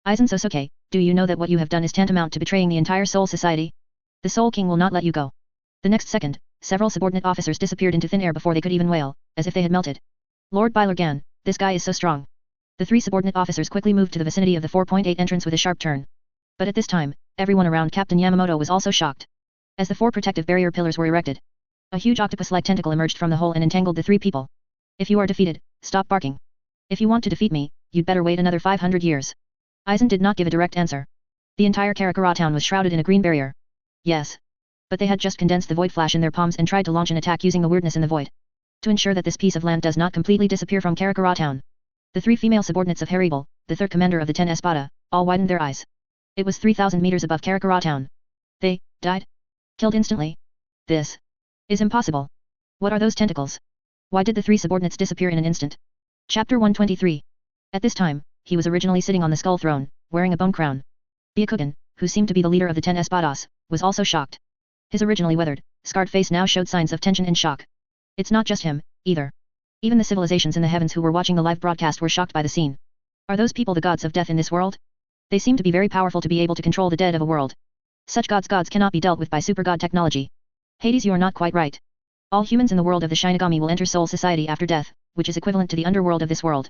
"Aizen Sosuke, do you know that what you have done is tantamount to betraying the entire Soul Society? The Soul King will not let you go." The next second, several subordinate officers disappeared into thin air before they could even wail, as if they had melted. "Lord Bailargan, this guy is so strong." The 3 subordinate officers quickly moved to the vicinity of the 4.8 entrance with a sharp turn. But at this time, everyone around Captain Yamamoto was also shocked. As the 4 protective barrier pillars were erected, a huge octopus-like tentacle emerged from the hole and entangled the 3 people. "If you are defeated, stop barking. If you want to defeat me, you'd better wait another 500 years. Aizen did not give a direct answer. The entire Karakura town was shrouded in a green barrier. Yes. But they had just condensed the void flash in their palms and tried to launch an attack using the weirdness in the void. To ensure that this piece of land does not completely disappear from Karakura town. The 3 female subordinates of Haribal, the 3rd commander of the 10 Espada, all widened their eyes. It was 3,000 meters above Karakura town. They died? Killed instantly? This is impossible. What are those tentacles? Why did the 3 subordinates disappear in an instant? Chapter 123. At this time, he was originally sitting on the skull throne, wearing a bone crown. Byakugan, who seemed to be the leader of the 10 Espadas, was also shocked. His originally weathered, scarred face now showed signs of tension and shock. It's not just him, either. Even the civilizations in the heavens who were watching the live broadcast were shocked by the scene. Are those people the gods of death in this world? They seem to be very powerful to be able to control the dead of a world. Such gods cannot be dealt with by super god technology. Hades, you are not quite right. All humans in the world of the Shinigami will enter Soul Society after death, which is equivalent to the underworld of this world.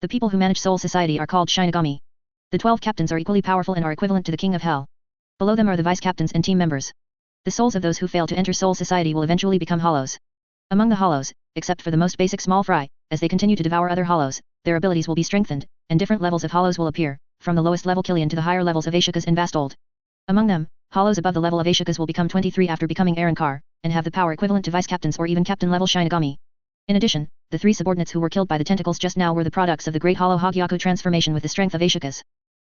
The people who manage Soul Society are called Shinigami. The 12 captains are equally powerful and are equivalent to the King of Hell. Below them are the vice captains and team members. The souls of those who fail to enter Soul Society will eventually become hollows. Among the hollows, except for the most basic small fry, as they continue to devour other hollows, their abilities will be strengthened, and different levels of hollows will appear, from the lowest level Killian to the higher levels of Ashokas and Vastold. Among them, hollows above the level of Ashokas will become 23 after becoming Arankar, and have the power equivalent to vice captains or even captain level Shinigami. In addition, the 3 subordinates who were killed by the tentacles just now were the products of the Great Hollow Hogyaku transformation with the strength of Ashokas.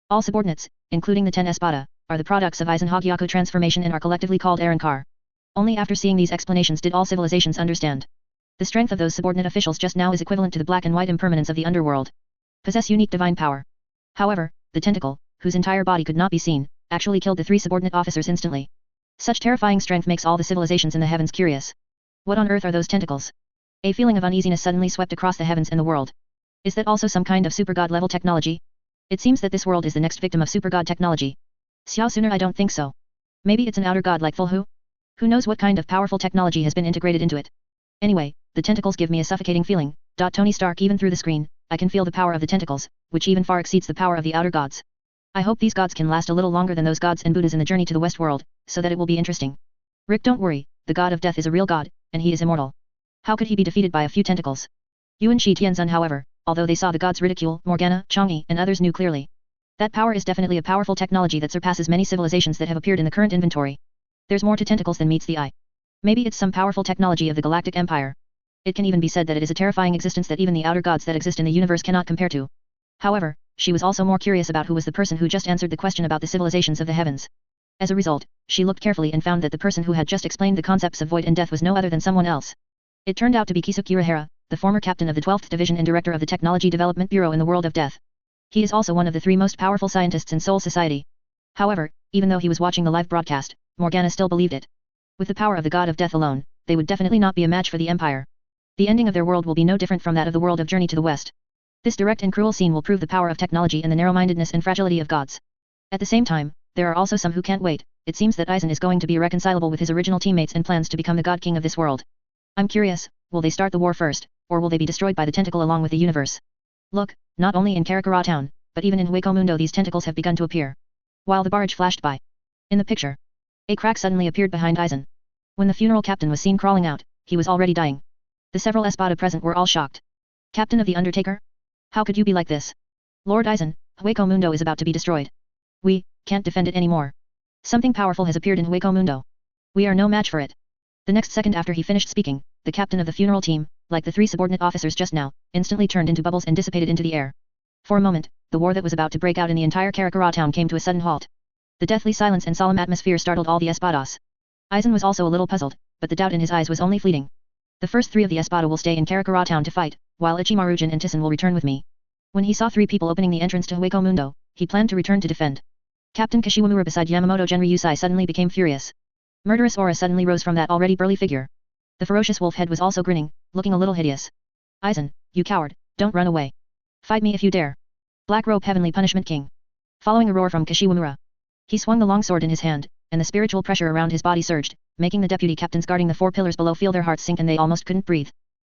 All subordinates, including the 10 Espada, are the products of Aizen Hogyaku transformation and are collectively called Arankar. Only after seeing these explanations did all civilizations understand. The strength of those subordinate officials just now is equivalent to the black and white impermanence of the underworld. Possess unique divine power. However, the tentacle, whose entire body could not be seen, actually killed the 3 subordinate officers instantly. Such terrifying strength makes all the civilizations in the heavens curious. What on earth are those tentacles? A feeling of uneasiness suddenly swept across the heavens and the world. Is that also some kind of supergod level technology? It seems that this world is the next victim of supergod technology. Xiao sooner I don't think so. Maybe it's an outer god like Fulhu? Who knows what kind of powerful technology has been integrated into it? Anyway, the tentacles give me a suffocating feeling. Tony Stark, even through the screen, I can feel the power of the tentacles, which even far exceeds the power of the outer gods. I hope these gods can last a little longer than those gods and Buddhas in the journey to the West world, so that it will be interesting. Rick, don't worry, the god of death is a real god, and he is immortal. How could he be defeated by a few tentacles? Yuan Shi Tianzun, however, although they saw the gods ridicule, Morgana, Chang'e, and others knew clearly. That power is definitely a powerful technology that surpasses many civilizations that have appeared in the current inventory. There's more to tentacles than meets the eye. Maybe it's some powerful technology of the Galactic Empire. It can even be said that it is a terrifying existence that even the outer gods that exist in the universe cannot compare to. However, she was also more curious about who was the person who just answered the question about the civilizations of the heavens. As a result, she looked carefully and found that the person who had just explained the concepts of void and death was no other than someone else. It turned out to be Kisuke Urahara, the former captain of the 12th Division and director of the Technology Development Bureau in the world of death. He is also one of the 3 most powerful scientists in Soul Society. However, even though he was watching the live broadcast, Morgana still believed it. With the power of the god of death alone, they would definitely not be a match for the Empire. The ending of their world will be no different from that of the world of Journey to the West. This direct and cruel scene will prove the power of technology and the narrow-mindedness and fragility of gods. At the same time, there are also some who can't wait. It seems that Aizen is going to be irreconcilable with his original teammates and plans to become the god king of this world. I'm curious, will they start the war first, or will they be destroyed by the tentacle along with the universe? Look, not only in Karakura town, but even in Hueco Mundo these tentacles have begun to appear. While the barge flashed by. In the picture, a crack suddenly appeared behind Aizen. When the funeral captain was seen crawling out, he was already dying. The several Espada present were all shocked. Captain of the Undertaker? How could you be like this? Lord Aizen, Hueco Mundo is about to be destroyed. We can't defend it anymore. Something powerful has appeared in Hueco Mundo. We are no match for it. The next second after he finished speaking, the captain of the funeral team, like the 3 subordinate officers just now, instantly turned into bubbles and dissipated into the air. For a moment, the war that was about to break out in the entire Karakura town came to a sudden halt. The deathly silence and solemn atmosphere startled all the Espadas. Aizen was also a little puzzled, but the doubt in his eyes was only fleeting. The first 3 of the Espada will stay in Karakura town to fight, while Ichimarujin and Tissen will return with me. When he saw 3 people opening the entrance to Hueco Mundo, he planned to return to defend. Captain Kashiwamura beside Yamamoto Genryusai suddenly became furious. Murderous aura suddenly rose from that already burly figure. The ferocious wolf head was also grinning, looking a little hideous. Aizen, you coward, don't run away. Fight me if you dare. Black Robe Heavenly Punishment King. Following a roar from Kashiwamura. He swung the long sword in his hand, and the spiritual pressure around his body surged, making the deputy captains guarding the 4 pillars below feel their hearts sink and they almost couldn't breathe.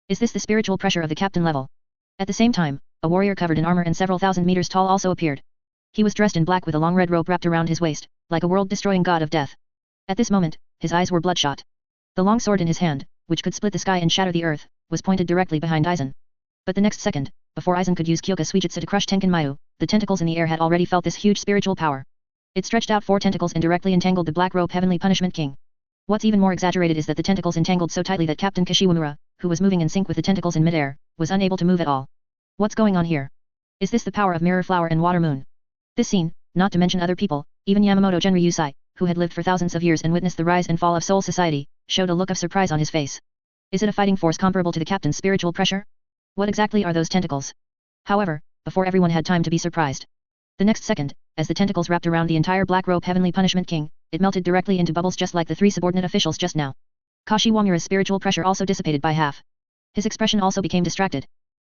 Is this the spiritual pressure of the captain level? At the same time, a warrior covered in armor and several thousand meters tall also appeared. He was dressed in black with a long red rope wrapped around his waist, like a world-destroying god of death. At this moment, his eyes were bloodshot. The long sword in his hand, which could split the sky and shatter the earth, was pointed directly behind Aizen. But the next second, before Aizen could use Kyoka Suijutsu to crush Tenkan-Mayu, the tentacles in the air had already felt this huge spiritual power. It stretched out 4 tentacles and directly entangled the Black Robe Heavenly Punishment King. What's even more exaggerated is that the tentacles entangled so tightly that Captain Kashiwamura, who was moving in sync with the tentacles in midair, was unable to move at all. What's going on here? Is this the power of Mirror Flower and Water Moon? This scene, not to mention other people, even Yamamoto Genryusai, who had lived for thousands of years and witnessed the rise and fall of Soul Society, showed a look of surprise on his face. Is it a fighting force comparable to the captain's spiritual pressure? What exactly are those tentacles? However, before everyone had time to be surprised. The next second, as the tentacles wrapped around the entire Black Robe Heavenly Punishment King, it melted directly into bubbles just like the 3 subordinate officials just now. Kashiwamura's spiritual pressure also dissipated by half. His expression also became distracted.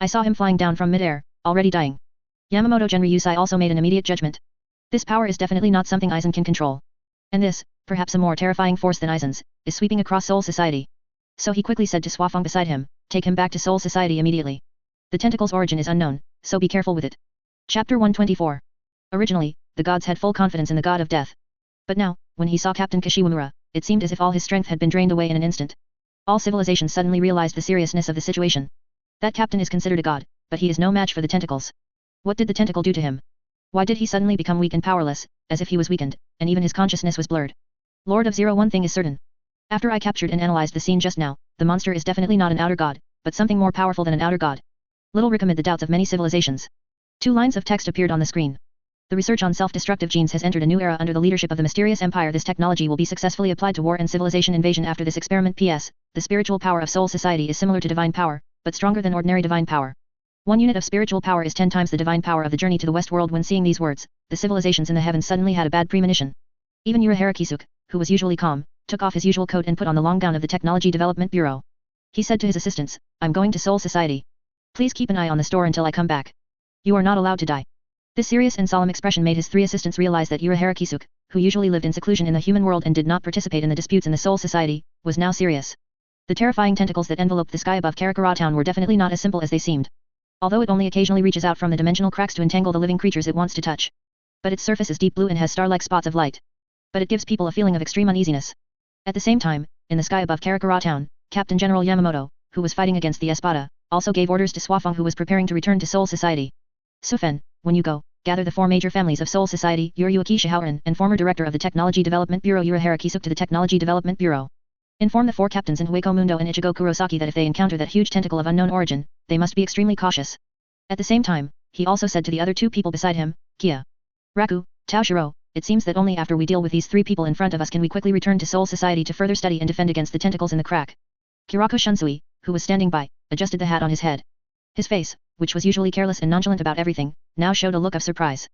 I saw him flying down from midair, already dying. Yamamoto Genryusai also made an immediate judgment. This power is definitely not something Aizen can control. And this, perhaps a more terrifying force than Aizen's, is sweeping across Soul Society. So he quickly said to Sophons beside him, take him back to Soul Society immediately. The tentacle's origin is unknown, so be careful with it. Chapter 124. Originally, the gods had full confidence in the god of death. But now, when he saw Captain Kashiwamura, it seemed as if all his strength had been drained away in an instant. All civilizations suddenly realized the seriousness of the situation. That captain is considered a god, but he is no match for the tentacles. What did the tentacle do to him? Why did he suddenly become weak and powerless, as if he was weakened, and even his consciousness was blurred? Lord of Zero, one thing is certain. After I captured and analyzed the scene just now, the monster is definitely not an outer god, but something more powerful than an outer god. Little Rick amid the doubts of many civilizations. 2 lines of text appeared on the screen. The research on self-destructive genes has entered a new era under the leadership of the mysterious empire. This technology will be successfully applied to war and civilization invasion after this experiment. PS. The spiritual power of Soul Society is similar to divine power, but stronger than ordinary divine power. 1 unit of spiritual power is 10 times the divine power of the journey to the west world. When seeing these words, the civilizations in the heavens suddenly had a bad premonition. Even Urahara Kisuk, who was usually calm, took off his usual coat and put on the long gown of the Technology Development Bureau. He said to his assistants, I'm going to Soul Society. Please keep an eye on the store until I come back. You are not allowed to die. This serious and solemn expression made his 3 assistants realize that Urahara Kisuk, who usually lived in seclusion in the human world and did not participate in the disputes in the Soul Society, was now serious. The terrifying tentacles that enveloped the sky above Karakura town were definitely not as simple as they seemed. Although it only occasionally reaches out from the dimensional cracks to entangle the living creatures it wants to touch. But its surface is deep blue and has star-like spots of light. But it gives people a feeling of extreme uneasiness. At the same time, in the sky above Karakura town, Captain General Yamamoto, who was fighting against the Espada, also gave orders to Sophons, who was preparing to return to Soul Society. Sophon, when you go, gather the 4 major families of Soul Society, Yuryuaki Shihaoran and former director of the Technology Development Bureau Urahara Kisuk to the Technology Development Bureau. Inform the 4 captains in Hueco Mundo and Ichigo Kurosaki that if they encounter that huge tentacle of unknown origin, they must be extremely cautious. At the same time, he also said to the other 2 people beside him, Kia, Raku, Tao Shiro, it seems that only after we deal with these 3 people in front of us can we quickly return to Soul Society to further study and defend against the tentacles in the crack. Kirako Shunsui, who was standing by, adjusted the hat on his head. His face, which was usually careless and nonchalant about everything, now showed a look of surprise.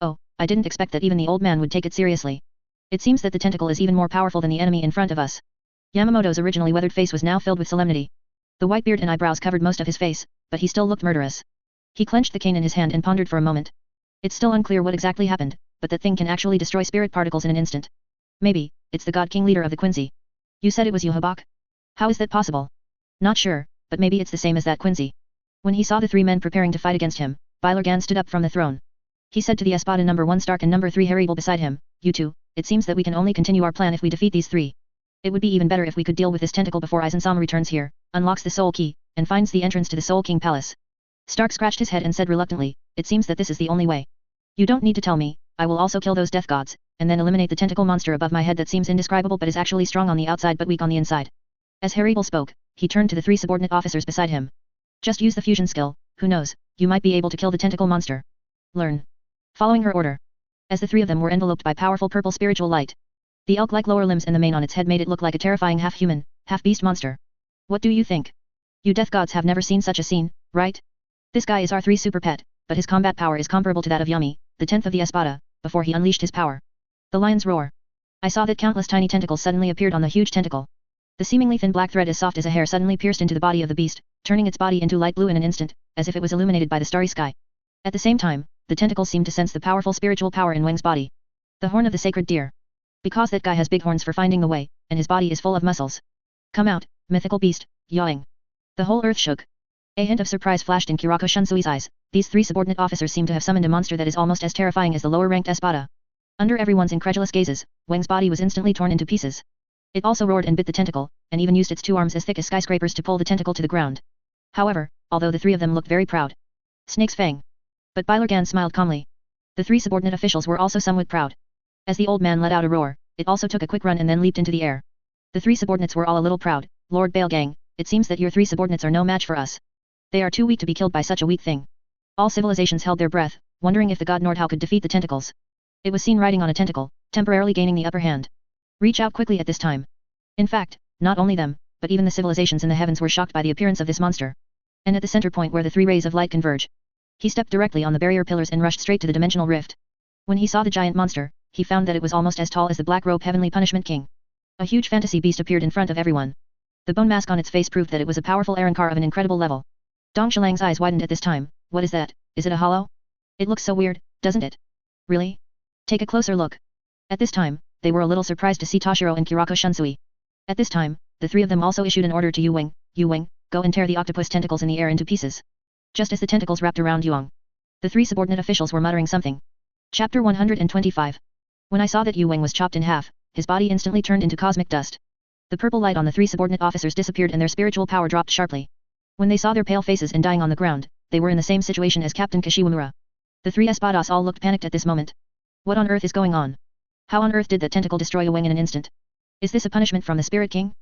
Oh, I didn't expect that even the old man would take it seriously. It seems that the tentacle is even more powerful than the enemy in front of us. Yamamoto's originally weathered face was now filled with solemnity. The white beard and eyebrows covered most of his face, but he still looked murderous. He clenched the cane in his hand and pondered for a moment. It's still unclear what exactly happened, but that thing can actually destroy spirit particles in an instant. Maybe, it's the God King leader of the Quincy. You said it was Yuhabak? How is that possible? Not sure, but maybe it's the same as that Quincy. When he saw the 3 men preparing to fight against him, Bylergan stood up from the throne. He said to the Espada number 1 Stark and number 3 Harryble beside him, you 2, it seems that we can only continue our plan if we defeat these 3. It would be even better if we could deal with this tentacle before Aizen-sama returns here, unlocks the Soul Key, and finds the entrance to the Soul King Palace. Stark scratched his head and said reluctantly, it seems that this is the only way. You don't need to tell me, I will also kill those death gods, and then eliminate the tentacle monster above my head that seems indescribable but is actually strong on the outside but weak on the inside. As Harryble spoke, he turned to the 3 subordinate officers beside him. Just use the fusion skill, who knows, you might be able to kill the tentacle monster. Learn. Following her order. As the 3 of them were enveloped by powerful purple spiritual light. The elk-like lower limbs and the mane on its head made it look like a terrifying half-human, half-beast monster. What do you think? You death gods have never seen such a scene, right? This guy is our 3 super pet, but his combat power is comparable to that of Yami, the 10th of the Espada, before he unleashed his power. The lions roar. I saw that countless tiny tentacles suddenly appeared on the huge tentacle. The seemingly thin black thread as soft as a hair suddenly pierced into the body of the beast, turning its body into light blue in an instant, as if it was illuminated by the starry sky. At the same time, the tentacle seemed to sense the powerful spiritual power in Wang's body. The horn of the sacred deer. Because that guy has big horns for finding the way, and his body is full of muscles. Come out, mythical beast, yawing. The whole earth shook. A hint of surprise flashed in Kirako Shunsui's eyes. These 3 subordinate officers seem to have summoned a monster that is almost as terrifying as the lower-ranked Espada. Under everyone's incredulous gazes, Wang's body was instantly torn into pieces. It also roared and bit the tentacle, and even used its 2 arms as thick as skyscrapers to pull the tentacle to the ground. However, although the 3 of them looked very proud. Snake's fang. But Bylergan smiled calmly. The 3 subordinate officials were also somewhat proud. As the old man let out a roar, it also took a quick run and then leaped into the air. The 3 subordinates were all a little proud. Lord Balegang, it seems that your 3 subordinates are no match for us. They are too weak to be killed by such a weak thing. All civilizations held their breath, wondering if the god Nordhau could defeat the tentacles. It was seen riding on a tentacle, temporarily gaining the upper hand. Reach out quickly at this time. In fact, not only them, but even the civilizations in the heavens were shocked by the appearance of this monster. And at the center point where the 3 rays of light converge, he stepped directly on the barrier pillars and rushed straight to the dimensional rift. When he saw the giant monster, he found that it was almost as tall as the Black Robe Heavenly Punishment King. A huge fantasy beast appeared in front of everyone. The bone mask on its face proved that it was a powerful Arankar of an incredible level. Dong Shilang's eyes widened at this time. What is that? Is it a hollow? It looks so weird, doesn't it? Really? Take a closer look. At this time, they were a little surprised to see Toshiro and Kirako Shunsui. At this time, the three of them also issued an order to Yu Wing, go and tear the octopus tentacles in the air into pieces. Just as the tentacles wrapped around Yuang, the three subordinate officials were muttering something. Chapter 125. When I saw that Yu Wing was chopped in half, his body instantly turned into cosmic dust. The purple light on the three subordinate officers disappeared and their spiritual power dropped sharply. When they saw their pale faces and dying on the ground, they were in the same situation as Captain Kashiwamura. The three espadas all looked panicked at this moment. What on earth is going on? How on earth did that tentacle destroy Yu Wing in an instant? Is this a punishment from the Spirit King?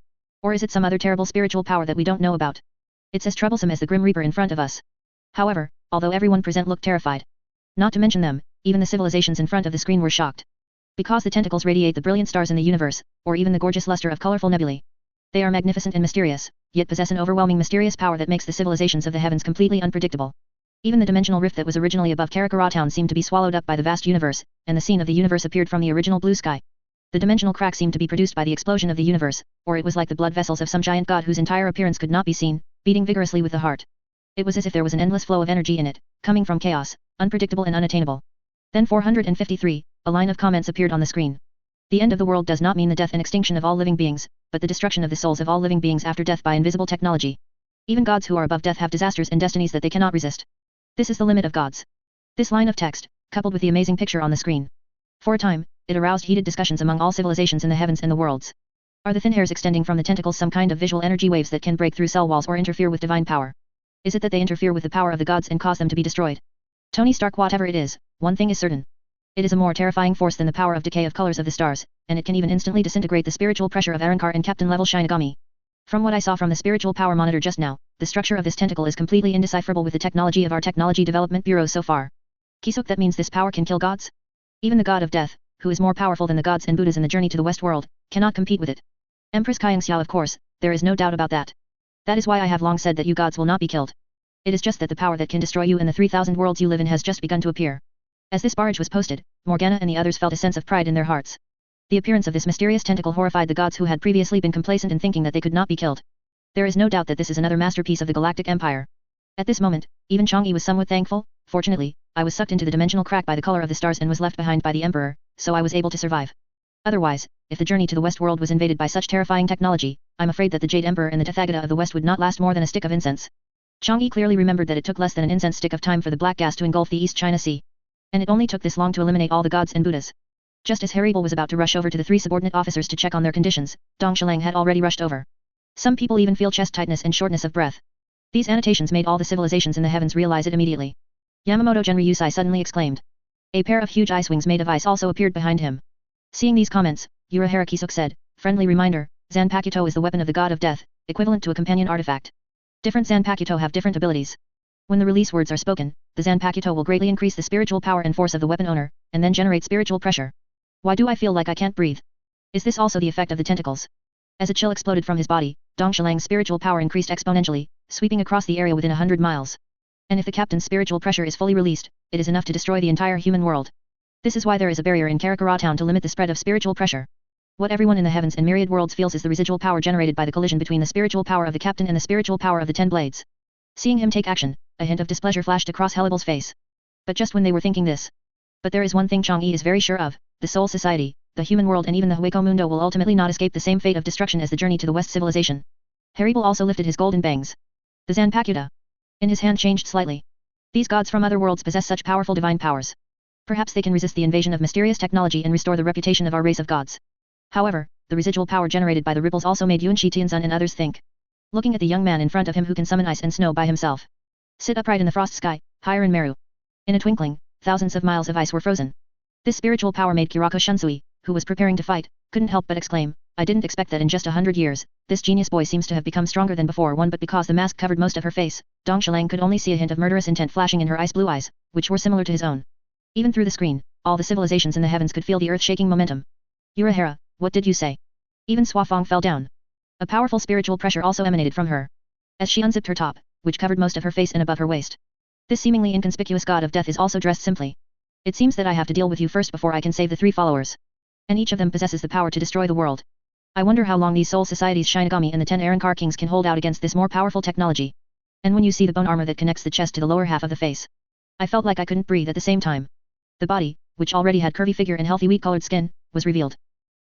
Or is it some other terrible spiritual power that we don't know about? It's as troublesome as the Grim Reaper in front of us. However, although everyone present looked terrified. Not to mention them, even the civilizations in front of the screen were shocked. Because the tentacles radiate the brilliant stars in the universe, or even the gorgeous luster of colorful nebulae. They are magnificent and mysterious, yet possess an overwhelming mysterious power that makes the civilizations of the heavens completely unpredictable. Even the dimensional rift that was originally above Karakura town seemed to be swallowed up by the vast universe, and the scene of the universe appeared from the original blue sky. The dimensional crack seemed to be produced by the explosion of the universe, or it was like the blood vessels of some giant god whose entire appearance could not be seen, beating vigorously with the heart. It was as if there was an endless flow of energy in it, coming from chaos, unpredictable and unattainable. Then 453, a line of comments appeared on the screen. The end of the world does not mean the death and extinction of all living beings, but the destruction of the souls of all living beings after death by invisible technology. Even gods who are above death have disasters and destinies that they cannot resist. This is the limit of gods. This line of text, coupled with the amazing picture on the screen. For a time, it aroused heated discussions among all civilizations in the heavens and the worlds. Are the thin hairs extending from the tentacles some kind of visual energy waves that can break through cell walls or interfere with divine power? Is it that they interfere with the power of the gods and cause them to be destroyed? Tony Stark, whatever it is, one thing is certain. It is a more terrifying force than the power of decay of colors of the stars, and it can even instantly disintegrate the spiritual pressure of Arankar and Captain level Shinigami. From what I saw from the spiritual power monitor just now, the structure of this tentacle is completely indecipherable with the technology of our Technology Development Bureau so far. Kisuk, that means this power can kill gods? Even the god of death, who is more powerful than the gods and Buddhas in the journey to the West world, cannot compete with it. Empress Kyungxiao, of course, there is no doubt about that. That is why I have long said that you gods will not be killed. It is just that the power that can destroy you and the 3,000 worlds you live in has just begun to appear. As this barrage was posted, Morgana and the others felt a sense of pride in their hearts. The appearance of this mysterious tentacle horrified the gods who had previously been complacent in thinking that they could not be killed. There is no doubt that this is another masterpiece of the Galactic Empire. At this moment, even Chang'e was somewhat thankful. Fortunately, I was sucked into the dimensional crack by the color of the stars and was left behind by the Emperor, so I was able to survive. Otherwise, if the journey to the West world was invaded by such terrifying technology, I'm afraid that the Jade Emperor and the Tathagata of the West would not last more than a stick of incense. Chang'e clearly remembered that it took less than an incense stick of time for the black gas to engulf the East China Sea. And it only took this long to eliminate all the gods and Buddhas. Just as Haribal was about to rush over to the three subordinate officers to check on their conditions, Dong Shilang had already rushed over. Some people even feel chest tightness and shortness of breath. These annotations made all the civilizations in the heavens realize it immediately. Yamamoto Genryusai suddenly exclaimed. A pair of huge ice wings made of ice also appeared behind him. Seeing these comments, Urahara Kisuk said, friendly reminder, Zanpakuto is the weapon of the god of death, equivalent to a companion artifact. Different Zanpakuto have different abilities. When the release words are spoken, the Zanpakuto will greatly increase the spiritual power and force of the weapon owner, and then generate spiritual pressure. Why do I feel like I can't breathe? Is this also the effect of the tentacles? As a chill exploded from his body, Dong Shilang's spiritual power increased exponentially, sweeping across the area within 100 miles. And if the captain's spiritual pressure is fully released, it is enough to destroy the entire human world. This is why there is a barrier in Karakura town to limit the spread of spiritual pressure. What everyone in the heavens and myriad worlds feels is the residual power generated by the collision between the spiritual power of the captain and the spiritual power of the 10 blades. Seeing him take action, a hint of displeasure flashed across Helibal's face. But just when they were thinking this. But there is one thing Chang'e is very sure of, the Soul Society, the human world and even the Hueco Mundo will ultimately not escape the same fate of destruction as the journey to the West civilization. Haribal also lifted his golden bangs. The Zanpakuta. In his hand changed slightly. These gods from other worlds possess such powerful divine powers. Perhaps they can resist the invasion of mysterious technology and restore the reputation of our race of gods. However, the residual power generated by the ripples also made Yuan Shitianzun and others think. Looking at the young man in front of him who can summon ice and snow by himself. Sit upright in the frost sky, higher in Meru. In a twinkling, thousands of miles of ice were frozen. This spiritual power made Kirako Shunsui, who was preparing to fight, couldn't help but exclaim, I didn't expect that in just 100 years, this genius boy seems to have become stronger than before. But because the mask covered most of her face, Dong Shilang could only see a hint of murderous intent flashing in her ice blue eyes, which were similar to his own. Even through the screen, all the civilizations in the heavens could feel the earth-shaking momentum. Urahara, what did you say? Even Swafong fell down. A powerful spiritual pressure also emanated from her. As she unzipped her top, which covered most of her face and above her waist. This seemingly inconspicuous god of death is also dressed simply. It seems that I have to deal with you first before I can save the 3 followers. And each of them possesses the power to destroy the world. I wonder how long these soul societies Shinigami and the 10 Arankar kings can hold out against this more powerful technology. And when you see the bone armor that connects the chest to the lower half of the face. I felt like I couldn't breathe at the same time. The body, which already had curvy figure and healthy wheat-colored skin, was revealed.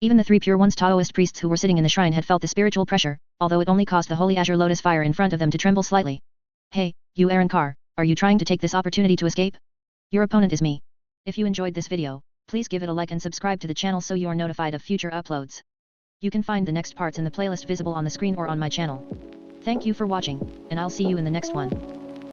Even the 3 pure ones Taoist priests who were sitting in the shrine had felt the spiritual pressure, although it only caused the holy azure lotus fire in front of them to tremble slightly. Hey, you Arankar, are you trying to take this opportunity to escape? Your opponent is me. If you enjoyed this video, please give it a like and subscribe to the channel so you are notified of future uploads. You can find the next parts in the playlist visible on the screen or on my channel. Thank you for watching, and I'll see you in the next one.